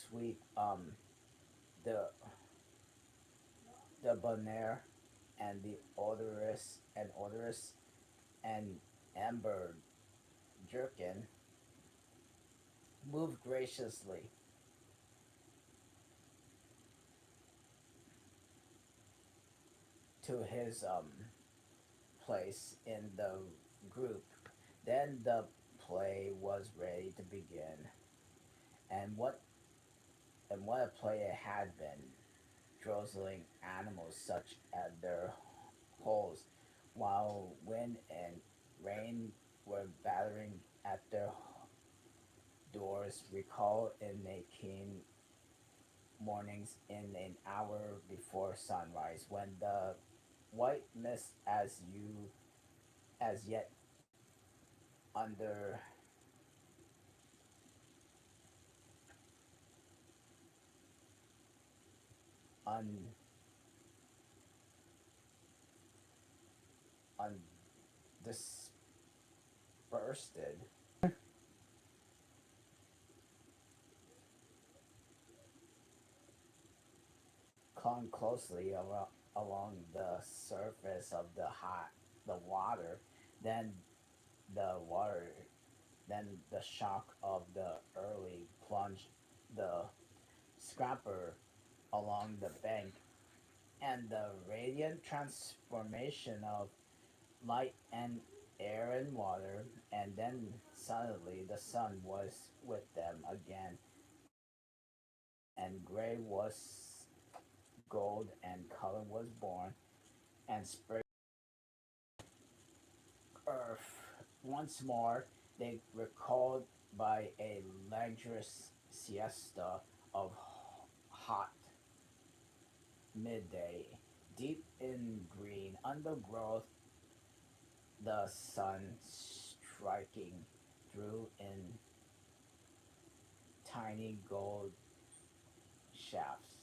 sweet the bonaire and the odorous and amber jerkin moved graciously to his place in the group. Then the play was ready to begin, and what a play it had been, drizzling animals such as their holes, while wind and rain were battering at their doors. Recall in a keen mornings in an hour before sunrise, when the white mist as yet under un undispersed clung closely along the surface of the water. Then the water then the shock of the early plunge the scrapper along the bank, and the radiant transformation of light and air and water, and then suddenly the sun was with them again, and gray was gold, and color was born, and spring earth. Once more, they recalled by a languorous siesta of hot midday, deep in green undergrowth, the sun striking through in tiny gold shafts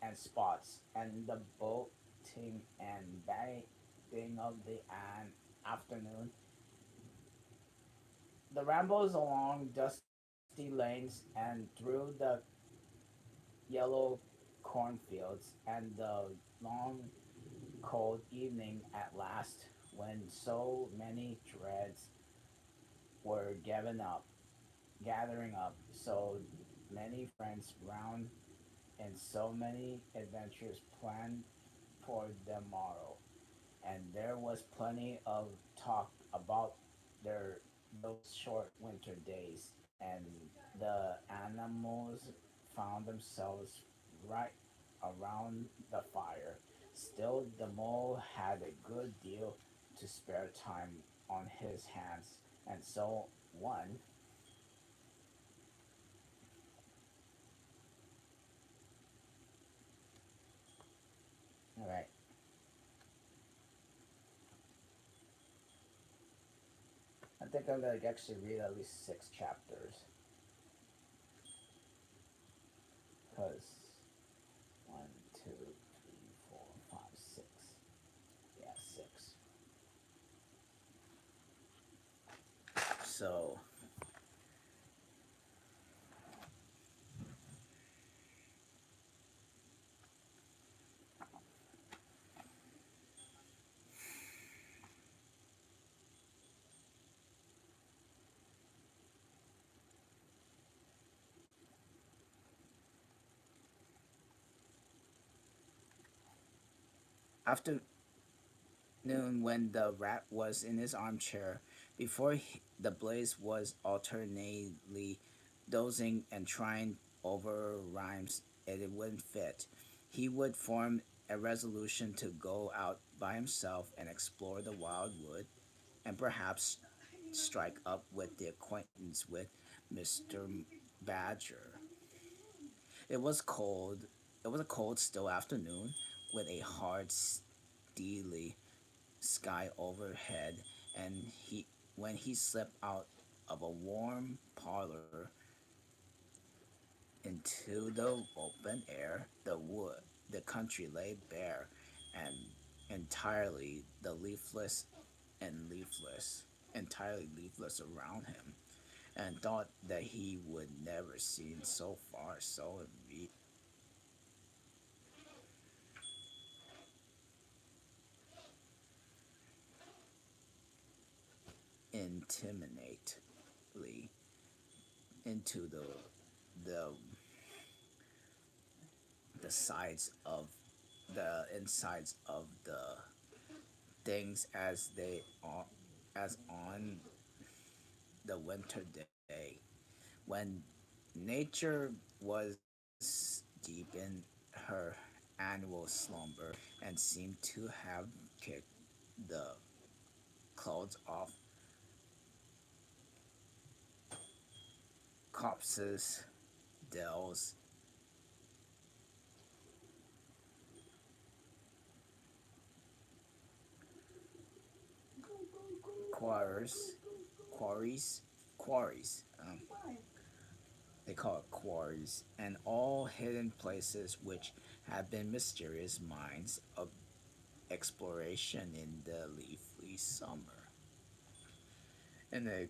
and spots, and the bolting and batting of the afternoon. The rambles along dusty lanes and through the yellow cornfields, and the long cold evening at last, when so many dreads were gathering up, so many friends round, and so many adventures planned for the morrow. And there was plenty of talk about their those short winter days, and the animals found themselves right around the fire. Still, the mole had a good deal to spare time on his hands, and so one. All right, I think I'm gonna actually read at least 6 chapters, because one, two, three, four, five, six. Yeah, six. So after noon, when the rat was in his armchair before the blaze, was alternately dozing and trying over rhymes it wouldn't fit, he would form a resolution to go out by himself and explore the wildwood, and perhaps strike up with the acquaintance with Mr. Badger. It was cold. It was a cold, still afternoon, with a hard, steely sky overhead, and he when he slipped out of a warm parlor into the open air, the country lay bare and entirely the leafless and leafless, entirely leafless around him, and thought that he would never seen so far so intimately into the the sides of the insides of the things as they are as on the winter day when nature was deep in her annual slumber and seemed to have kicked the clouds off copses, dells, quarries, quarries, quarries. They call it quarries, and all hidden places which have been mysterious mines of exploration in the leafy summer. And they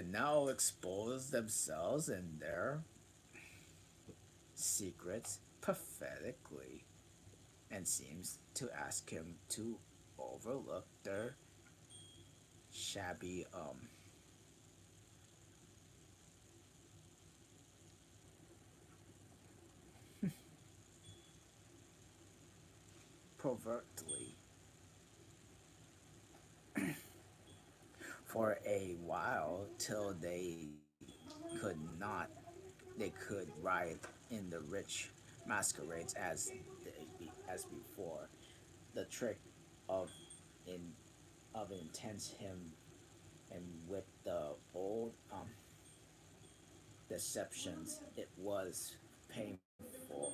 now expose themselves and their secrets pathetically, and seems to ask him to overlook their shabby provertly for a while till they could not they could ride in the rich masquerades as before. The trick of in of intense hymn and with the old deceptions, it was painful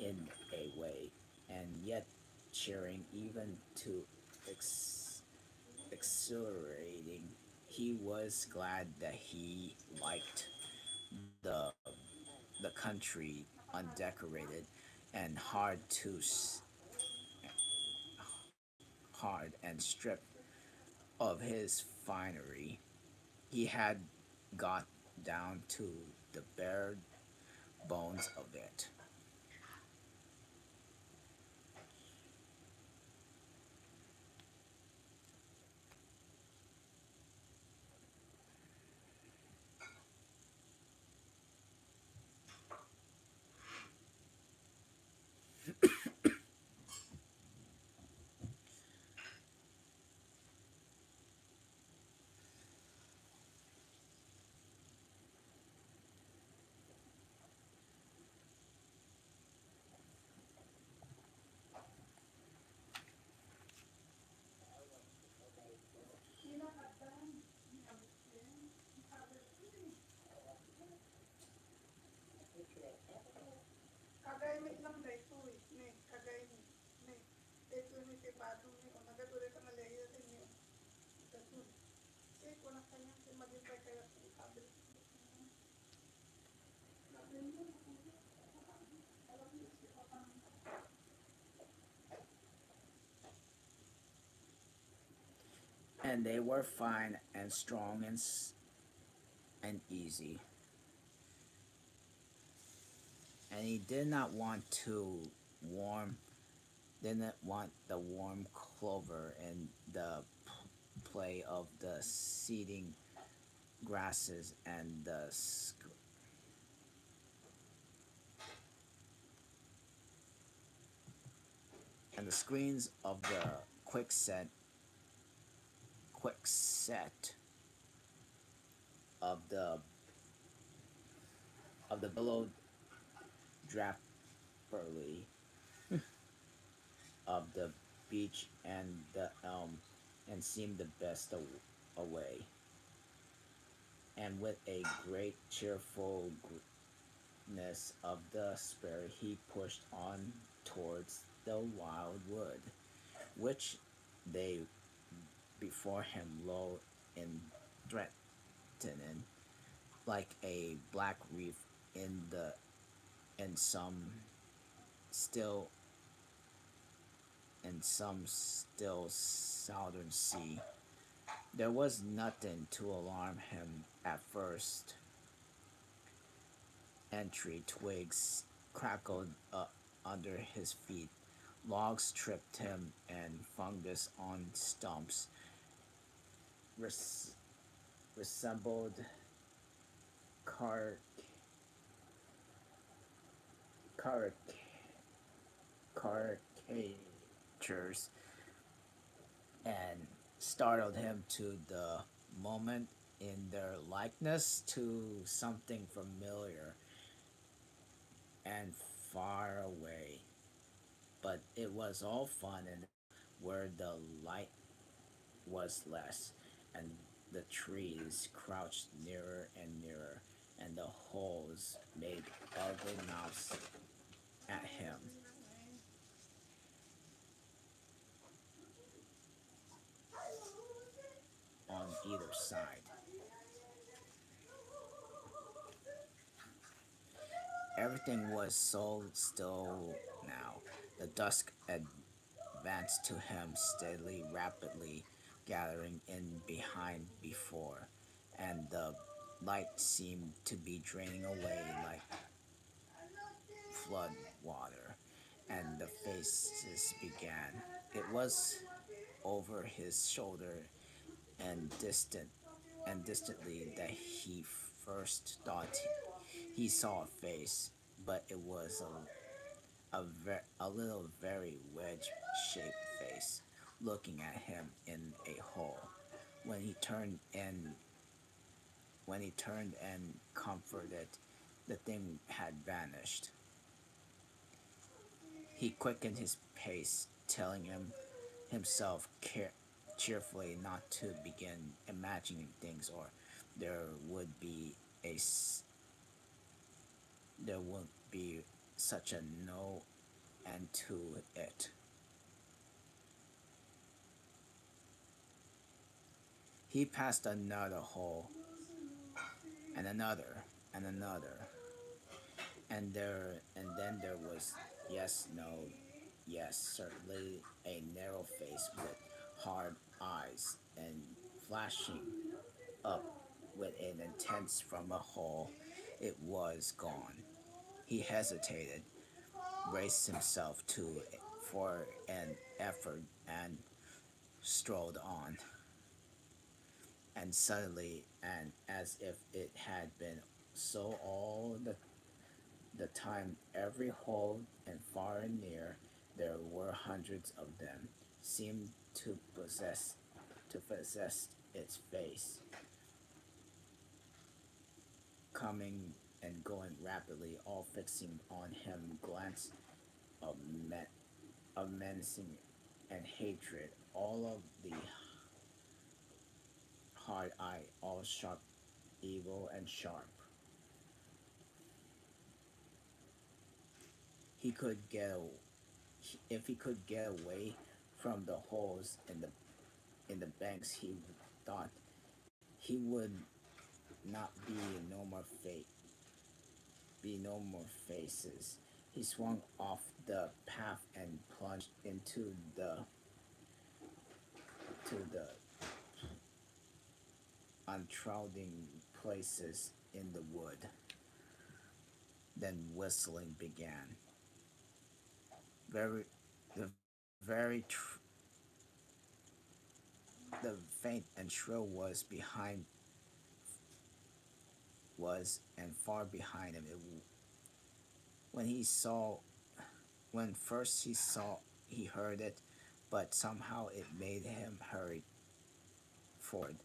in a way, and yet cheering even to ex- exhilarating. He was glad that he liked the the country undecorated and hard and stripped of his finery. He had got down to the bare bones of it. And they were fine and strong and easy. And he did not want to warm, didn't want the warm clover and the play of the seeding grasses and the screens of the quickset of the billow drapery of the beech and the elm, and seemed the best away. And with a great cheerfulness of the spirit, he pushed on towards the wild wood, which they before him low in threatening, like a black reef in still some still southern sea. There was nothing to alarm him at first entry. Twigs crackled under his feet, logs tripped him, and fungus on stumps res- resembled car- car- creatures and startled him to the moment in their likeness to something familiar and far away. But it was all fun and where the light was less, and the trees crouched nearer and nearer, and the holes made ugly mouths at him on either side. Everything was so still now. The dusk advanced to him steadily, rapidly, gathering in behind before, and the light seemed to be draining away like flood water, and the faces began. It was over his shoulder and distantly that he first thought he saw a face, but it was a little very wedge-shaped face looking at him in a hole. When he turned and when he turned and comforted, the thing had vanished. He quickened his pace, telling himself cheerfully not to begin imagining things, or there would be a there would be such a no end to it. He passed another hole, and another, and another, and then there was yes, no, yes, certainly a narrow face with hard eyes and flashing up with an intense from a hole. It was gone. He hesitated, braced himself to for an effort, and strolled on. And suddenly, and as if it had been so all the time, every hole and far and near, there were hundreds of them, seemed to possess its face, coming and going rapidly, all fixing on him glance of, of menacing and hatred, all of the hard eye, all sharp, evil and sharp. He could get a, if he could get away from the holes in the banks, he thought he would not be no more faces. He swung off the path and plunged into the untrodden places in the wood. Then whistling began. Very, the very, the faint and shrill was and far behind him. When he saw, when first he heard it, but somehow it made him hurry forward.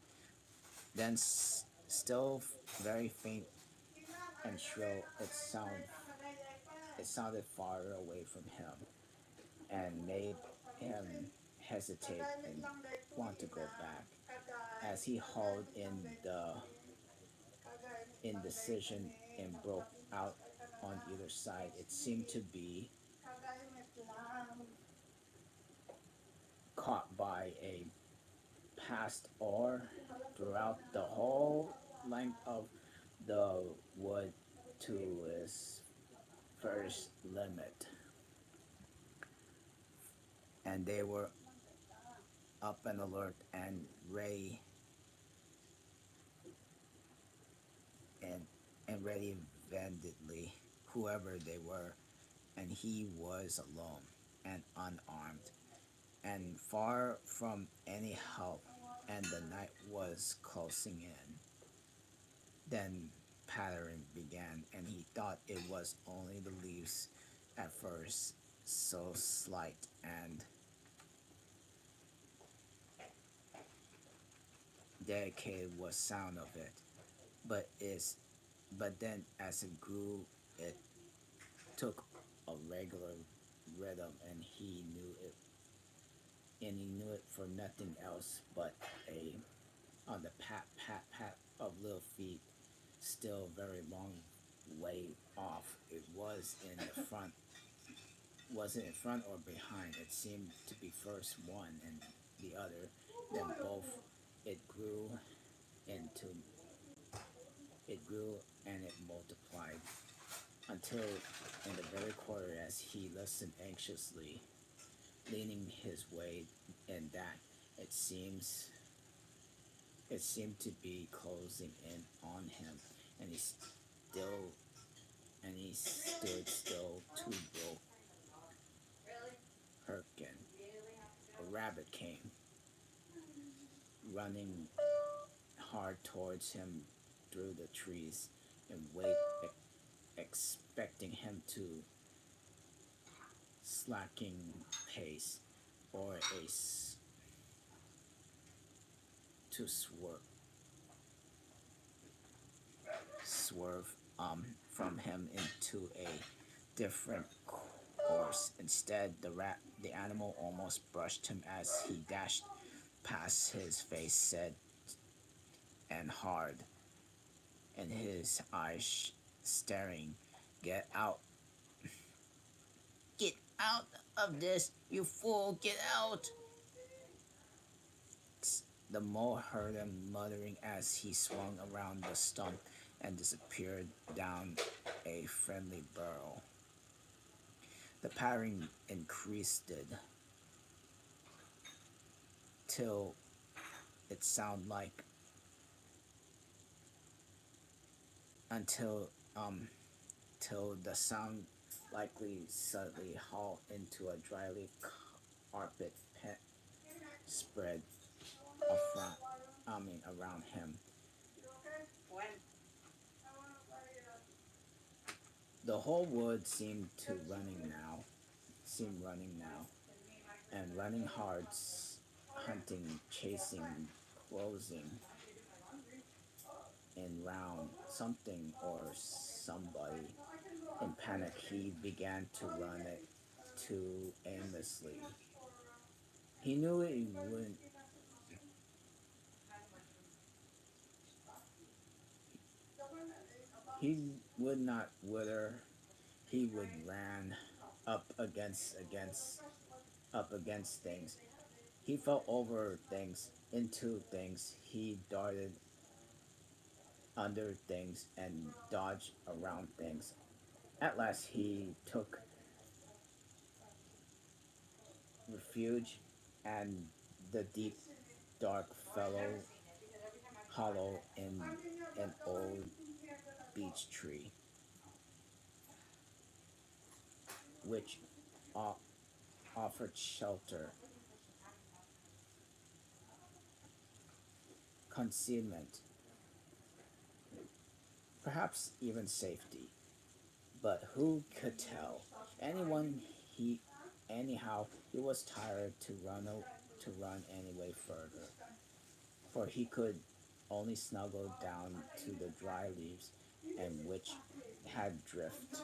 Then, still very faint and shrill, it sounded far away from him, and made him hesitate and want to go back. As he hauled in the indecision and broke out on either side, it seemed to be caught by a past or throughout the whole length of the wood to its first limit. And they were up and alert and ready and ready vendedly, whoever they were, and he was alone and unarmed and far from any help, and the night was closing in. Then pattering began, and he thought it was only the leaves at first, so slight and dedicated was sound of it. But is but then as it grew, it took a regular rhythm, and he knew it for nothing else but a on the pat pat pat of little feet, still very long way off. It wasn't in front or behind. It seemed to be first one and the other, then both. It grew into it grew and it multiplied until in the very corner as he listened anxiously, leaning his way in that it seems it seemed to be closing in on him, and still he stood still to Herkin. A rabbit came, running hard towards him through the trees, and expecting him to slacking pace or to swerve from him into a different course. Instead, the animal almost brushed him as he dashed past, his face set and hard, and his eyes staring. Get out! Get out of this, you fool! Get out! The mole heard him muttering as he swung around the stump and disappeared down a friendly burrow. The pattering increased till it sounded like until till the sound likely suddenly hauled into a dry leaf carpet pet spread front, around him. The whole wood seemed running now, and running hard, hunting, chasing, closing in round something or somebody. In panic, he began to run it too aimlessly. He knew he would not wither. He would ran up against things. He fell over things, into things. He darted under things and dodged around things. At last, he took refuge and the deep, dark hollow in an old beech tree, which offered shelter, concealment, perhaps even safety. But who could tell? Anyone he anyhow he was tired to run anyway further, for he could only snuggle down to the dry leaves and which had drift.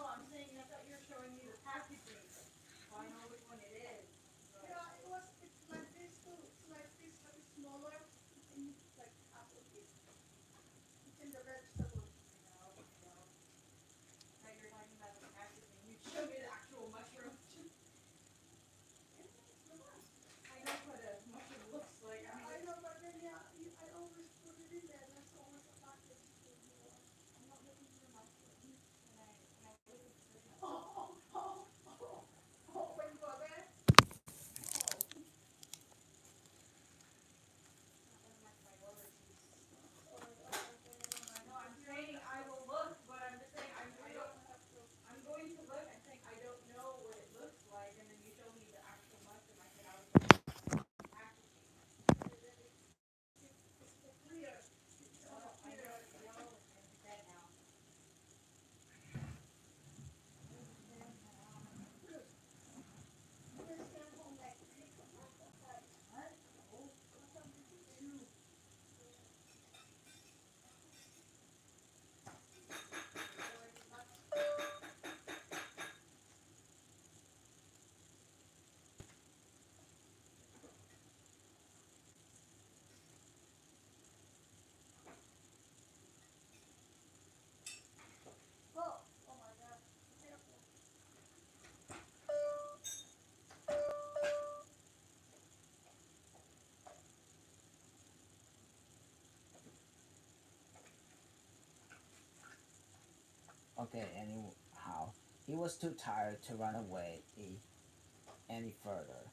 Okay, anyhow, he was too tired to run away any further,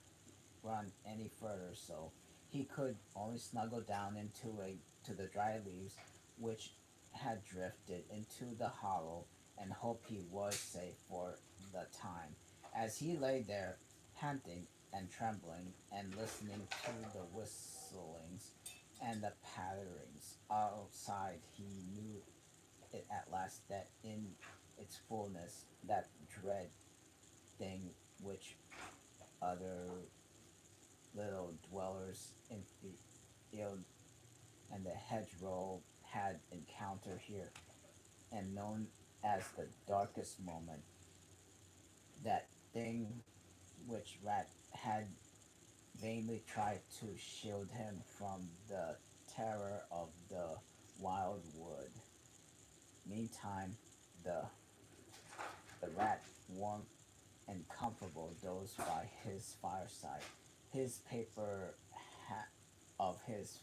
run any further, so he could only snuggle down into a to the dry leaves, which had drifted into the hollow, and hope he was safe for the time. As he lay there, panting and trembling, and listening to the whistlings and the patterings outside, he knew it at last that in its fullness, that dread thing which other little dwellers in the field and the hedgerow had encountered here, and known as the darkest moment, that thing which Rat had vainly tried to shield him from the terror of the wild wood. Meantime, the the rat, warm and comfortable, dozed by his fireside. His paper hat of his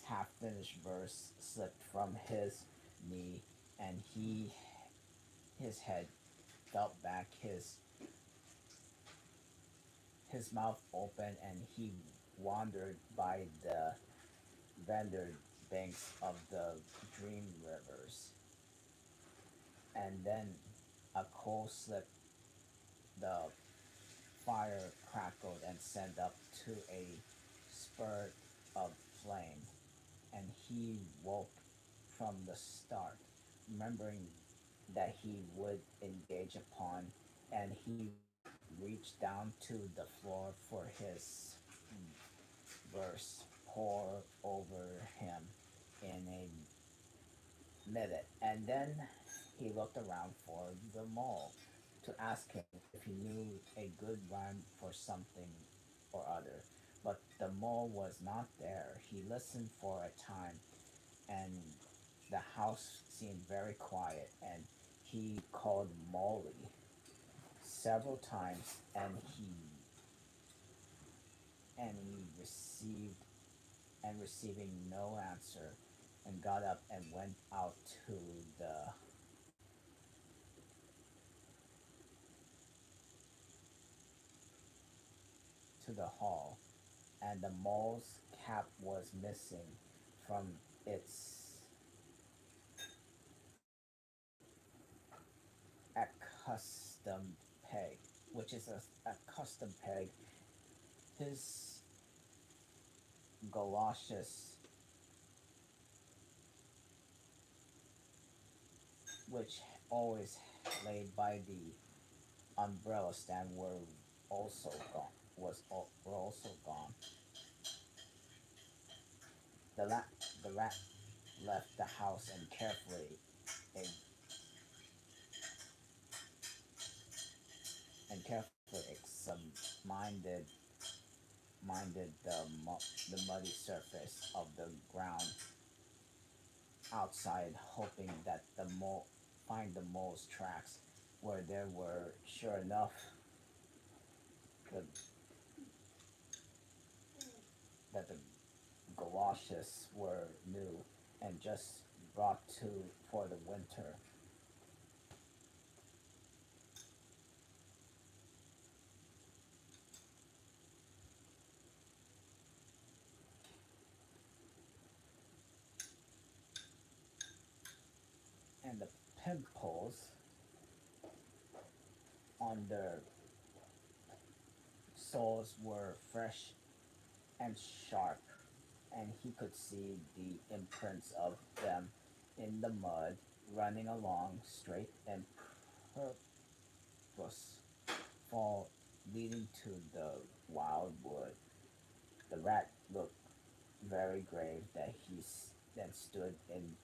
half finished verse slipped from his knee, and his head fell back, his mouth open, and he wandered by the vendered banks of the dream rivers. And then a coal slipped, the fire crackled and sent up to a spurt of flame, and he woke from the start, remembering that he would engage upon, and he reached down to the floor for his verse pour over him in a minute, and then he looked around for the mole to ask him if he knew a good rhyme for something or other. But the mole was not there. He listened for a time, and the house seemed very quiet, and he called Molly several times, and he receiving no answer, and got up and went out the to the hall, and the mole's cap was missing from its accustomed peg, which is a custom peg. His galoshes, which always laid by the umbrella stand, were also gone. Were also gone. The the rat left the house and carefully minded minded the muddy surface of the ground outside, hoping that the mole find the mole's tracks, where there were sure enough the, that the galoshes were new and just brought to for the winter. And the pimples on their soles were fresh and sharp, and he could see the imprints of them in the mud, running along straight and purposeful, leading to the wild wood. The rat looked very grave, that then stood in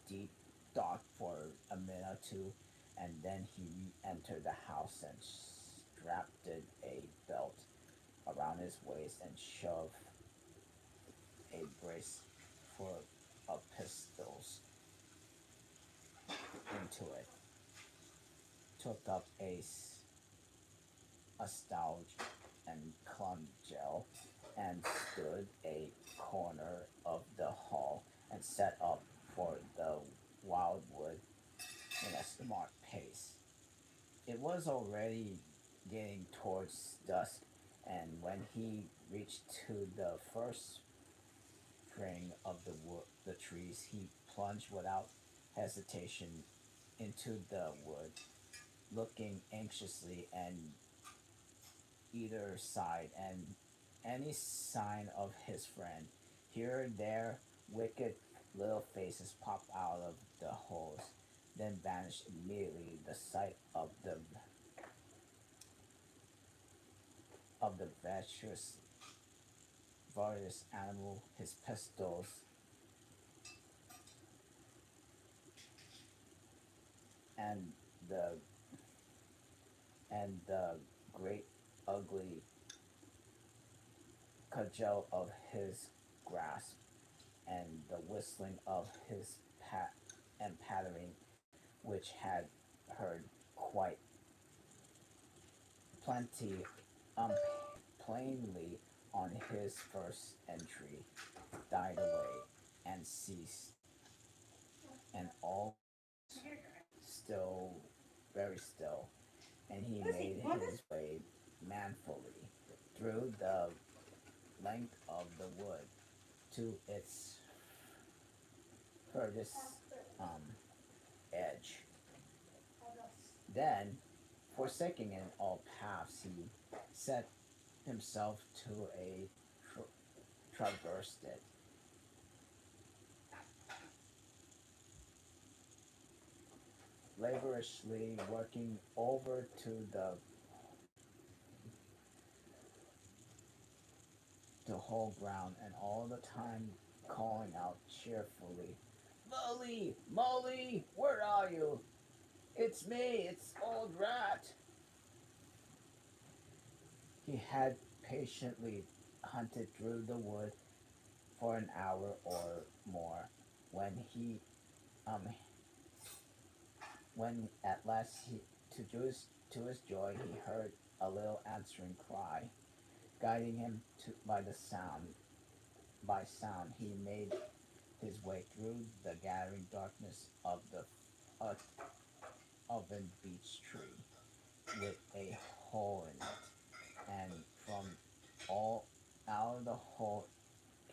deep thought for a minute or two, and then he re-entered the house and strapped a belt around his waist and shoved a brace full of pistols into it, took up a stouch and clung gel, and stood a corner of the hall and set up for the wildwood in a smart case. It was already getting towards dusk, and when he reached to the first string of the trees, he plunged without hesitation into the wood, looking anxiously at either side and any sign of his friend. Here and there, wicked little faces popped out of the holes, then vanished immediately. The sight of the various animal, his pistols, and the the great ugly cudgel of his grasp, and the whistling of his pattering, which had heard quite plenty um, plainly on his first entry, died away and ceased, and all still very still, and he made his way manfully through the length of the wood to its furthest um, edge. Then, forsaking in all paths, he set himself to a traversed it, laboriously working over to whole ground, and all the time calling out cheerfully, "Molly, Molly, where are you? It's me, it's old Rat." He had patiently hunted through the wood for an hour or more, when he um when at last to his joy he heard a little answering cry, guiding him by the sound. He made his way through the gathering darkness of the uh, oven beech tree with a hole in it, and from all out of the hole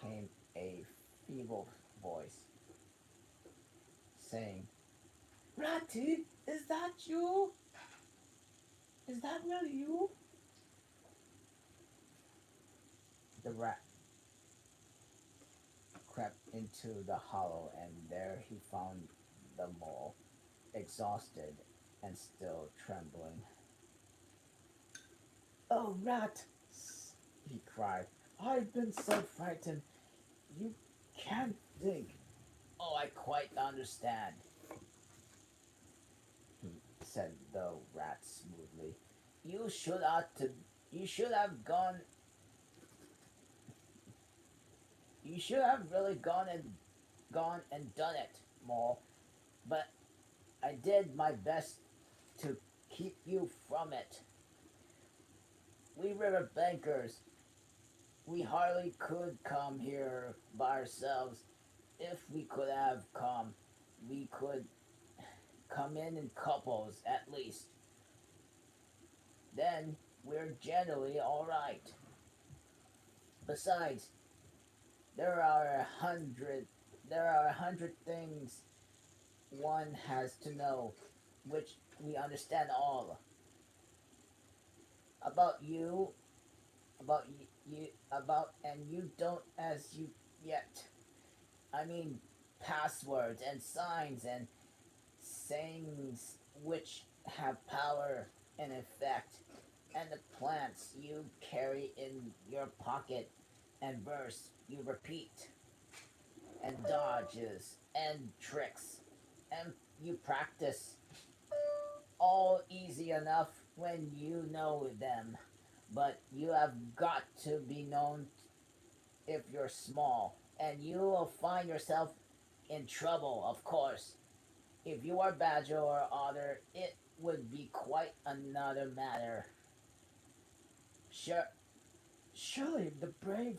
came a feeble voice saying, "Ratty, is that you? Is that really you?" The rat crept into the hollow, and there he found the mole, exhausted and still trembling. "Oh, Rat!" he cried. "I've been so frightened. You can't think." "Oh, I quite understand," he said the rat smoothly. "You should ought to. You should have gone. You should have really gone and done it, Mole. But I did my best to keep you from it. We river bankers, we hardly could come here by ourselves. If we could have come, we could come in couples at least. Then we're generally all right. Besides, there are a hundred there are 100 things one has to know, which we understand all about you, and you don't as you yet. I mean, passwords and signs and sayings which have power and effect, and the plants you carry in your pocket, and verse you repeat, and dodges and tricks, and you practice, all easy enough when you know them. But you have got to be known if you're small, and you will find yourself in trouble, of course. If you are Badger or Otter, it would be quite another matter. Sure, surely the brave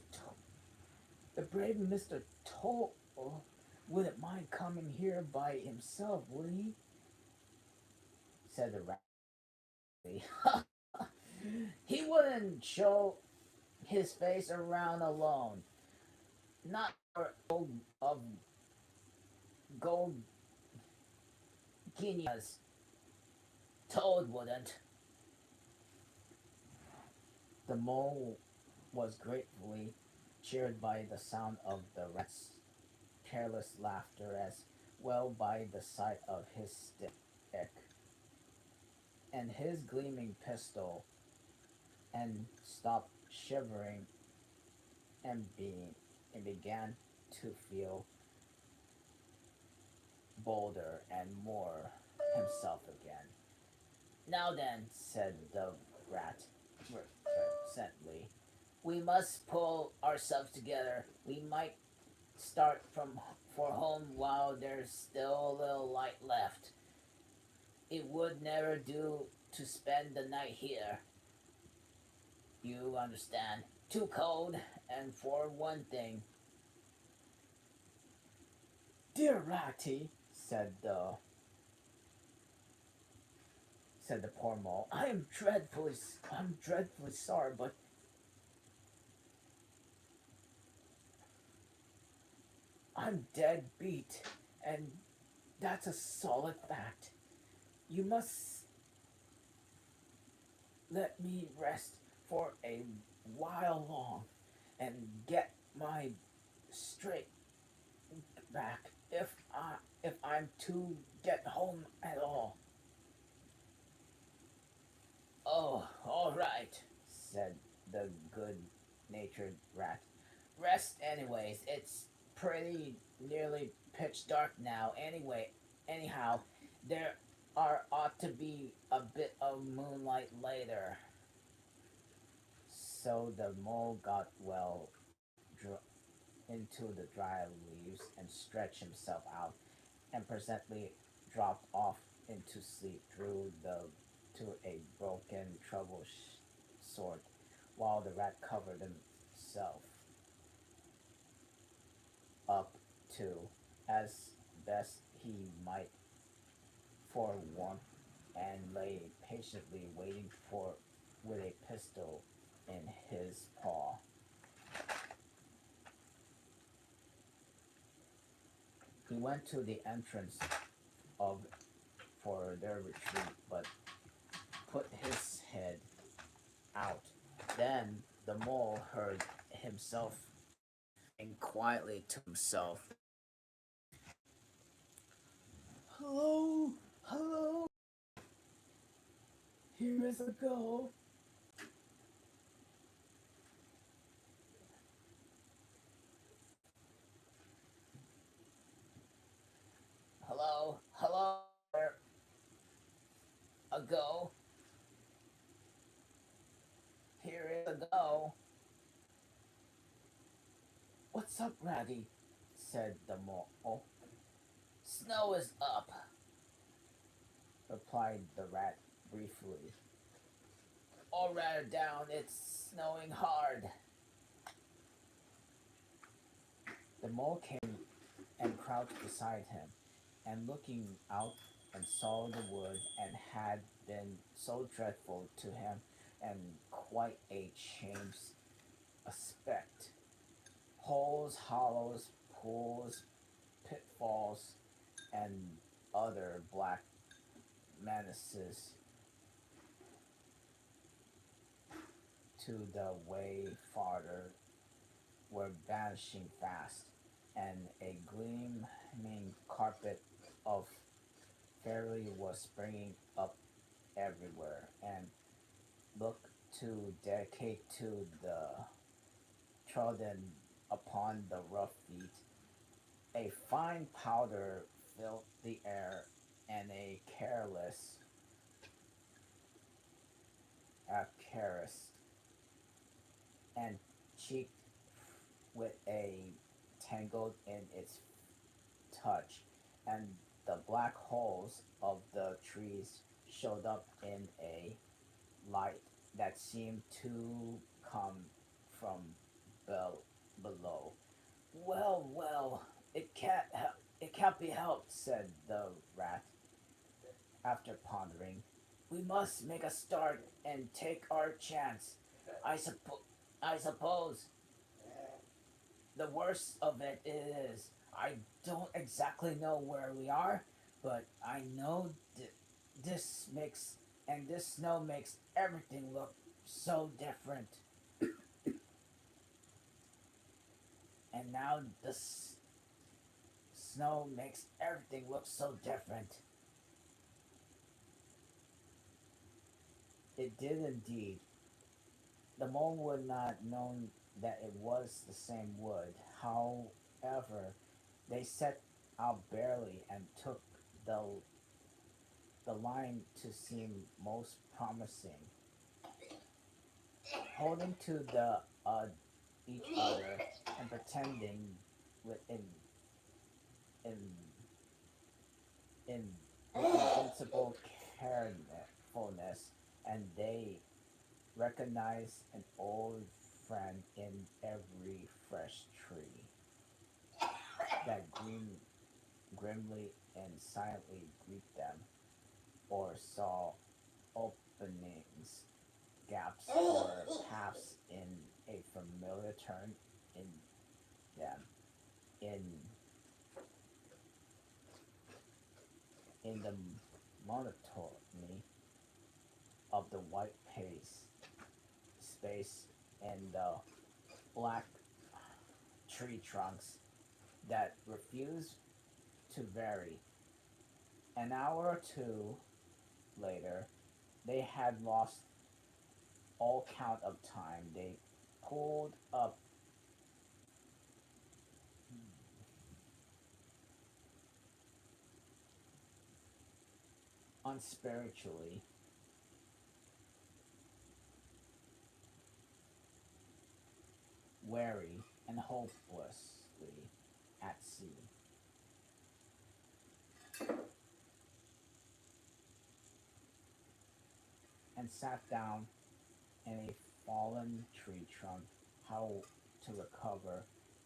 Mr. Toll wouldn't mind coming here by himself, would he? said the rat. He wouldn't show his face around alone. Not for of gold guineas. Toad wouldn't. The mole was gratefully cheered by the sound of the rat's careless laughter as well by the sight of his stick and his gleaming pistol, and stopped shivering and began to feel bolder and more himself again. Now then, said the rat presently, we must pull ourselves together. We might start from for home while there's still a little light left. It would never do to spend the night here. You understand? Too cold, and for one thing, dear Ratty, said the poor mole. I'm dreadfully sorry, but I'm dead beat, and that's a solid fact. You must let me rest for a while long, and get my straight back if I'm to get home at all. Oh, all right, said the good-natured rat. Rest anyways. It's pretty nearly pitch dark now. Anyhow, there ought to be a bit of moonlight later. So the mole got well into the dry leaves and stretched himself out, and presently dropped off into sleep through the to a broken trouble sort, while the rat covered himself up too, as best he might for warmth, and lay patiently waiting for with a pistol in his paw. He went to the entrance of for their retreat, but put his head out. Then the mole heard himself and quietly to himself, hello, hello, here is a go. Hello, hello, a go. Here is a go. What's up, Ratty? Said the mole. Snow is up, replied the rat briefly. Or rather down, it's snowing hard. The mole came and crouched beside him, and looking out and saw the wood, and had been so dreadful to him, and quite a change aspect. Holes, hollows, pools, pitfalls, and other black menaces to the way farther were vanishing fast, and a gleaming carpet of fairy was springing up everywhere, and looked to dedicate to the trodden upon the rough feet. A fine powder filled the air, and a caress, and cheeked with a tangled in its touch, and the black holes of the trees showed up in a light that seemed to come from below. Well, well, it can't be helped, said the rat. after pondering. We must make a start and take our chance. I suppo- I suppose the worst of it is I don't exactly know where we are, but I know this makes and this snow makes everything look so different. And now the snow makes everything look so different. It did indeed. The mole would not known that it was the same wood. However, they set out barely and took the the line to seem most promising, holding to the each other and pretending with in in with invincible carefulness, and they recognize an old friend in every fresh tree that grimly and silently greet them, or saw openings, gaps, or paths in a familiar turn in them. In the monotony of the white space and the black tree trunks that refuse to vary. An hour or two later, they had lost all count of time. They pulled up unspiritually, weary, and hopelessly at sea, and sat down in a fallen tree trunk, how to recover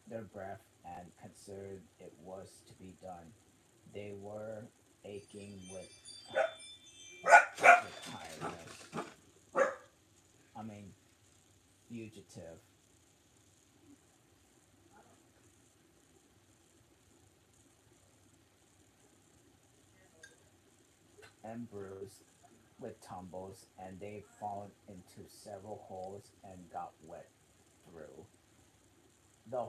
their breath and considered it was to be done. They were aching with tiredness. I mean, fugitive and bruised with tumbles, and they've fallen into several holes and got wet through. The,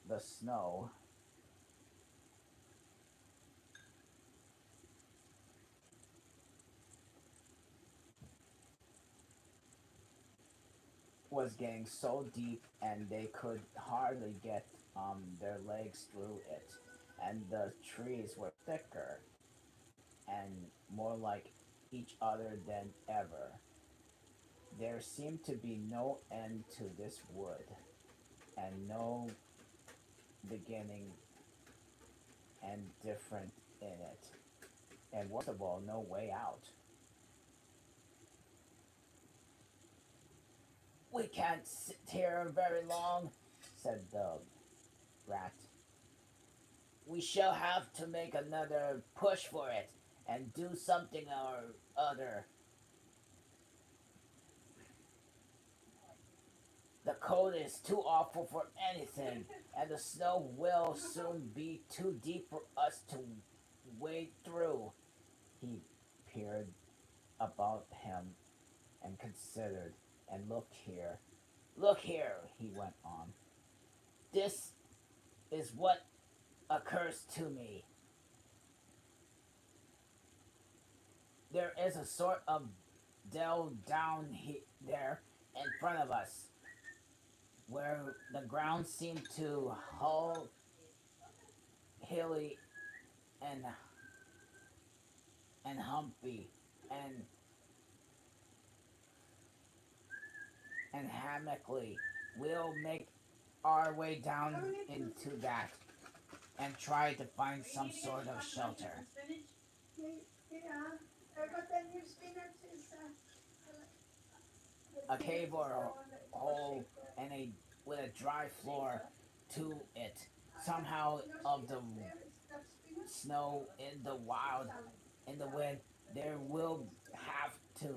the snow was getting so deep, and they could hardly get their legs through it. And the trees were thicker and more like each other than ever. There seemed to be no end to this wood, and no beginning and different in it. And worst of all, no way out. We can't sit here very long, said the rat. We shall have to make another push for it and do something or other. The cold is too awful for anything, and the snow will soon be too deep for us to wade through. He peered about him and considered and looked here. Look here, he went on. This is what occurs to me. There is a sort of dell down there in front of us where the ground seemed to hull hilly and humpy and hammockly. We'll make our way down into that and try to find some sort of shelter. A cave or a hole and a with a dry floor to it. Somehow of the snow in the wild in the wind, there will have to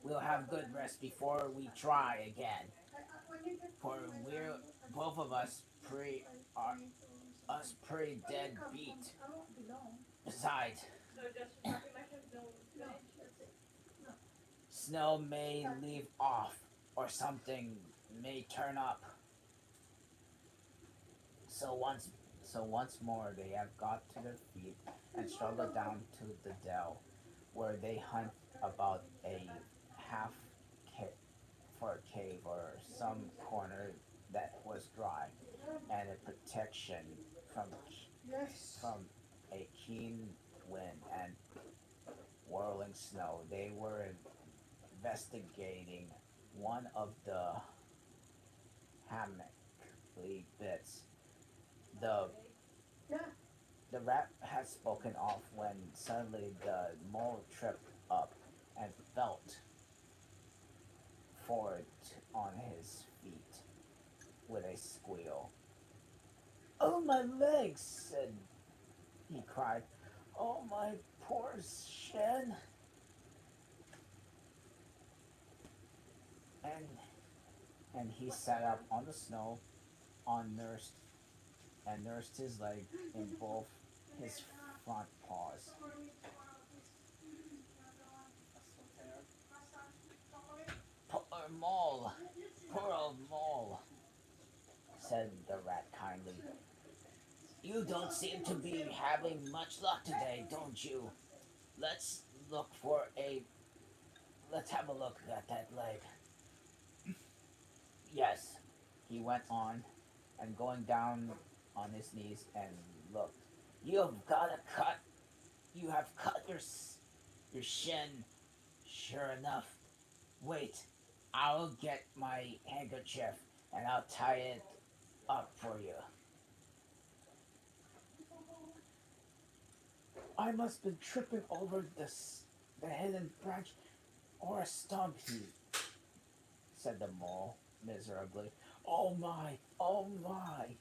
we'll have good rest before we try again. For we're both of us are pretty dead beat. Besides, snow may leave off or something may turn up. So once more they have got to their feet and struggled down to the dell, where they hunt about a half ca- for a cave or some corner that was dry and a protection from from a keen wind and whirling snow. They were investigating one of the hammockly bits. The the rat had spoken off when suddenly the mole tripped up and felt forward on his feet with a squeal. "Oh, my legs!" he cried. "Oh, my poor shin!" And he sat up on the snow, unnursed, and nursed his leg in both his front paws. "Poor mole, poor old mole," said the rat kindly. "You don't seem to be having much luck today, don't you? Let's look for a. Let's have a look at that leg." "Yes," he went on, and going down on his knees and looked. "You've got a cut. You have cut your shin, sure enough. Wait, I'll get my handkerchief and I'll tie it up for you." "I must have been tripping over the hidden branch or a stump," said the mole miserably. "Oh my, oh my.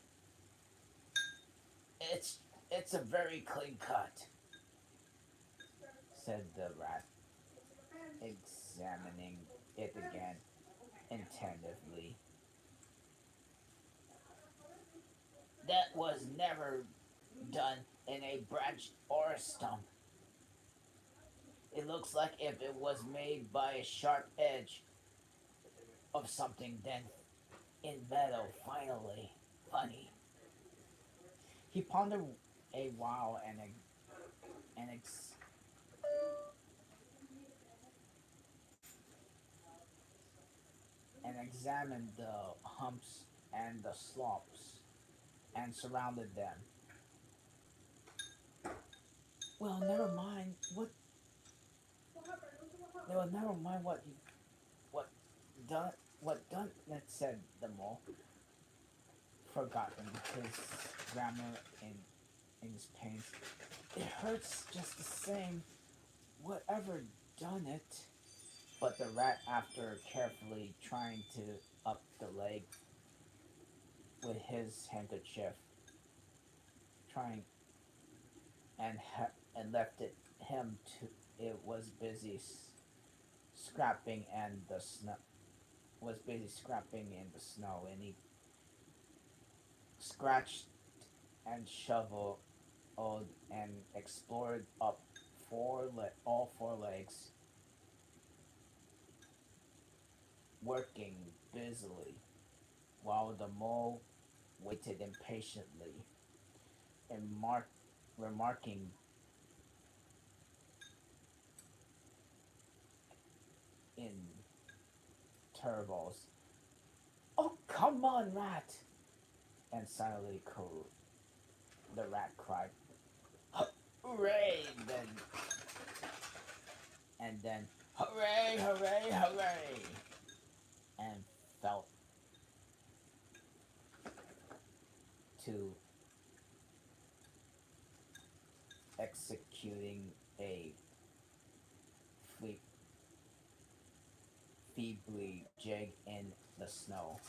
It's a very clean cut," said the rat, examining it again attentively. "That was never done in a branch or a stump. It looks like if it was made by a sharp edge of something then in metal, finally. Funny." He pondered a while and, ex- and examined the humps and the slopes and surrounded them. "Well, never mind what done what done it," said the mole, forgotten his grammar in his pains. "It hurts just the same, whatever done it." But the rat, after carefully trying to up the leg with his handkerchief, trying and left it him to it was busy scrapping and the snow was busy scrapping in the snow, and he scratched and shoveled and explored up all four legs, working busily, while the mole waited impatiently and remarking in intervals, "Oh, come on, rat!" And suddenly the rat cried, "Hooray!" Then, "Hooray, hooray, hooray!" and fell to executing a fle- feebly jig in the snow.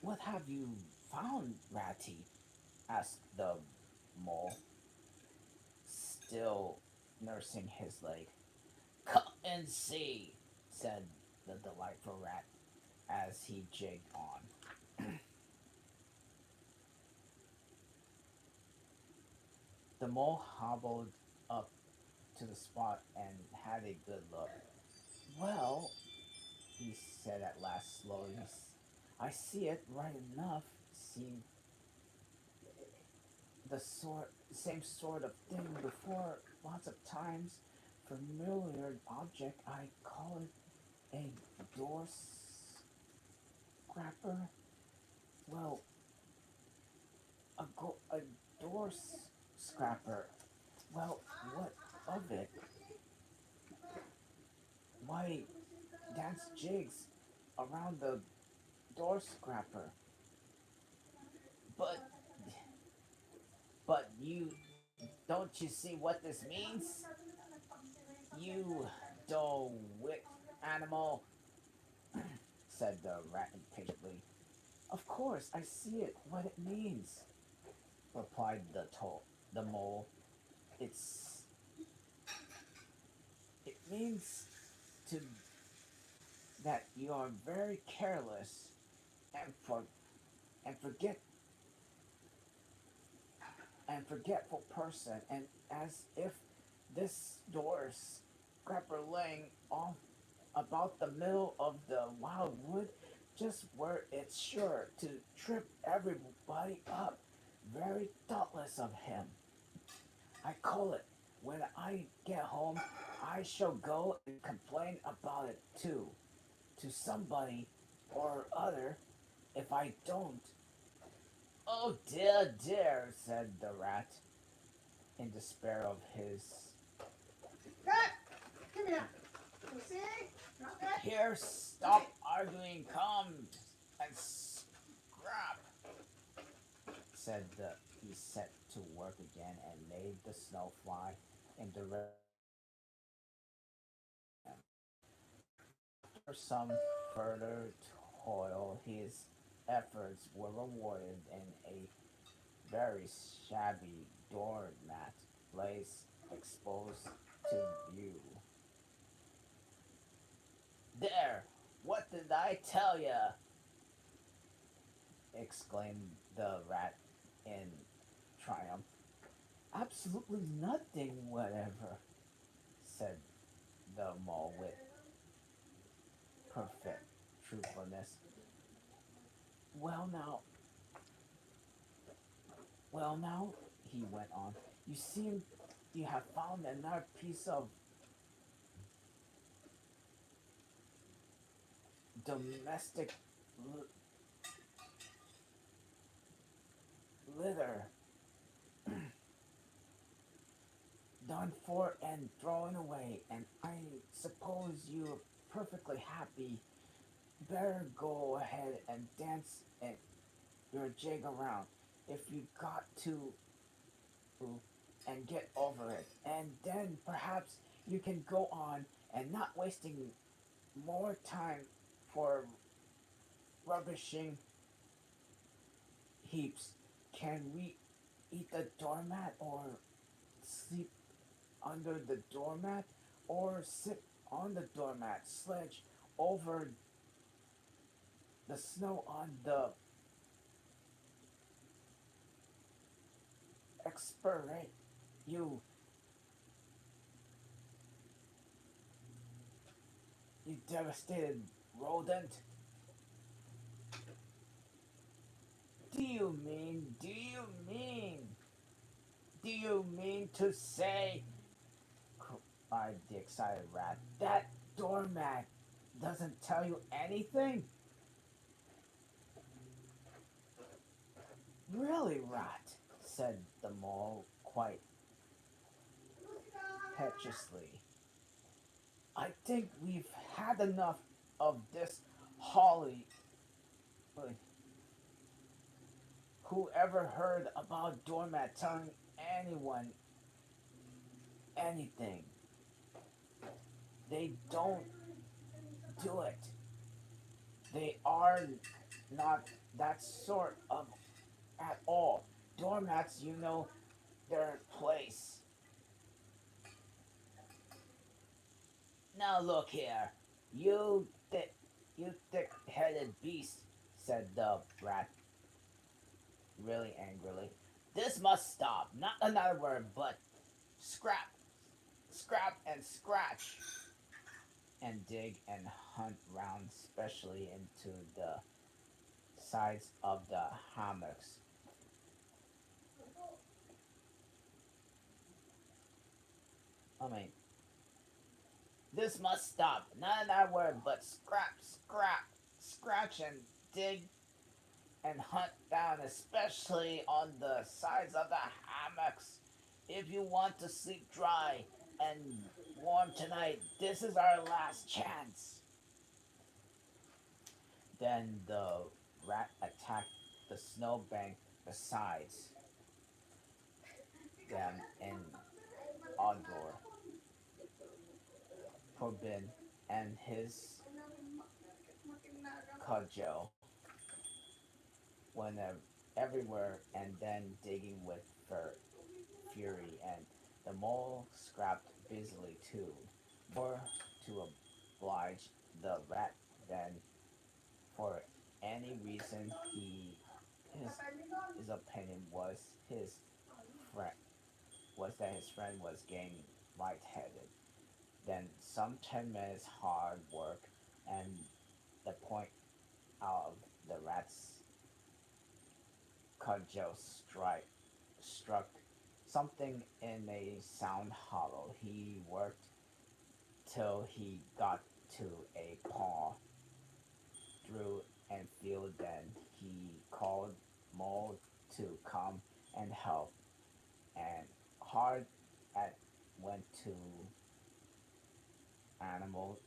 "What have you found, Ratty?" asked the mole, still nursing his leg. Come and see, said the delightful rat as he jigged on. The mole hobbled up to the spot and had a good look. Well, he said at last slowly, I see it right enough. Seen the same sort of thing before lots of times. Familiar object. I call it a door scrapper. Well, a door scrapper. Well, what of it? Why, dance jigs around the door scrapper. But, but don't you see what this means? You dull wit animal, said the rat impatiently. Of course, I see it. What it means, replied the mole. It's it means to that you are very careless and for and forget and forgetful person, and as if this door scrapper laying off about the middle of the wild wood, just where it's sure to trip everybody up. Very thoughtless of him. I call it. When I get home, I shall go and complain about it too, to somebody or other. If I don't, oh dear, dear, said the rat in despair of his. Rat, come here. You see? Here, stop arguing, come and scrap, said the. He set to work again and made the snow fly in direction. After some further toil, his efforts were rewarded in a very shabby doormat place exposed to view. There! What did I tell ya? Exclaimed the rat in triumph. Absolutely nothing whatever, said the mole with perfect truthfulness. Well now, well now, he went on. You seem you have found another piece of domestic litter done for and thrown away, and I suppose you're perfectly happy. Better go ahead and dance and your jig around if you got to and get over it. And then perhaps you can go on and not wasting more time for rubbishing heaps. Can we eat the doormat or sleep under the doormat or sit on the doormat, sledge over the snow on the expiration? You, you devastated rodent. Do you mean to say, cried the excited rat, that doormat doesn't tell you anything? Really, rat, said the mole quite petuously. I think we've had enough of this holly. Who ever heard about doormat telling anyone anything? They don't do it. They are not that sort of at all. Doormats, you know, their place. Now look here, you thick, you thick-headed beast," said the rat really angrily. "This must stop. Not another word, but scrap, scrap, and scratch, and dig and hunt round, especially into the sides of the hammocks. I mean, this must stop. Not another word, but scrap, scrap, scratch, and dig and hunt down, especially on the sides of the hammocks. If you want to sleep dry and warm tonight, this is our last chance." Then the rat attacked the snowbank besides them in Odor, Corbin, and his cudgel went everywhere and then digging with fury, and the mole scrapped busily too, more to oblige the rat than for any reason. His his opinion his friend was that his friend was getting lightheaded. Then some 10 minutes hard work, and the point of the rat's cudgel struck something in a sound hollow. He worked till he got to a paw, drew and feel. Then he called Mole to come and help, and hard at went animal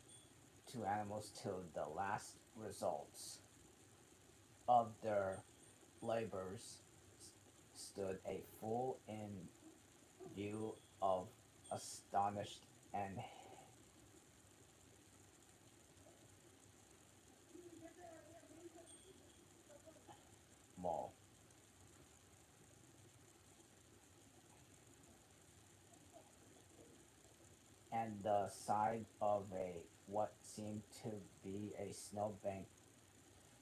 animals till the last results of their labors stood a fool in view of astonished and Mole. And the side of a what seemed to be a snowbank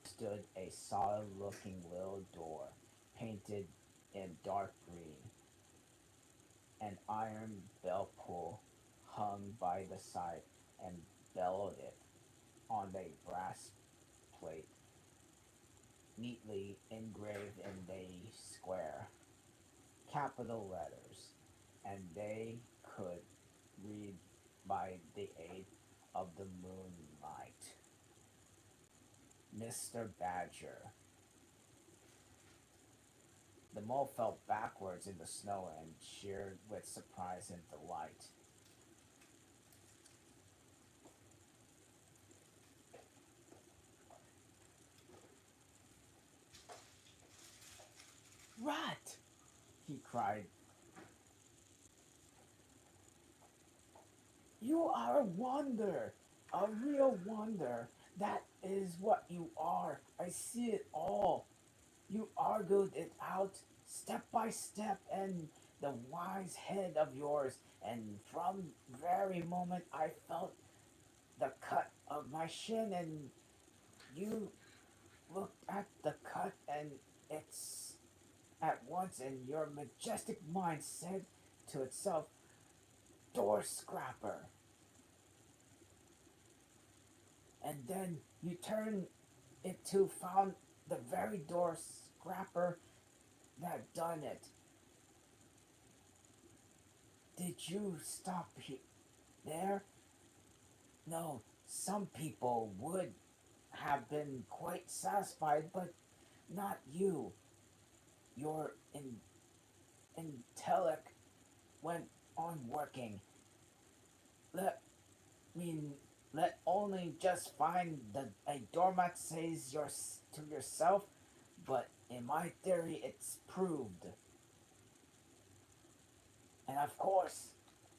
stood a solid looking little door, painted in dark green. An iron bell pull hung by the side and bellowed it on a brass plate neatly engraved in a square capital letters, and they could read by the aid of the moonlight. Mr. Badger. The mole fell backwards in the snow and cheered with surprise and delight. "Rat!" he cried. "You are a wonder, a real wonder. That is what you are. I see it all. You argued it out step by step and the wise head of yours, and from the very moment I felt the cut of my shin, and you looked at the cut, and it's at once, and your majestic mind said to itself, 'Door scrapper.' And then you turned it to found the very door scrapper that done it. Did you stop there? No, some people would have been quite satisfied, but not you. Your intellect went on working. Let me let only just find a doormat says to yourself, but in my theory it's proved. And of course,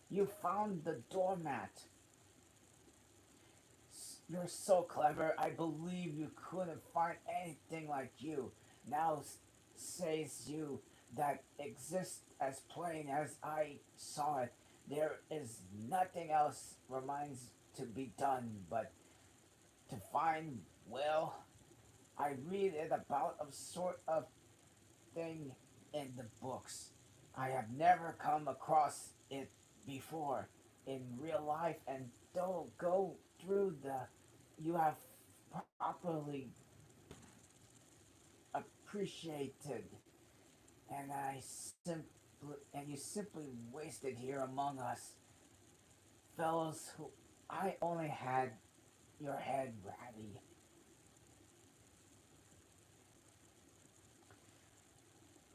you found the doormat. You're so clever. I believe you couldn't find anything like you. Now says you that exists as plain as I saw it. There is nothing else remains to be done but to find Will. I read it about a sort of thing in the books. I have never come across it before in real life, and don't go through the. You have properly appreciated, and you simply wasted here among us, fellows. Who I only had your head, Ratty.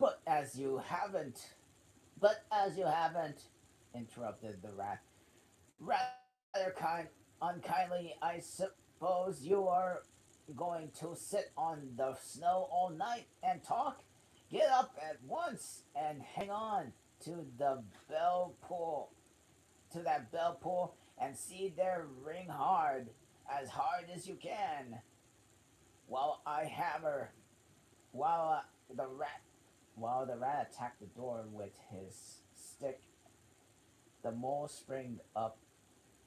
But as you haven't, but as you haven't, interrupted the rat. Rather unkindly, I suppose you are going to sit on the snow all night and talk? Get up at once and hang on to the bell pull, to that bell pull, and see there ring hard, as hard as you can, while I hammer, while the rat, while the rat attacked the door with his stick. The mole sprang up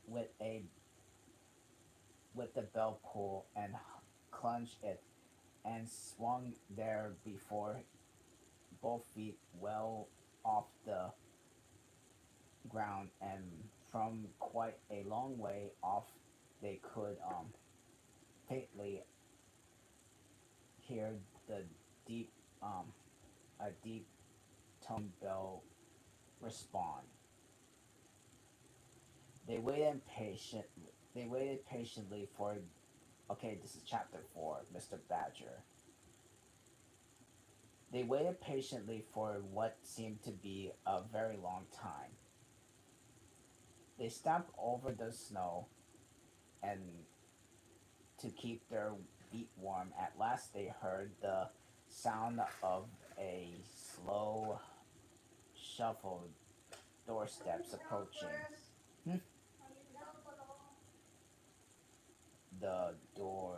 with a with the bell pull and clutched it and swung there before both feet well off the ground, and from quite a long way off they could faintly hear the deep um a deep tone bell respond. They waited patiently for, okay, this is chapter 4, Mr. Badger. They waited patiently for what seemed to be a very long time. They stamped over the snow and to keep their feet warm. At last they heard the sound of a slow shuffled doorsteps approaching. Hmm? The door.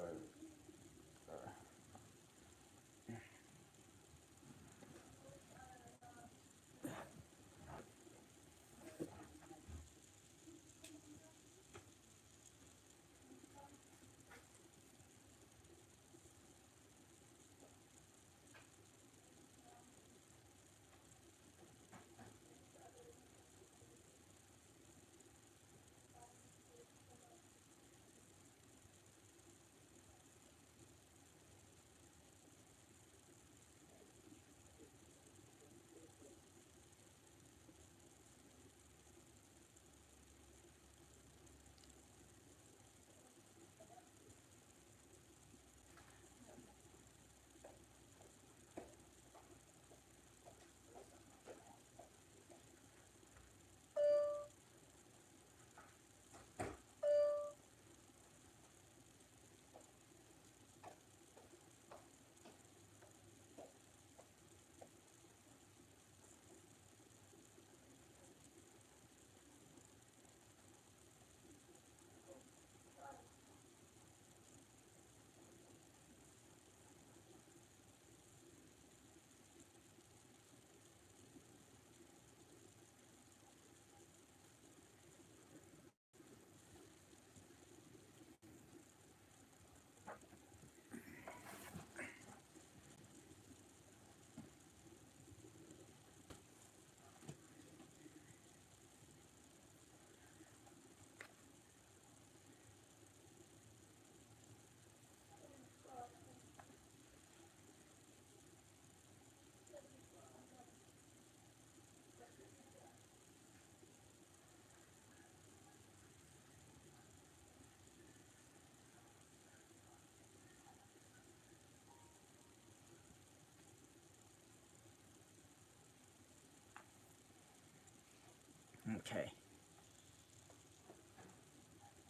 Okay.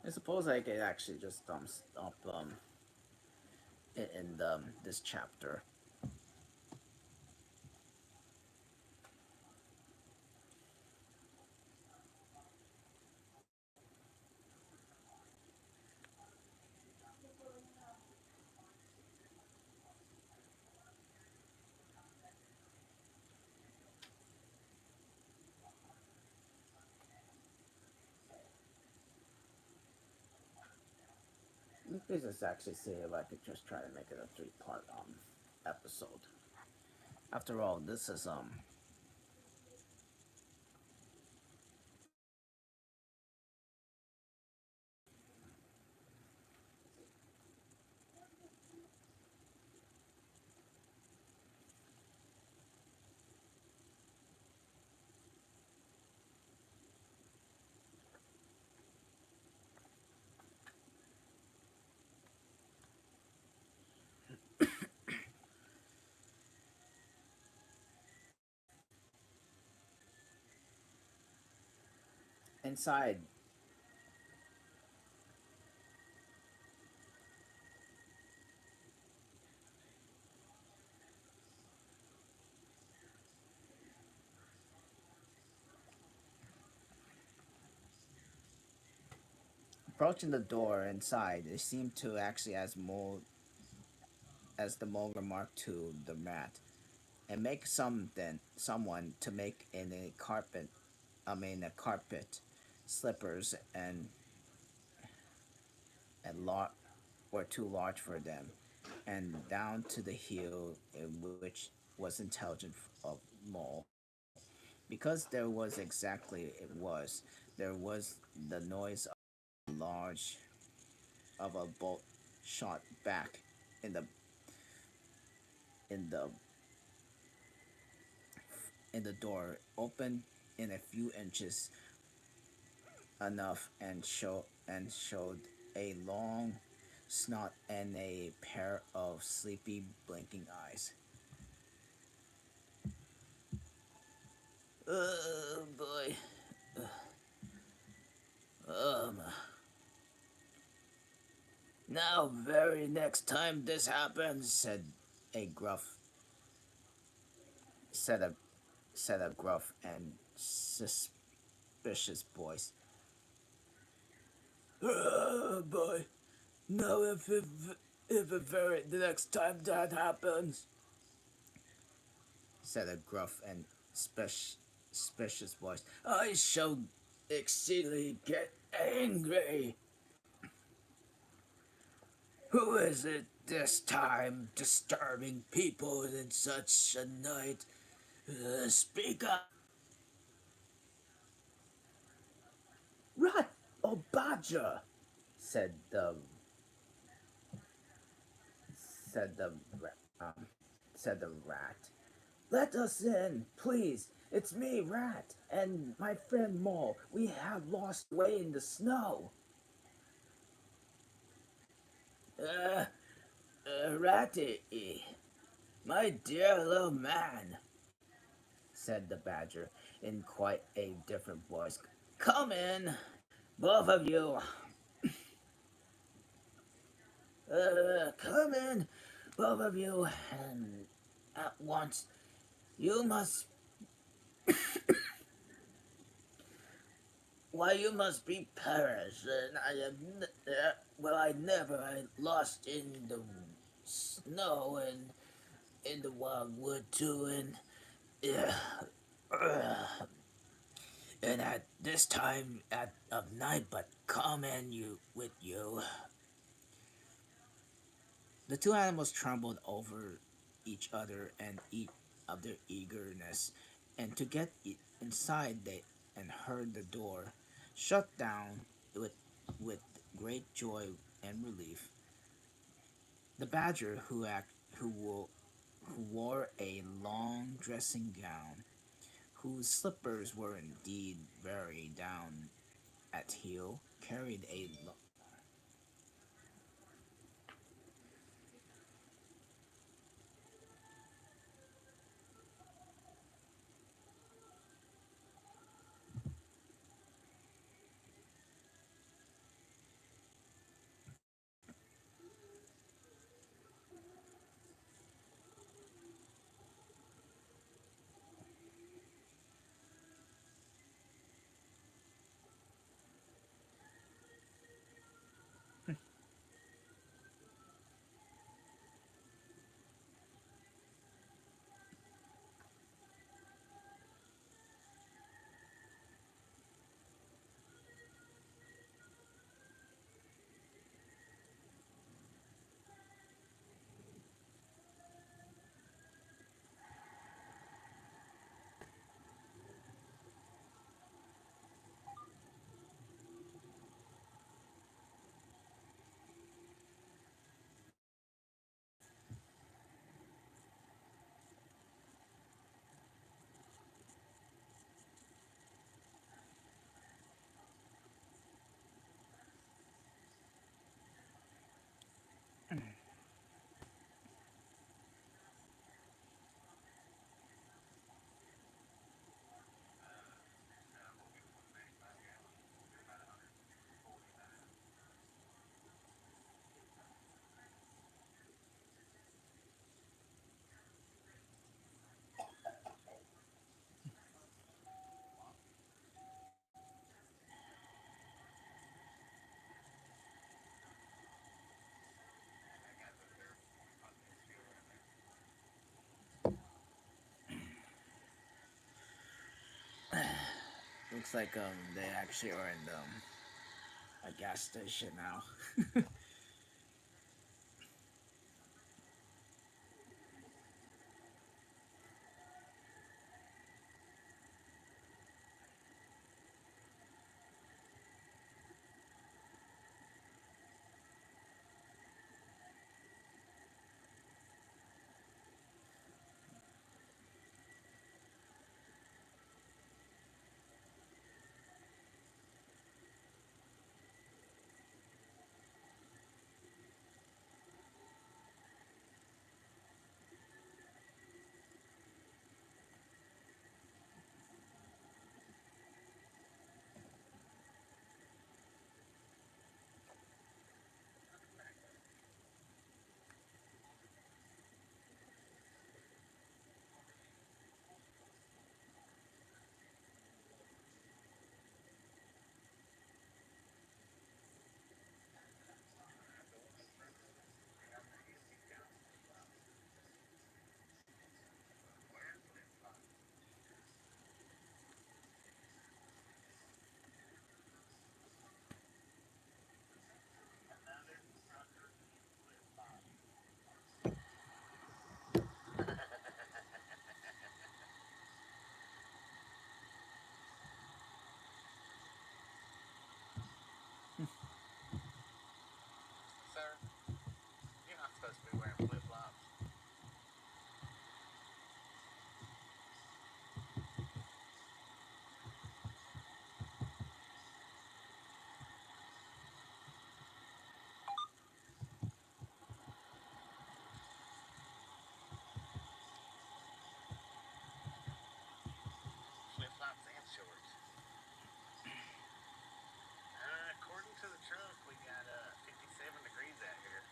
I suppose I could actually just stop in this chapter. Let's just actually see if I could just try to make it a three-part episode. After all, this is inside. Approaching the door inside, it seemed to actually as the mole remarked to the rat, and make someone to make in a carpet. I mean a carpet, slippers and were too large for them, and down to the heel, in which was intelligent of mole, because there was exactly it was. There was the noise of a large of a bolt shot back in the in the in the door, opened in a few inches enough, and showed a long snout and a pair of sleepy blinking eyes. Oh boy. Um Now very next time this happens, a gruff said a said a gruff and suspicious voice. Oh boy. Now if it very the next time that happens, said a gruff and suspicious voice, I shall exceedingly get angry. Who is it this time disturbing people in such a night? Speak up. Rat or badger? said the said the um said the rat. Let us in, please. It's me, Rat, and my friend Mole. We have lost way in the snow. Uh, Ratty, my dear little man, said the badger in quite a different voice. Come in, both of you. Come in, both of you, and at once. You must Why, you must be Paris, and I never I lost in the snow and in the wildwood too, uh, and at this time of night, but come and you with you. The two animals trembled over each other and each of their eagerness, and to get inside they and heard the door shut down with with great joy and relief. The badger, who wore a long dressing gown, whose slippers were indeed very down at heel, carried a Looks like they actually are in a gas station now. Sir, you're not supposed to be wearing flip flops. Flip flops and shorts. According to the truck, we got 57 degrees out here.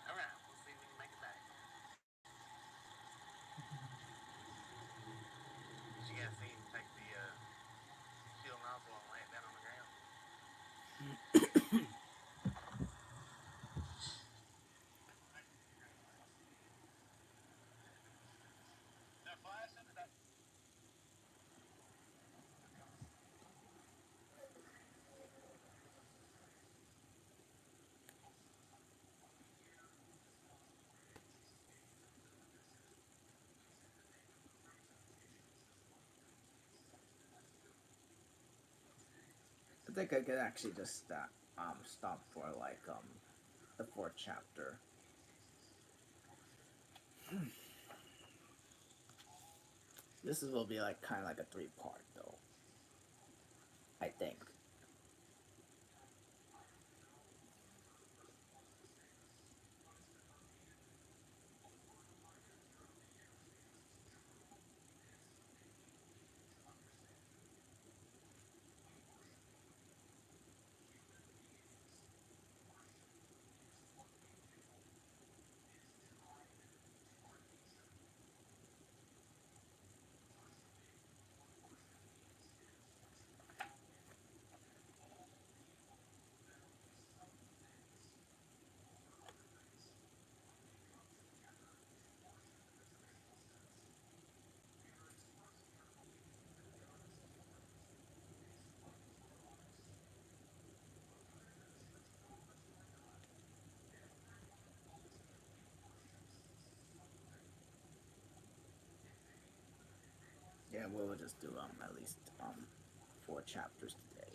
All right, we'll see if we can make it back. Did you guys see him take the fuel nozzle and lay it down on the ground? They're flashing. I think I could actually just stop for like the fourth chapter. This is will be like kind of like a three-part though. I think. Yeah, we'll just do at least four chapters today.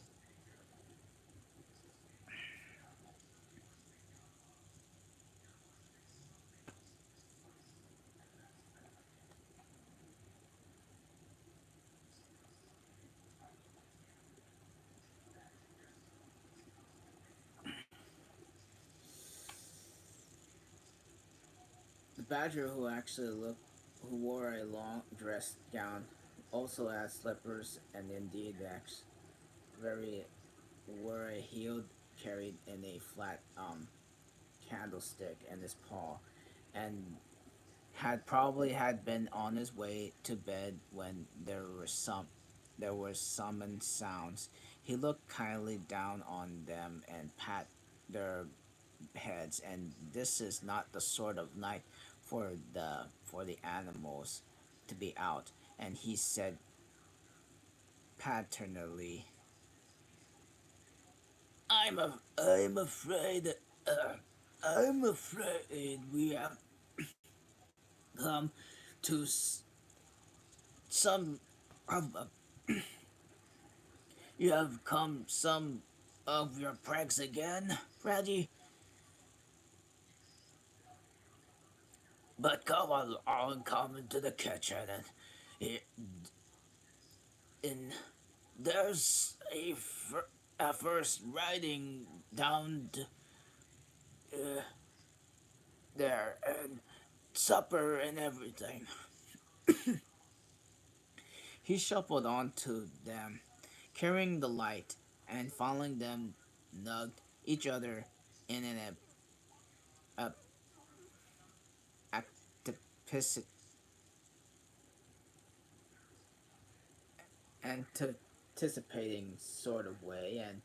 The badger who wore a long dress gown, also had slippers, and indeed very wore a heel carried in a flat candlestick in his paw, and had probably had been on his way to bed when there were summoned sounds. He looked kindly down on them and pat their heads, and this is not the sort of night for the animals to be out. And he said paternally, I'm afraid, uh, I'm afraid we have come to some of you have come some of your pranks again, Reggie. But come into the kitchen, and it, in there's a first riding down uh, there, and supper and everything. He shuffled on to them, carrying the light, and following them, nugged each other in an ap- anticipating anticipating sort of way, and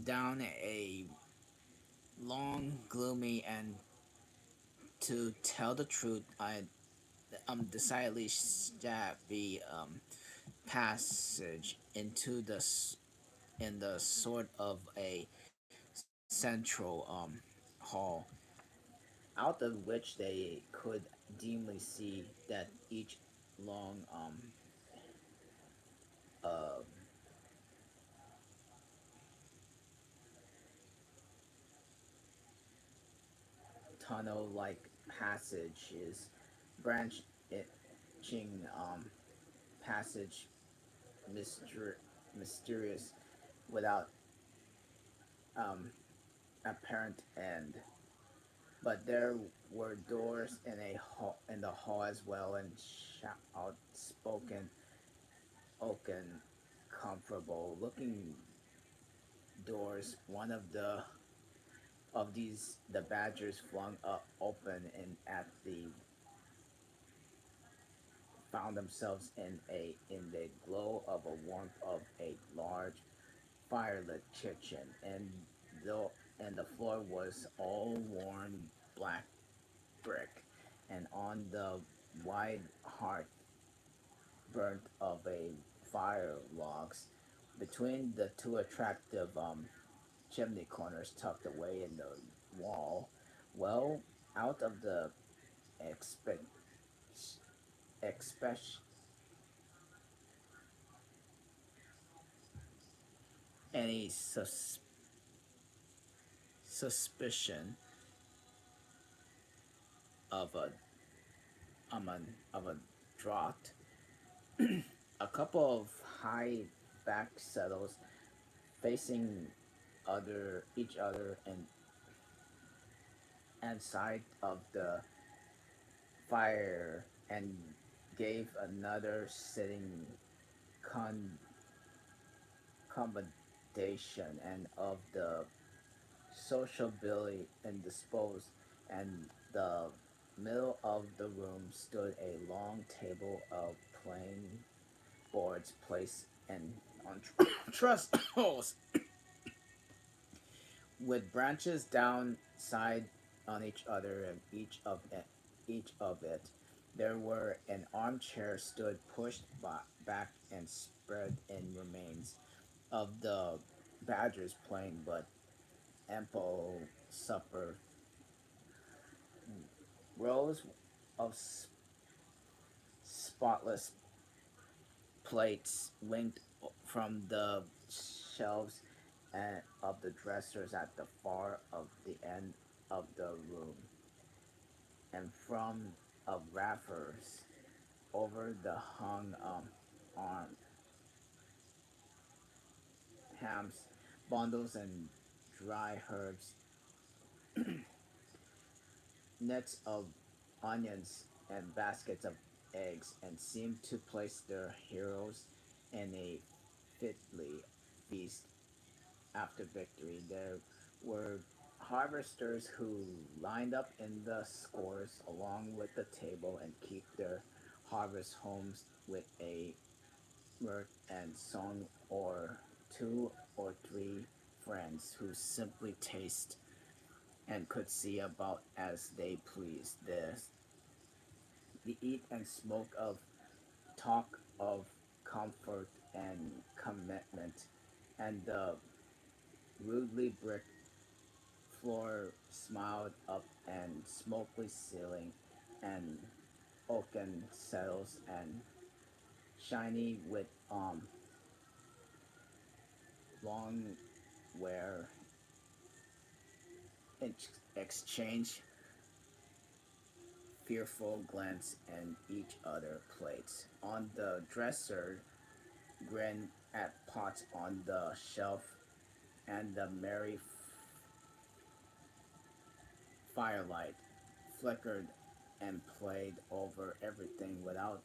down a long, gloomy, and to tell the truth, I decidedly shabby passage into in the sort of a central hall, out of which they could dimly see that each long uh, tunnel-like passage is branching passage mysterious without um, apparent end. But there were doors in the hall as well, and outspoken, oaken, comfortable looking doors. One of these the badgers flung up open, and at the found themselves in the glow of a warmth of a large firelit kitchen, and though and the floor was all worn black brick, and on the wide hearth burnt of a fire logs between the two attractive chimney corners tucked away in the wall, well out of the expect expect any suspicion of a draught. A couple of high back settles facing other each other and side of the fire, and gave another sitting con- combination and of the sociability indisposed, and the middle of the room stood a long table of plain boards placed and on trestles with branches downside on each other, and each of it there were an armchair stood pushed back and spread in remains of the badger's plain but ample supper. Rows of spotless plates linked from the shelves and of the dressers at the far of the end of the room, and from of rafters over the hung arm hams, bundles and dry herbs, nets of onions and baskets of eggs, and seemed to place their heroes in a fitly feast after victory. There were harvesters who lined up in the scores along with the table and keep their harvest homes with a mirth and song, or two or three friends who simply taste and could see about as they pleased. The eat and smoke of talk of comfort and commitment, and the rudely brick floor smiled up and smoky ceiling and oaken settles and shiny with long where exchange fearful glance in each other plates. On the dresser, grin at pots on the shelf, and the merry firelight flickered and played over everything without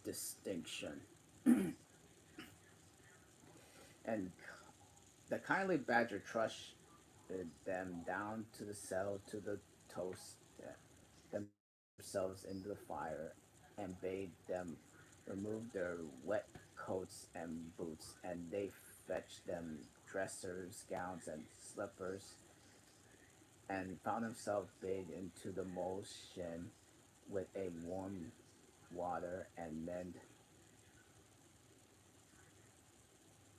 distinction. And the kindly badger trusted them down to the cell to the toast themselves into the fire and bade them remove their wet coats and boots, and they fetched them dressers, gowns, and slippers, and found himself bathed into the motion with a warm water and mend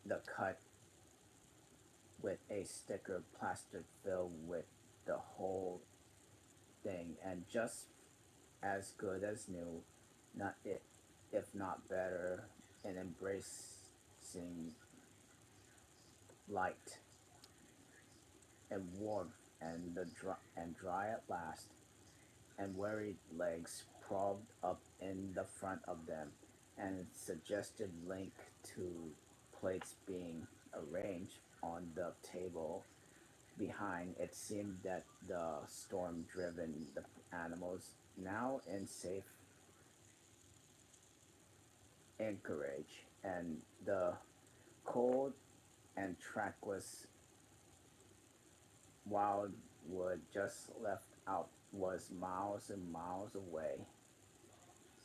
the cut with a sticker plastered filled with the whole thing, and just as good as new, not it, if not better, in embracing light and warmth and dry at last, and weary legs probed up in the front of them, and suggested link to plates being arranged on the table behind. It seemed that the storm driven the animals, now in safe anchorage, and the cold and trackless wildwood just left out was miles and miles away,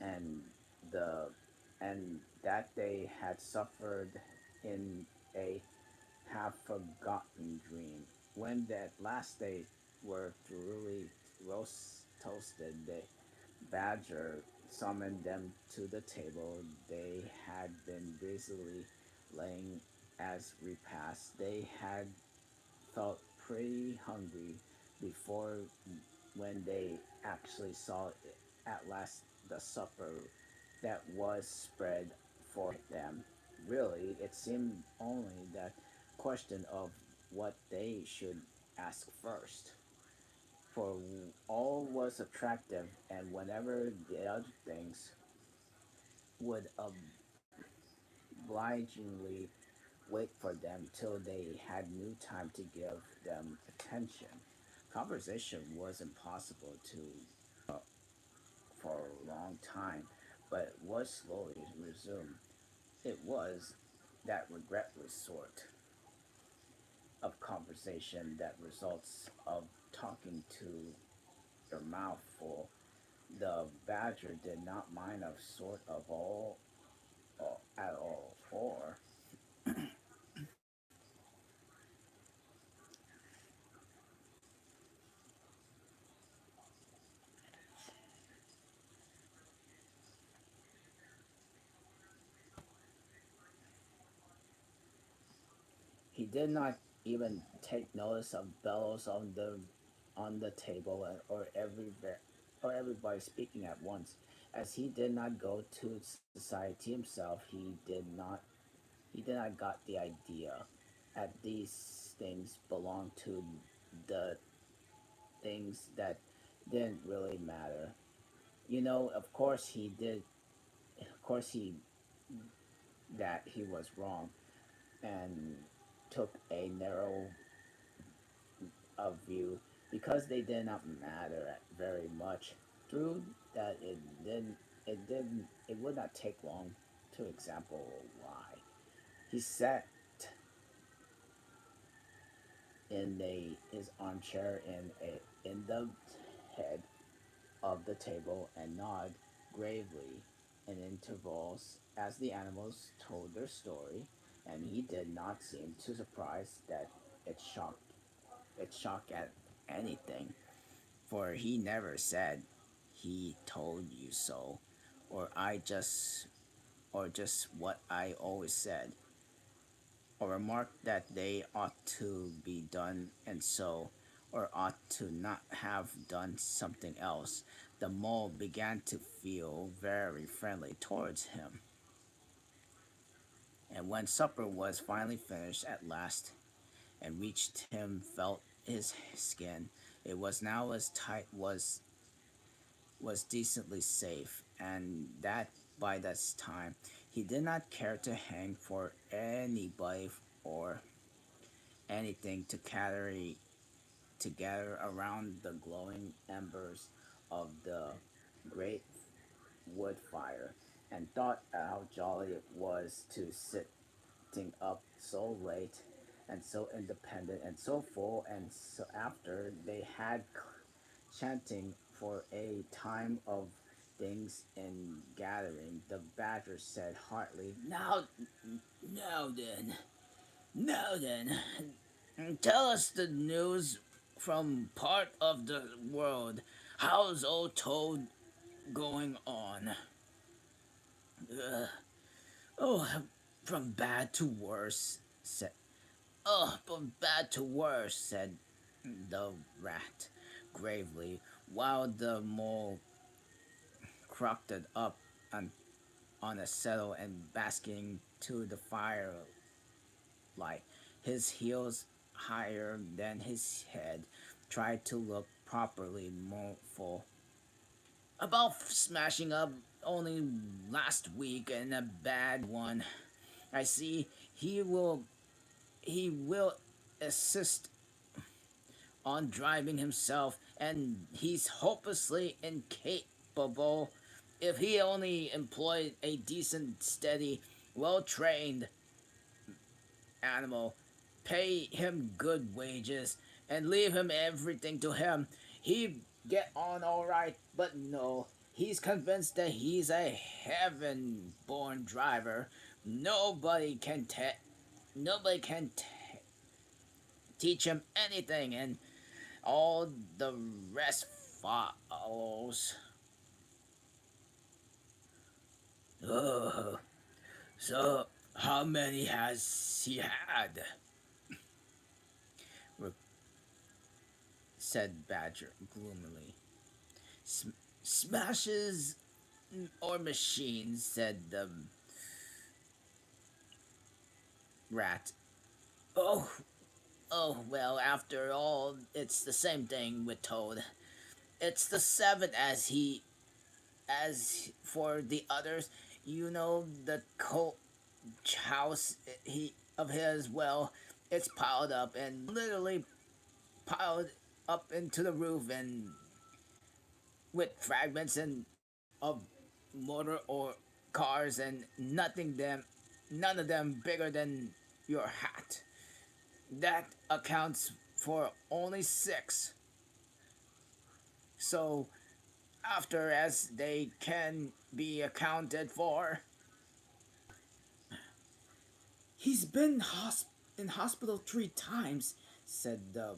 and the and that they had suffered in a half forgotten dream. When at last they were thoroughly toasted, the badger summoned them to the table they had been busily laying as repast. They had felt pretty hungry before when they actually saw at last the supper that was spread for them. Really, it seemed only that question of what they should ask first. For all was attractive, and whenever the other things would obligingly wait for them till they had new time to give them attention. Conversation was impossible to for a long time, but was slowly resumed. It was that regretless sort of conversation that results of talking to your mouth full. The badger did not mind a sort of all at all, for he did not even take notice of bellows on the table, or everybody speaking at once. As he did not go to society himself, he did not got the idea at these things belong to the things that didn't really matter. You know, of course he did. Of course he was wrong and took a narrow of view because they did not matter very much. Through that, it would not take long to example why. He sat in his armchair in the head of the table and nodded gravely in intervals as the animals told their story, and he did not seem too surprised that it shocked at anything, for he never said he told you so, or I just or just what I always said, or remarked that they ought to be done and so, or ought to not have done something else. The mole began to feel very friendly towards him, and when supper was finally finished at last and reached him felt his skin, it was now as tight was decently safe, and that by this time he did not care to hang for anybody or anything to gather around the glowing embers of the great wood fire, and thought how jolly it was to sitting up so late and so independent and so full, and so after they had chanting for a time of things in gathering, the badger said heartily, now then, tell us the news from part of the world. How's old Toad going on? Uh, oh, from bad to worse, said. Oh, from bad to worse, said the rat gravely, while the mole crocked up on, on a settle and basking to the firelight, his heels higher than his head, tried to look properly mournful. About smashing up only last week and a bad one. I see he will assist on driving himself, and he's hopelessly incapable. If he only employed a decent, steady, well trained animal, pay him good wages, and leave him everything to him, he'd get on all right. But no, he's convinced that he's a heaven born driver. Nobody can te- nobody can teach him anything, and all the rest follows. Oh, so how many has he had? Said Badger gloomily. Smashes or machines, said the rat. Oh, well, after all, it's the same thing with Toad. It's the seventh as for the others, the coach house of his, well, it's piled up and literally piled up into the roof and with fragments and of motor or cars and none of them bigger than your hat. That accounts for only six. So after as they can be accounted for. He's been in hospital 3 times, said the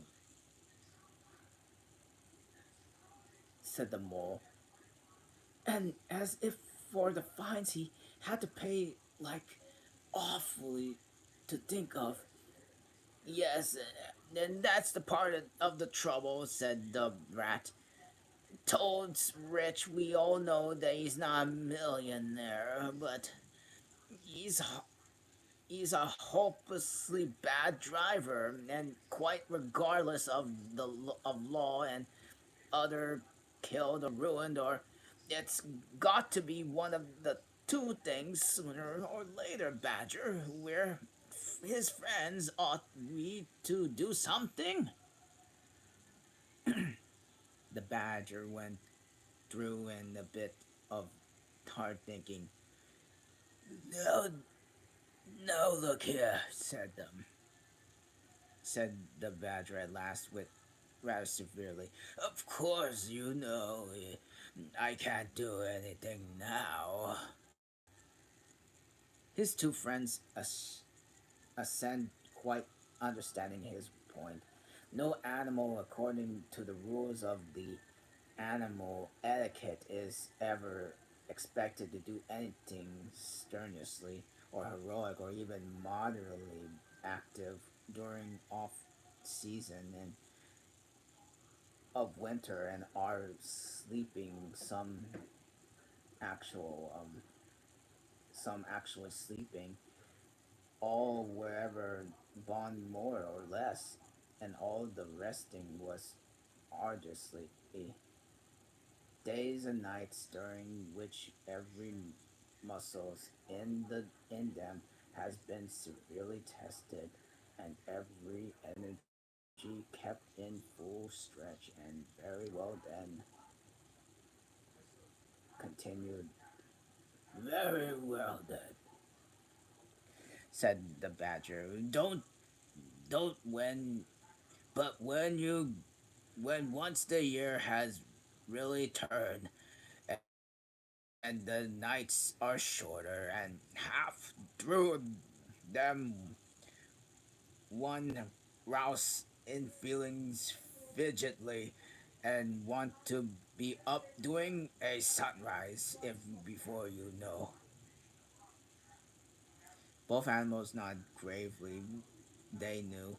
mole, and as if for the fines he had to pay, like awfully to think of. Yes, and that's the part of the trouble, said the rat. Toad's rich. We all know that he's not a millionaire, but he's he's a hopelessly bad driver, and quite regardless of of law and other killed or ruined, or it's got to be one of the two things sooner or later, Badger. We're his friends. Ought we to do something? The Badger went through in a bit of hard thinking. No, No, look here, said the badger at last with rather severely. Of course, you know, I can't do anything now. His two friends assent, quite understanding his point. No animal, according to the rules of the animal etiquette, is ever expected to do anything strenuously or heroic or even moderately active during off season and of winter and are sleeping actual actually sleeping all wherever bond more or less, and all the resting was arduously days and nights during which every muscles in them has been severely tested and every energy kept in full stretch, and very well then continued. Very well then, said the badger. Don't but when once the year has really turned and the nights are shorter and half through them one rouse in feelings fidgetly and want to be up doing a sunrise if before you know. Both animals nodded gravely. They knew.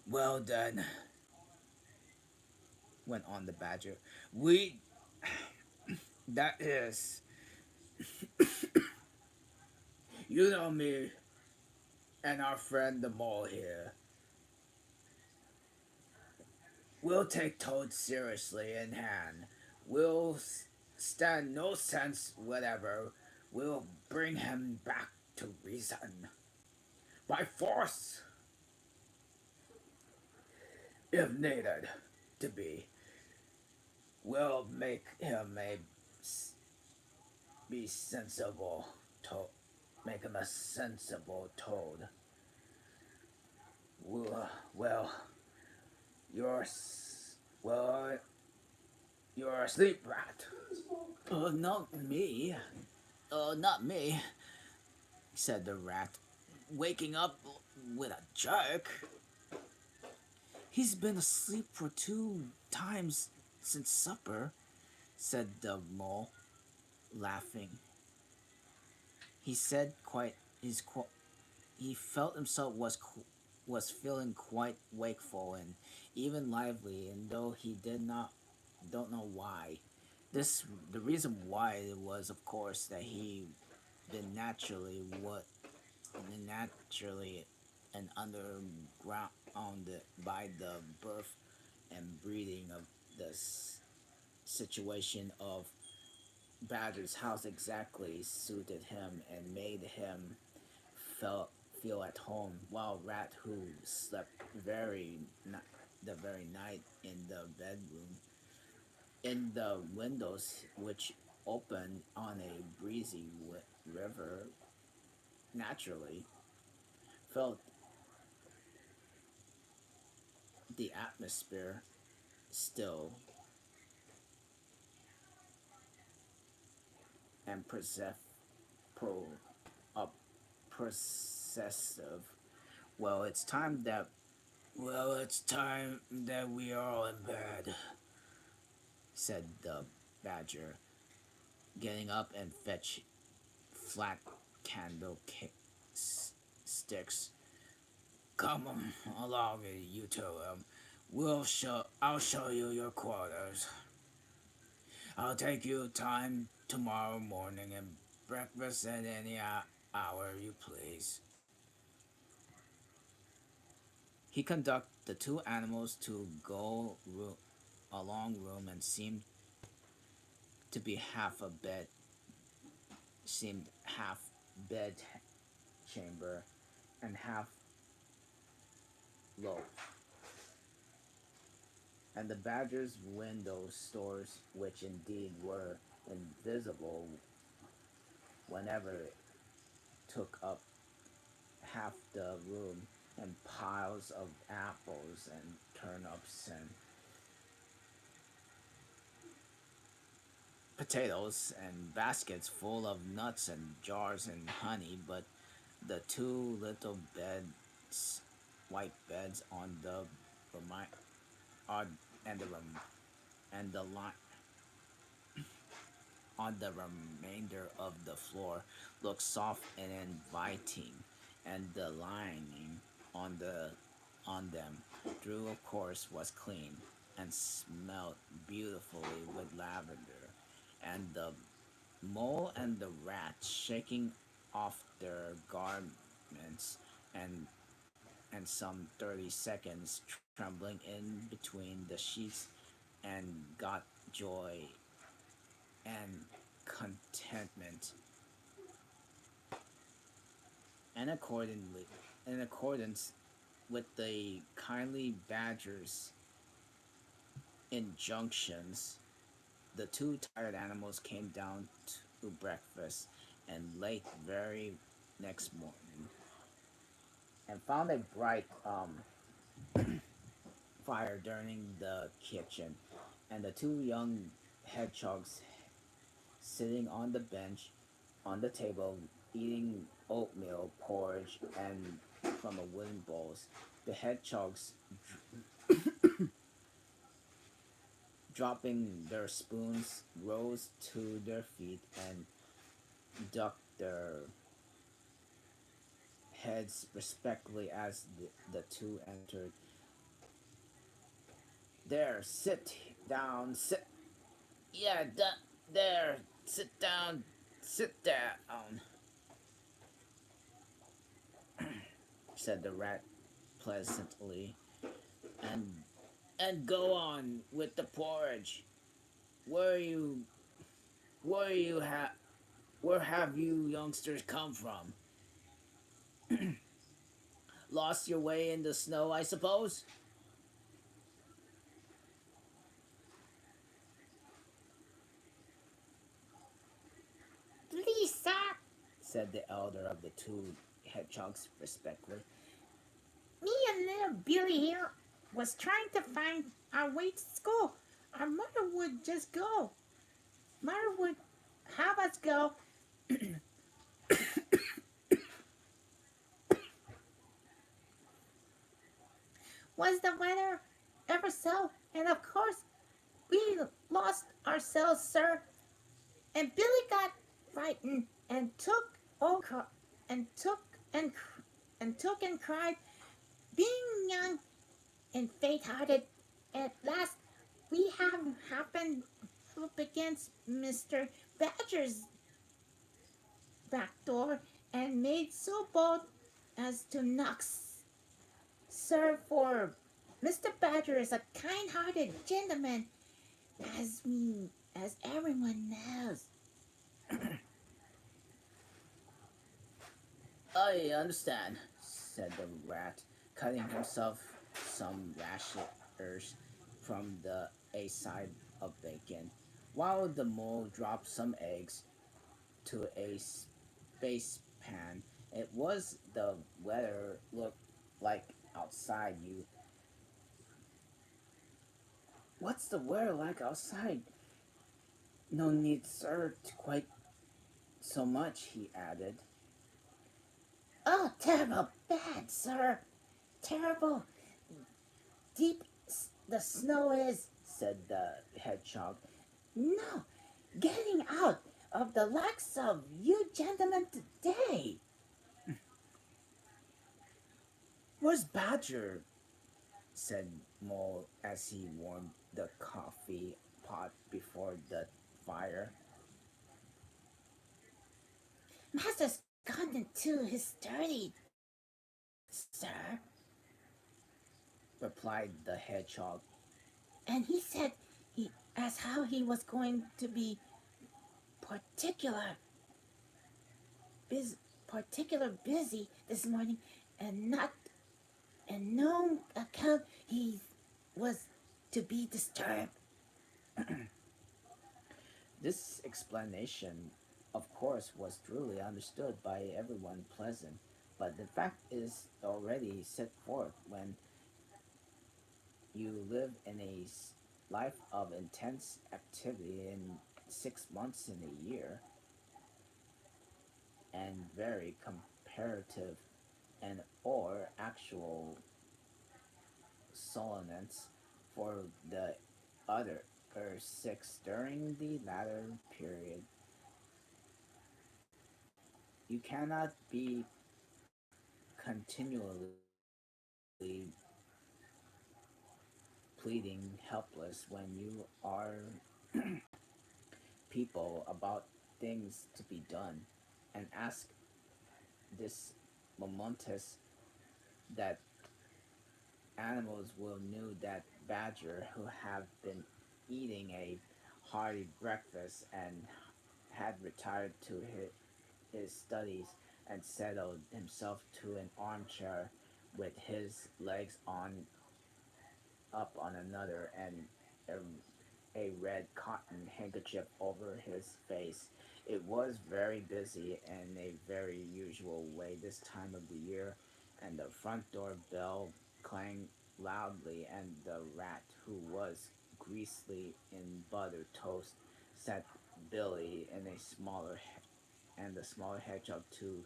Well then, went on the badger. We that is, you know me and our friend the mole here. We'll take Toad seriously in hand. We'll stand no sense whatever. We'll bring him back to reason. By force, if needed to be. We'll make him be sensible toad. Make him a sensible toad. Well, you're well, you're a sleep rat. Not me. Not me, said the rat, waking up with a jerk. He's been asleep for 2 times since supper, said the mole, laughing. He said quite his he felt himself was feeling quite wakeful and even lively, and though he did not don't know why. This the reason why was, of course, that he been naturally and underground by the birth and breeding of the situation of Badger's house exactly suited him and made him felt feel at home, while Rat, who slept the very night in the bedroom in the windows which opened on a breezy river, naturally felt the atmosphere still and pro, processive. Well, it's time that it's time that we are all in bed, said the badger, getting up and fetch flat candle sticks. Come along, you two. I'll show you your quarters. I'll take you time tomorrow morning and breakfast at any hour you please. He conducted the two animals to a long room and to be half a bed seemed half bed chamber and half loaf. And the badger's window stores, which indeed were invisible whenever it took up half the room, and piles of apples and turnips and potatoes and baskets full of nuts and jars and honey, but the two little beds, white beds on the remi- on and the rem- and the line on the remainder of the floor looked soft and inviting, and the lining on them, Drew of course was clean and smelled beautifully with lavender, and the mole and the rat shaking off their garments and some 30 seconds trembling in between the sheets and got joy and contentment, and accordingly, in accordance with the kindly badger's injunctions, the two tired animals came down to breakfast and late very next morning and found a bright fire burning the kitchen, and the two young hedgehogs sitting on the bench on the table eating oatmeal porridge and from a wooden bowls. The hedgehogs dropping their spoons rose to their feet and ducked their heads respectfully as the two entered. There, sit down, sit. Yeah, there, sit down, sit down, said the rat pleasantly, and go on with the porridge. Where you, where you have, where have you youngsters come from? Lost your way in the snow, I suppose? Please, sir, Said the elder of the two hedgehogs respectfully. me and little Billy here was trying to find our way to school. Our mother would just go. Mother would have us go. Was the weather ever so? And of course, we lost ourselves, sir. And Billy got frightened and took and took and took and cried. Being young and faint-hearted, at last we have happened up against Mr. Badger's back door and made so bold as to knock, sir, for Mr. Badger is a kind-hearted gentleman, as everyone knows. I understand, said the rat, cutting himself some rashers from the a side of bacon, while the mole dropped some eggs to a space pan. It was the weather looked like outside you. What's the weather like outside? No need, sir, to quite so much, he added. Oh, terrible bad, sir. Terrible deep the snow is, Said the hedgehog. no getting out of the likes of you gentlemen today. Where's Badger? Said Mole as he warmed the coffee pot before the fire. Master's gone into his study, sir, Replied the hedgehog. and he said he as how he was going to be particular busy, particular busy this morning, and not and no account he was to be disturbed. This explanation, of course, was truly understood by everyone present, But the fact is already set forth when you live in a life of intense activity in 6 months in a year and very comparative and or actual solonance for the other or six during the latter period, you cannot be continually pleading helpless when you are people about things to be done and ask this momentous that animals will know that badger who have been eating a hearty breakfast and had retired to his studies and settled himself to an armchair with his legs on up on another and a red cotton handkerchief over his face. It was very busy in a very usual way this time of the year, and the front door bell clanged loudly, and the rat, who was greasily in buttered toast, sat Billy in a smaller and the smaller hedgehog too,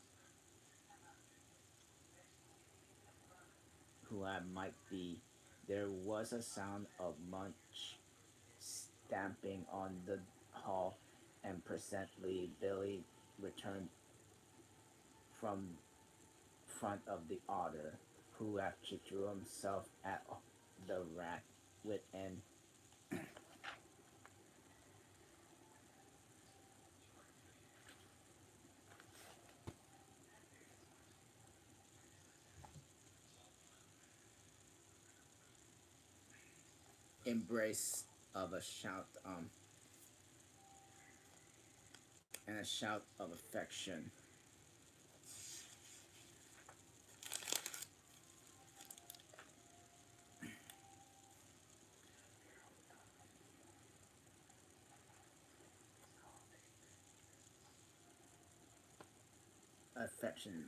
who I might be. There was a sound of much stamping on the hall, and presently Billy returned from front of the otter, who actually threw himself at the rat with an embrace of a shout and a shout of affection. Affection.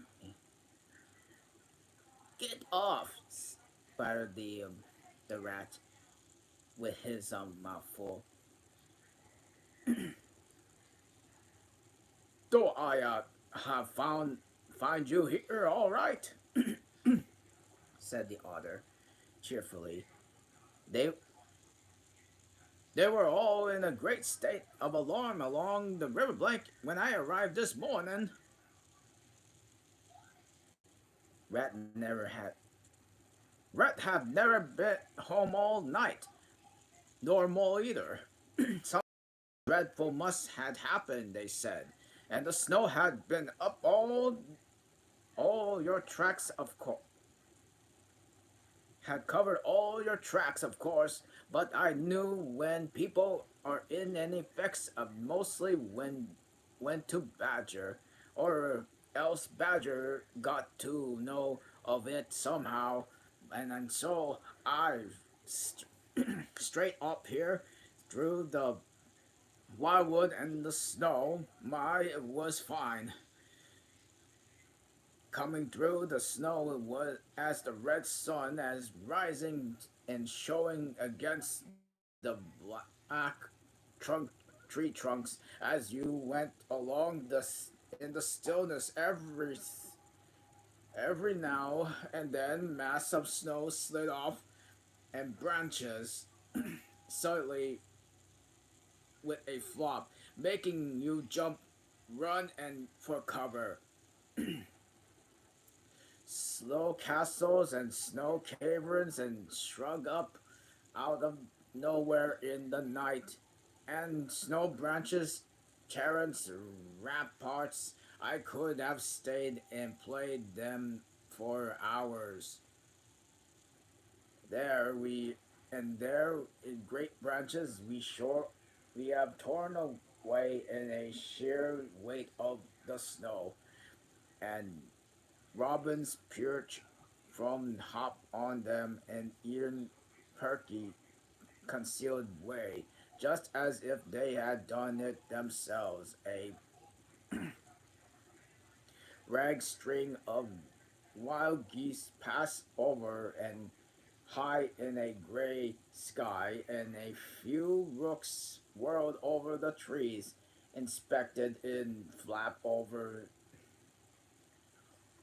Get off! Sputtered the rat with his mouthful. Do I have find you here all right? Said the otter cheerfully. They they were all in a great state of alarm along the river bank when I arrived this morning. Rat never had Rat have never been home all night, nor Mole either. Something dreadful must had happened, they said, and the snow had been up all your tracks of had covered all your tracks, of course, but I knew when people are in any fix of mostly when to Badger, or else Badger got to know of it somehow, and so I straight up here through the wildwood and the snow. My, it was fine. Coming through the snow was as the red sun as rising and showing against the black trunk tree trunks as you went along in the stillness. Every now and then mass of snow slid off and branches suddenly with a flop, making you jump, run, and for cover. Slow castles and snow caverns and shrug up out of nowhere in the night, and snow branches, terrace, ramparts. I could have stayed and played them for hours. There we and there in great branches we have torn away in a sheer weight of the snow, and robins perch from hop on them and eaten perky concealed way, just as if they had done it themselves. A rag string of wild geese passed over and high in a gray sky, and a few rooks whirled over the trees, inspected in flap over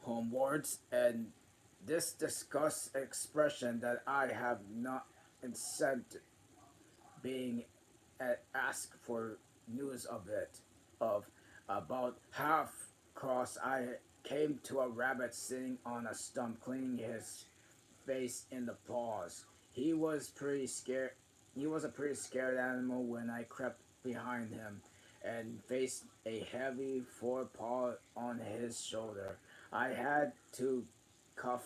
homewards, and this disgust expression that I have not sent being asked for news of it. Of about half cross, I came to a rabbit sitting on a stump, cleaning his face in the paws. He was pretty scared. He was a pretty scared animal when I crept behind him and faced a heavy forepaw on his shoulder. I had to cuff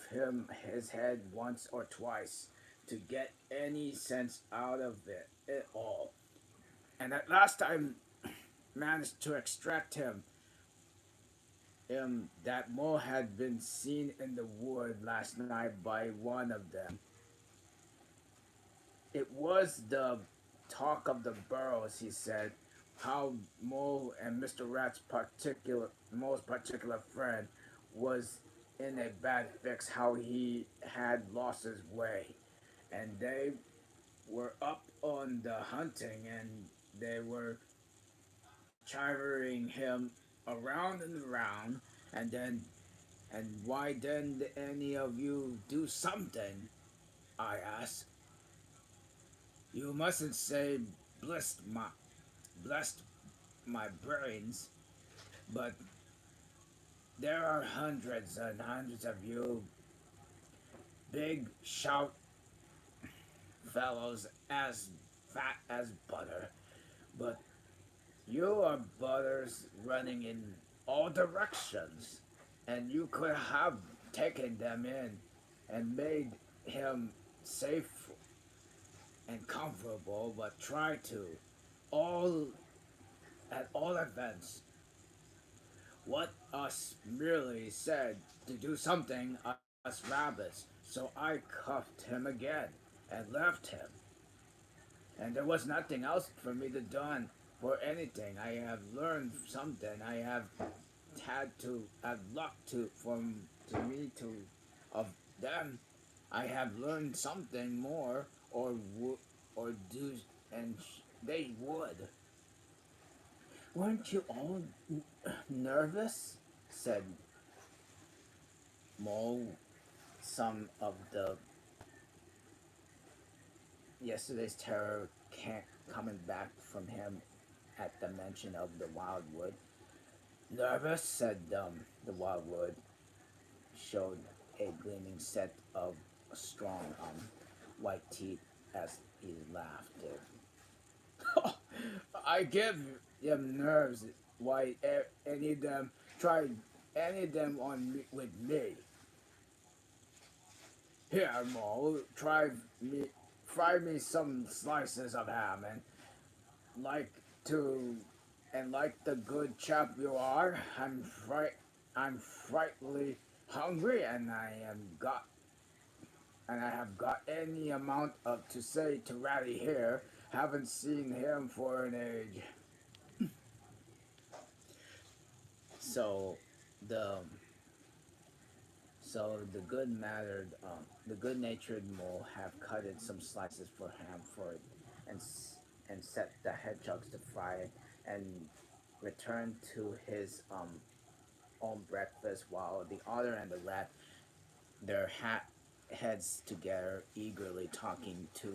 his head once or twice to get any sense out of it at all. And at last I managed to extract him that Mo had been seen in the wood last night by one of them. It was the talk of the burrows, he said, how Mo and Mr. Rat's particular most particular friend was in a bad fix, how he had lost his way. And they were up on the hunting, and they were chivering him around and around, and then and why didn't any of you do something? I asked. You mustn't say blessed my brains, but there are hundreds and hundreds of you big shout fellows as fat as butter, but you are butters running in all directions, and you could have taken them in and made him safe and comfortable, but try to all at all events what us merely said to do something, us rabbits. So I cuffed him again and left him. And there was nothing else for me to done for anything. I have learned something. I have had to have luck to me to of them. I have learned something more or do and they would. Weren't you all nervous? Said Mo. Some of the yesterday's terror can't coming back from him at the mention of the wildwood. Nervous, said the wildwood, showed a gleaming set of strong white teeth as he laughed. I give them nerves. Why any of them tried any of them on me, with me? Here, Mo, fry me some slices of ham, and like to, and like the good chap you are, I'm frightfully hungry, and I have got any amount of to say to Ratty here. Haven't seen him for an age. So the the good natured mole have cutted some slices for ham for it, and and set the hedgehogs to fry it, and returned to his own breakfast, while the otter and the rat their heads together, eagerly talking to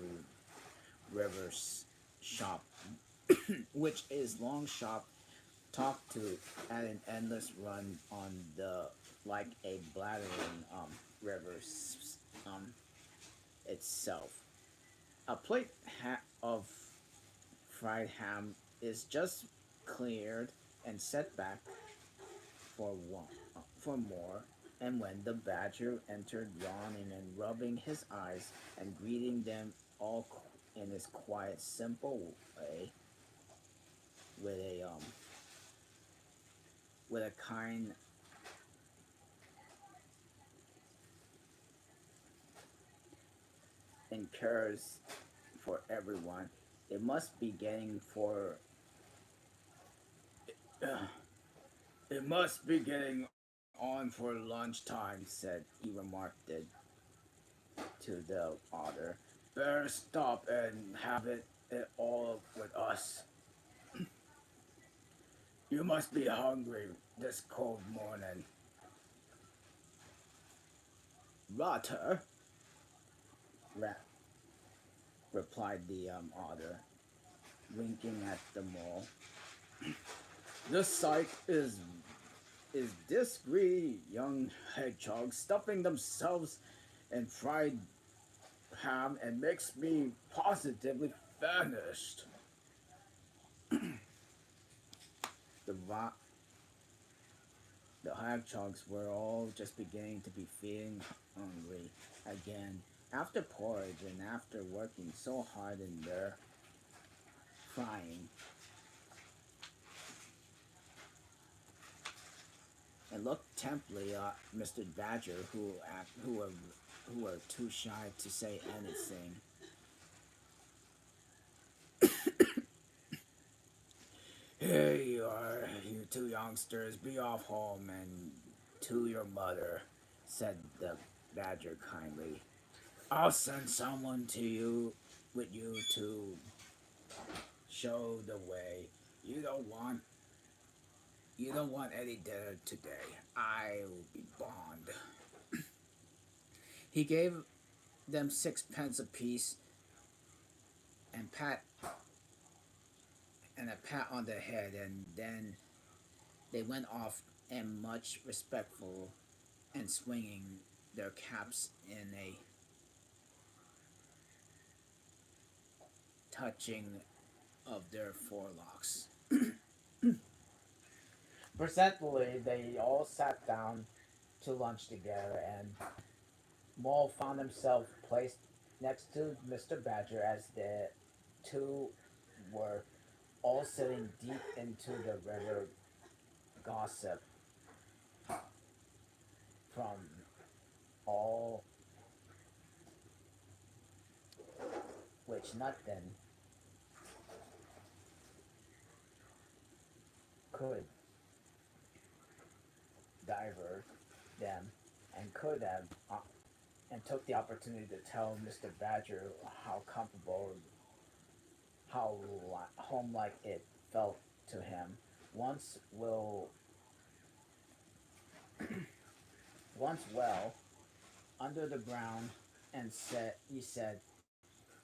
River's shop, which is long shop, talked to at an endless run on the like a blathering river um itself. A plate of fried ham is just cleared and set back for more. And when the badger entered, yawning and rubbing his eyes and greeting them all in his quiet, simple way, with a with a kind and cares for everyone, it must be getting uh, it must be getting on for lunchtime, said he remarked it to the otter. Better stop and have it all with us. You must be hungry this cold morning. Rotter, ra- replied the otter, winking at the mole. The sight is this greedy young hedgehog stuffing themselves in fried ham and makes me positively famished. The va- the hedgehogs were all just beginning to be feeling hungry again after porridge and after working so hard in their frying. And looked temptly at Mr. Badger, who were too shy to say anything. Here you are, you two youngsters. Be off home and to your mother, said the Badger kindly. I'll send someone to you with you to show the way. You don't want you don't want any dinner today. I'll be bond. He gave them sixpence apiece and a pat on the head, and then they went off and much respectful and swinging their caps in a touching of their forelocks. Presently, they all sat down to lunch together, and Mole found himself placed next to Mr. Badger as the two were all sitting deep into the river gossip from all which nothing could divert them and could have and took the opportunity to tell Mr. Badger how comfortable, how home-like it felt to him. Once will once well under the ground, and he said,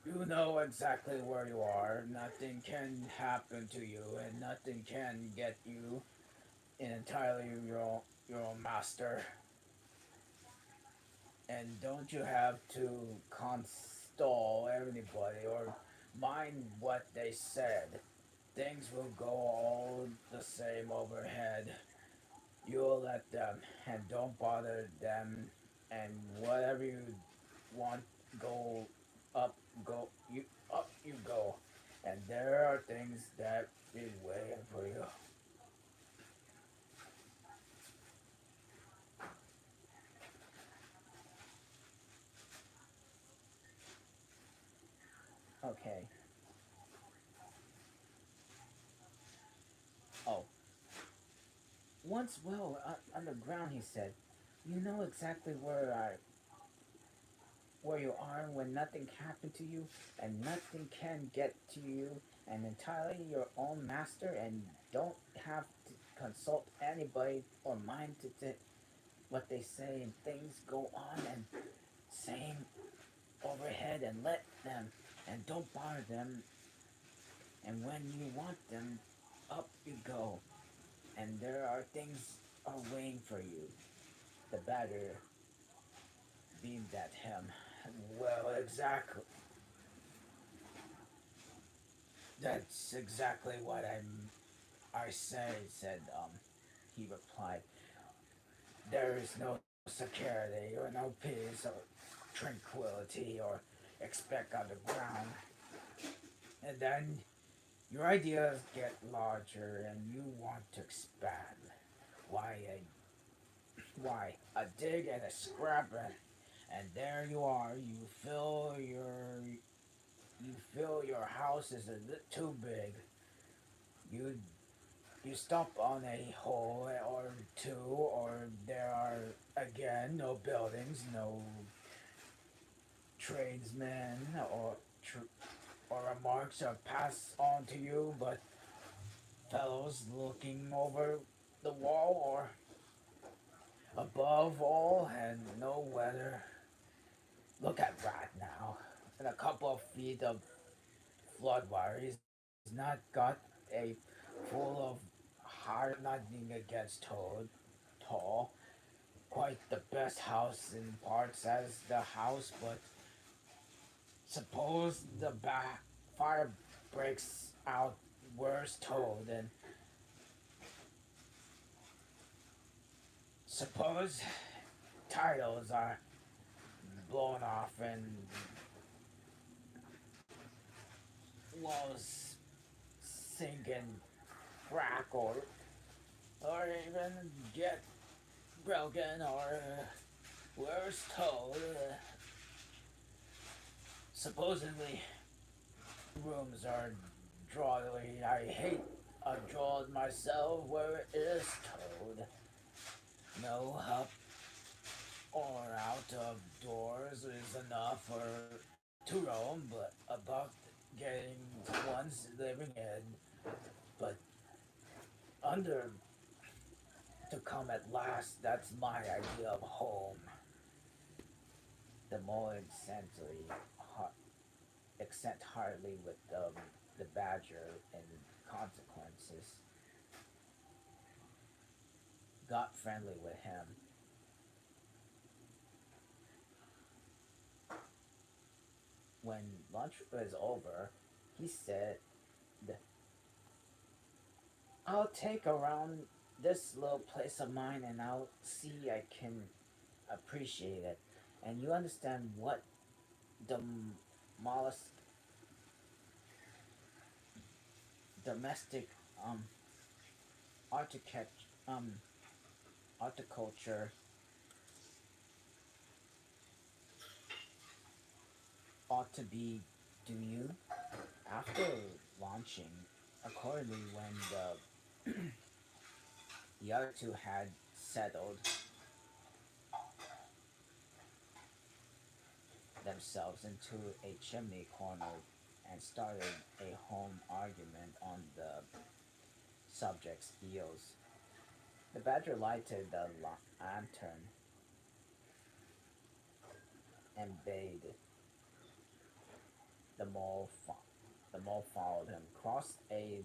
"You know exactly where you are. Nothing can happen to you, and nothing can get you in entirely your own master. And don't you have to constall anybody or mind what they said. Things will go all the same overhead. You'll let them, and don't bother them, and whatever you want go go you go. And there are things that be waiting for you." Okay. Oh, once well underground, he said, "You know exactly where you are when nothing happened to you, and nothing can get to you, and entirely your own master, and don't have to consult anybody or mind what they say, and things go on and same overhead, and let them, and don't bother them, and when you want them, up you go, and there are things are waiting for you." The batter beamed at him. "Well, exactly. That's exactly what I say," said he replied. "There is no security or no peace or tranquility or expect underground. And then your ideas get larger and you want to expand. Why a dig and a scrap and there you are. You feel your house is a bit too big. You You stop on a hole or two, or there are again no buildings, no tradesmen, or remarks are passed on to you, but fellows looking over the wall or above all, and no weather. Look at that now. And a couple of feet of flood water. He's not got a full of hard, nothing against Toad. Tall. Quite the best house in parts as the house, but suppose the fire breaks out worse Toad, and suppose titles are blown off and walls sink and crack, or even get broken, or worse Toad. Supposedly rooms are draughty. I hate a draught myself where it is Toad. No up or out of doors is enough for to roam, but about getting one's living in. But under to come at last, that's my idea of home. The more accent hardly with the badger and consequences. Got friendly with him. When lunch was over, he said, I'll take around this little place of mine and I'll see I can appreciate it. And you understand what the mollusk domestic architect horticulture ought to be, do you? After launching, accordingly, when the other two had settled themselves into a chimney corner and started a home argument on the subject's heels, the badger lighted the lantern and bade the mole. The mole followed him, crossed a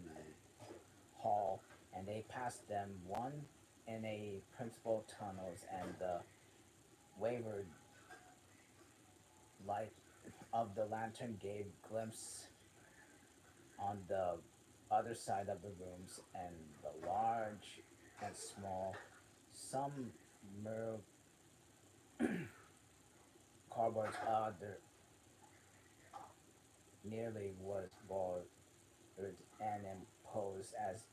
hall, and they passed them one in a principal tunnels, and the wavered light of the lantern gave glimpse on the other side of the rooms, and the large and small, some mere cardboard, other nearly was boarded and imposed as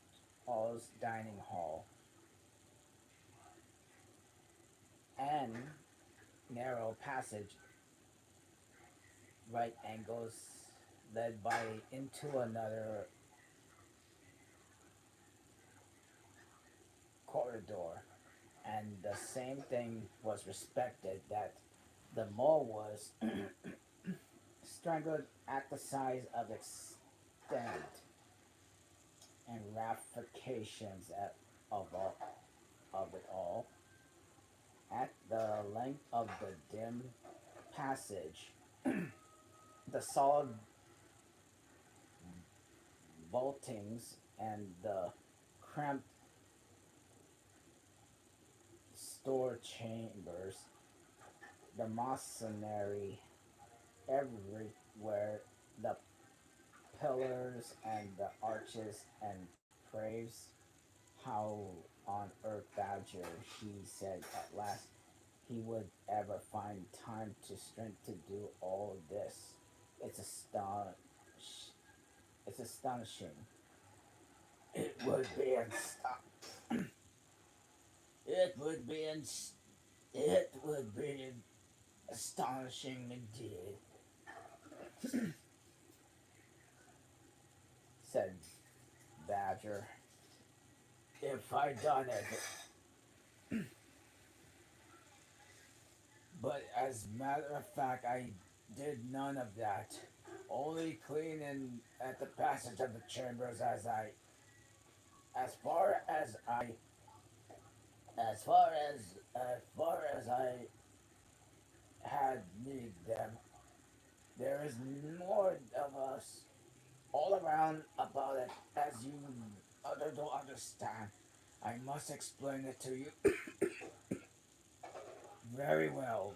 all's dining hall, and narrow passage, right angles led by into another corridor, and the same thing was respected that the mole was strangled at the size of extent and ramifications of it all, at the length of the dim passage, the solid vaultings and the cramped store chambers, the masonry everywhere, the pillars and the arches and praise. How on earth, Badger, he said at last, he would ever find time to strength to do all this. It's it's astonishing. It would be it would be it would be astonishing indeed, said Badger. if I done it. But as a matter of fact, I did none of that. Only cleaning at the passage of the chambers as far as I, as far as I had need them. There is more of us all around about it as you other don't understand. I must explain it to you very well.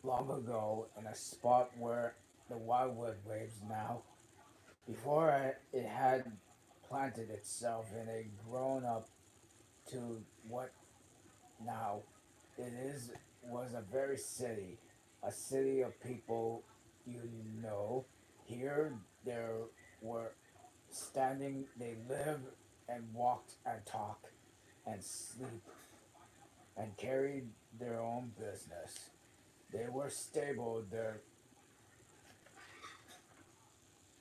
Long ago, in a spot where the wildwood waves now, before it had planted itself and it grown up to what now it is, was a very city, a city of people you know. Here there were standing, they live and walked and talk and sleep and carried their own business. They were stabled their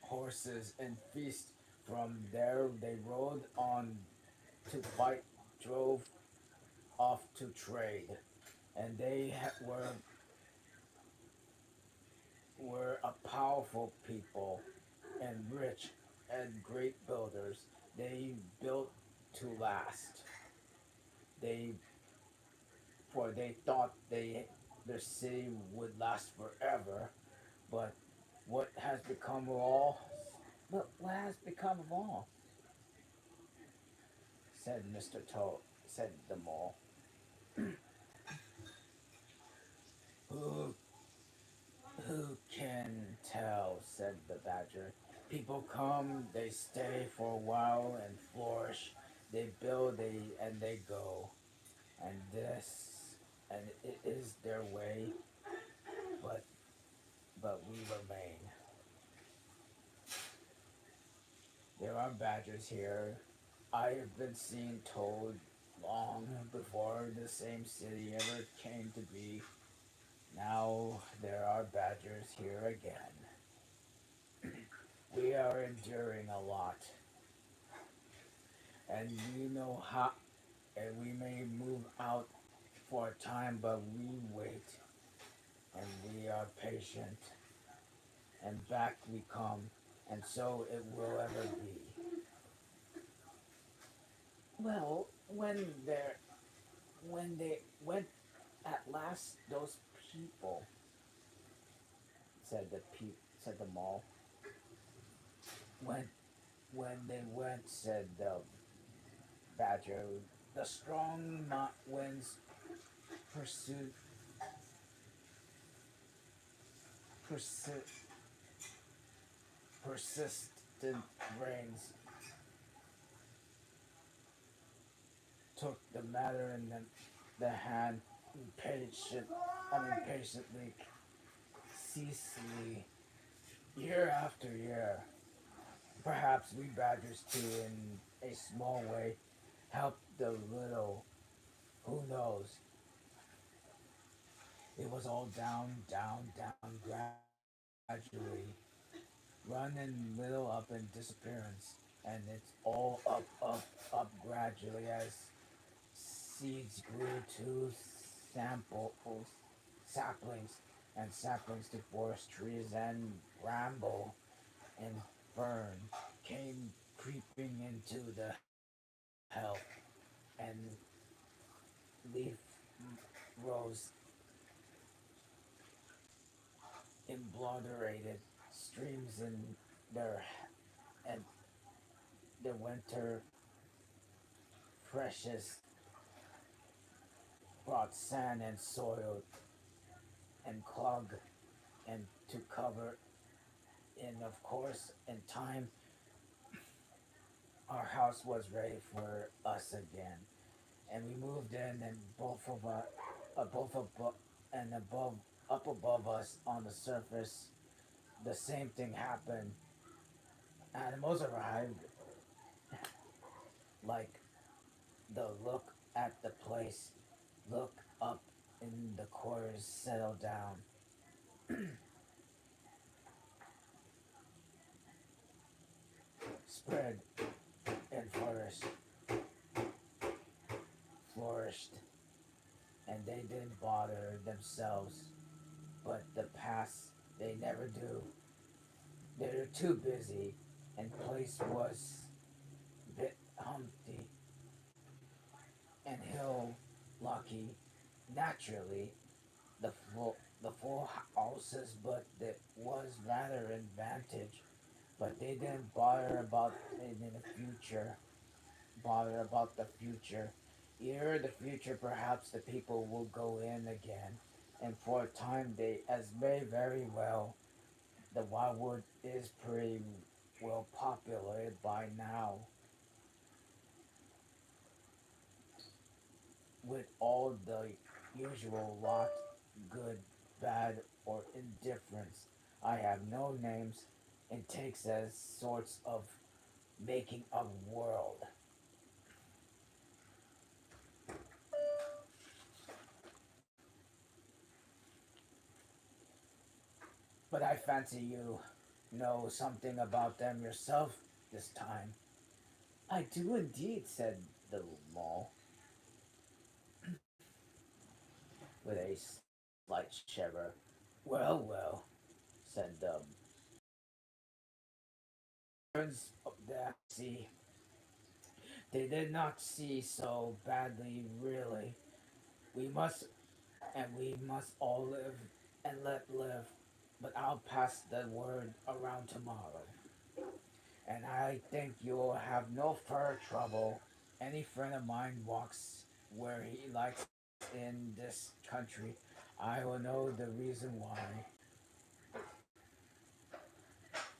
horses and feast. From there they rode on to fight, drove off to trade, and were a powerful people and rich and great builders. They built to last. They for they thought their city would last forever, but what has become of all? But what has become of all? Said Mr. Toad. Said the mole. Who who can tell? Said the badger. People come, they stay for a while and flourish. They build, they go, and it is their way. But we remain. There are badgers here. I have been seen told long before the same city ever came to be. Now there are badgers here again. We are enduring a lot, and we know how, and we may move out for a time, but we wait, and we are patient, and back we come, and so it will ever be. Well, when they went at last, those people said the mall. When they went, said the badger, the strong not winds pursued persi- persistent rains took the matter in the hand impatiently, ceaselessly, year after year. Perhaps we badgers too, in a small way, helped the little. Who knows? It was all down, down, down, gradually, running little up in disappearance, and it's all up gradually as seeds grew to samples, saplings, and saplings to forest trees and bramble and fern came creeping into the help, and leaf rose embroidered streams in their and the winter precious brought sand and soil and clog and to cover in. Of course, in time our house was ready for us again, and we moved in, and both above and above up above us on the surface, the same thing happened. Animals arrived, like the look at the place, look up in the quarters, settle down, spread and flourish. flourished, and they didn't bother themselves. But the past, they never do. They're too busy, and place was bit humpty and hill lucky. Naturally, the full houses, but it was rather advantage. But they didn't bother about the future. Ere the future, perhaps the people will go in again, and for a time they as may very well. The wildwood is pretty well populated by now, with all the usual lot, good, bad, or indifference. I have no names. It takes as sorts of making a world. But I fancy you know something about them yourself this time. I do indeed, said the mole, with a slight shiver. Well, well, said the birds of the sea. They did not see so badly, really. We must, and we must all live and let live. But I'll pass the word around tomorrow, and I think you'll have no further trouble. Any friend of mine walks where he likes in this country, I will know the reason why.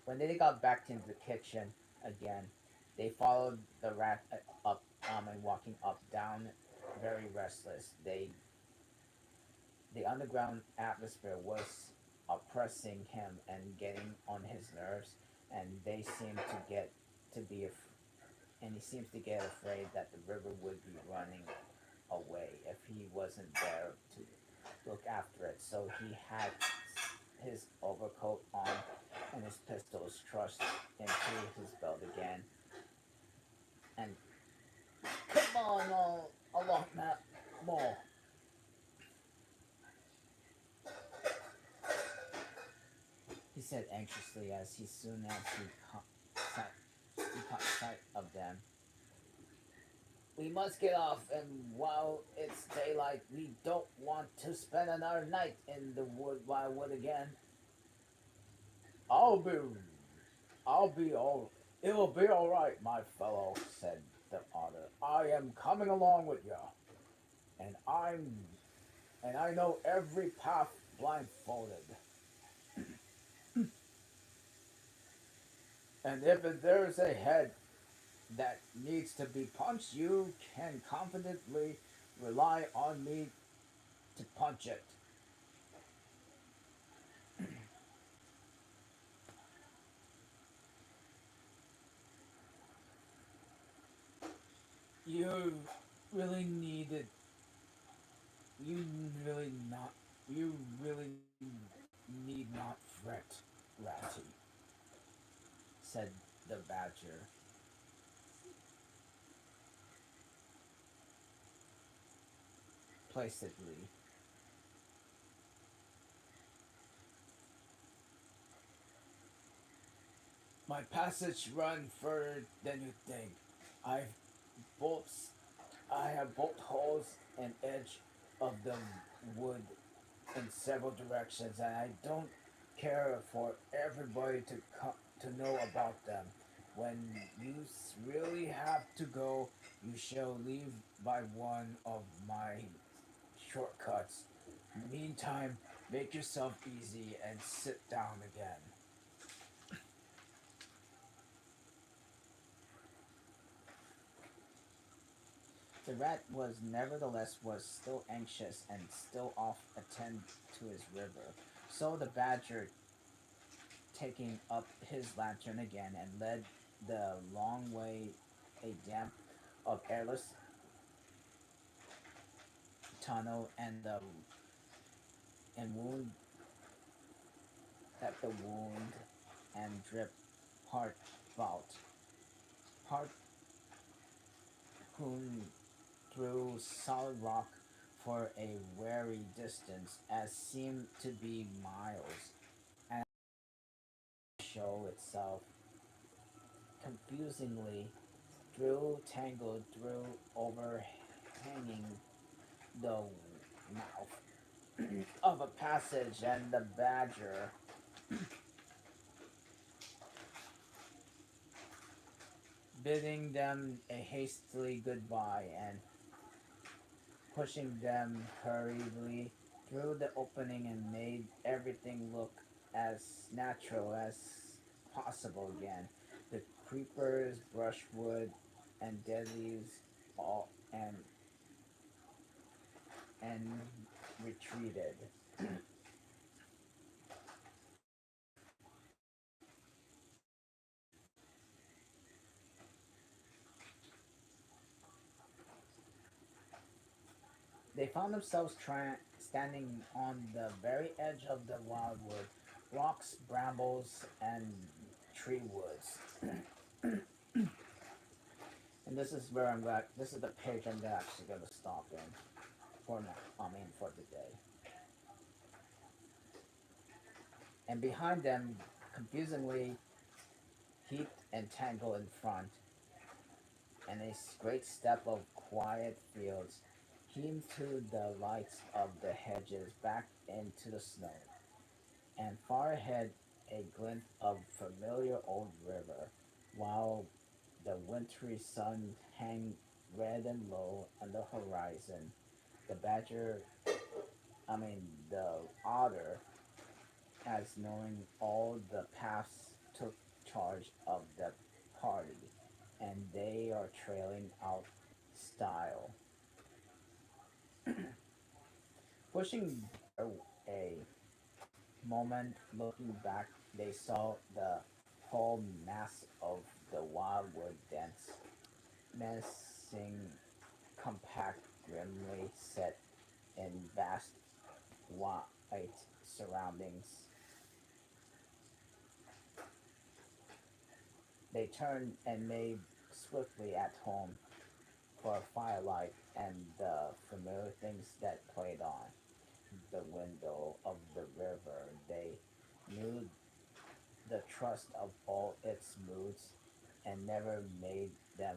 When they got back into the kitchen again, they followed the rat up and walking up down, very restless. The underground atmosphere was oppressing him and getting on his nerves, and they seemed to get to be and he seems to get afraid that the river would be running away if he wasn't there to look after it. So he had his overcoat on and his pistols thrust into his belt again. And come on, along, Matt, more. He said anxiously as soon as he caught sight of them. We must get off, and while it's daylight, we don't want to spend another night in the wildwood again. I'll be, I'll be all. It'll be all right, my fellow," said the otter. "I am coming along with you, and I know every path blindfolded. And if there's a head that needs to be punched, you can confidently rely on me to punch it. You really needed. You really not. You really need not fret, Ratty," said the badger placidly. "My passage run further than you think. I've bolts. I have bolt holes and edge of the wood in several directions, and I don't care for everybody to know about them. When you really have to go, you shall leave by one of my shortcuts. Meantime, make yourself easy and sit down again." The rat was nevertheless was still anxious and still off attend to his river. So the badger, taking up his lantern again, and led the long way a damp of airless tunnel and wound and drip hard bout hard harpoon through solid rock for a wary distance, as seemed to be miles, and show itself confusingly through tangled through overhanging the mouth of a passage, and the badger, bidding them a hastily goodbye and pushing them hurriedly through the opening, and made everything look as natural as possible again. The creepers, brushwood, and dead leaves all and retreated. They found themselves standing on the very edge of the wildwood, rocks, brambles, and tree woods. And this is where I'm glad. This is the page I'm actually gonna stop in for now. For the day. And behind them, confusingly heaped and tangled in front, and a great steppe of quiet fields, heaved to the lights of the hedges back into the snow, and far ahead a glint of familiar old river, while the wintry sun hung red and low on the horizon. The badger, the otter, as knowing all the paths, took charge of the party, and they are trailing out style. Pushing a moment, looking back, they saw the whole mass of the wildwood dense, menacing, compact, grimly set in vast white surroundings. They turned and made swiftly at home for firelight and the familiar things that played on the window of the river. They knew the trust of all its moods, and never made them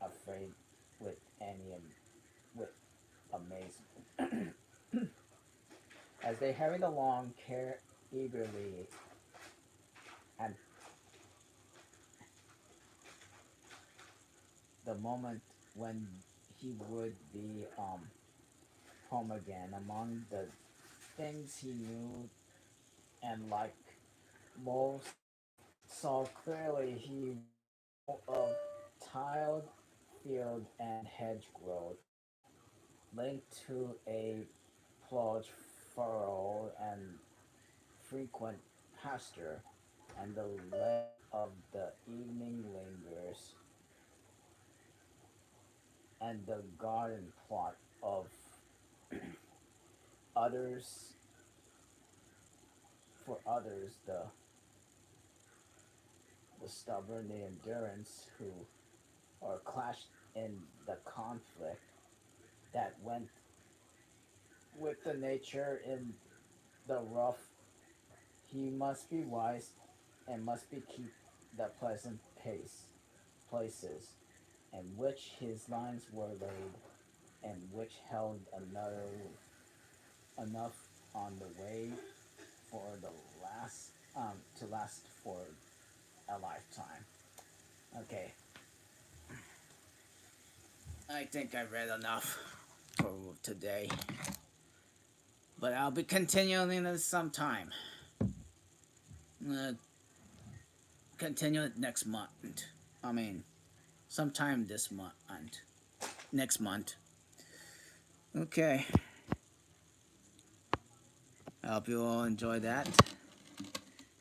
afraid with any with amazement. As they hurried along, care eagerly, and the moment when he would be home again, among the things he knew and like most saw clearly, he of tiled field and hedge growth, linked to a plowed furrow and frequent pasture, and the light of the evening lingers, and the garden plot of others for others, the stubborn, the endurance, who are clashed in the conflict that went with the nature in the rough. He must be wise, and must be keep the pleasant places, in which his lines were laid, and which held another enough on the way for the last to last for a lifetime. Okay, I think I read enough for today, but I'll be continuing this sometime. Uh, Continue it next month. I mean, sometime this month. Next month. Okay. I hope you all enjoy that.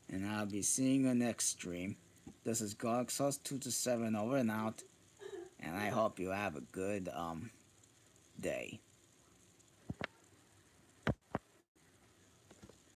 And I'll be seeing you next stream. This is GogSauce227 over and out. And I hope you have a good day.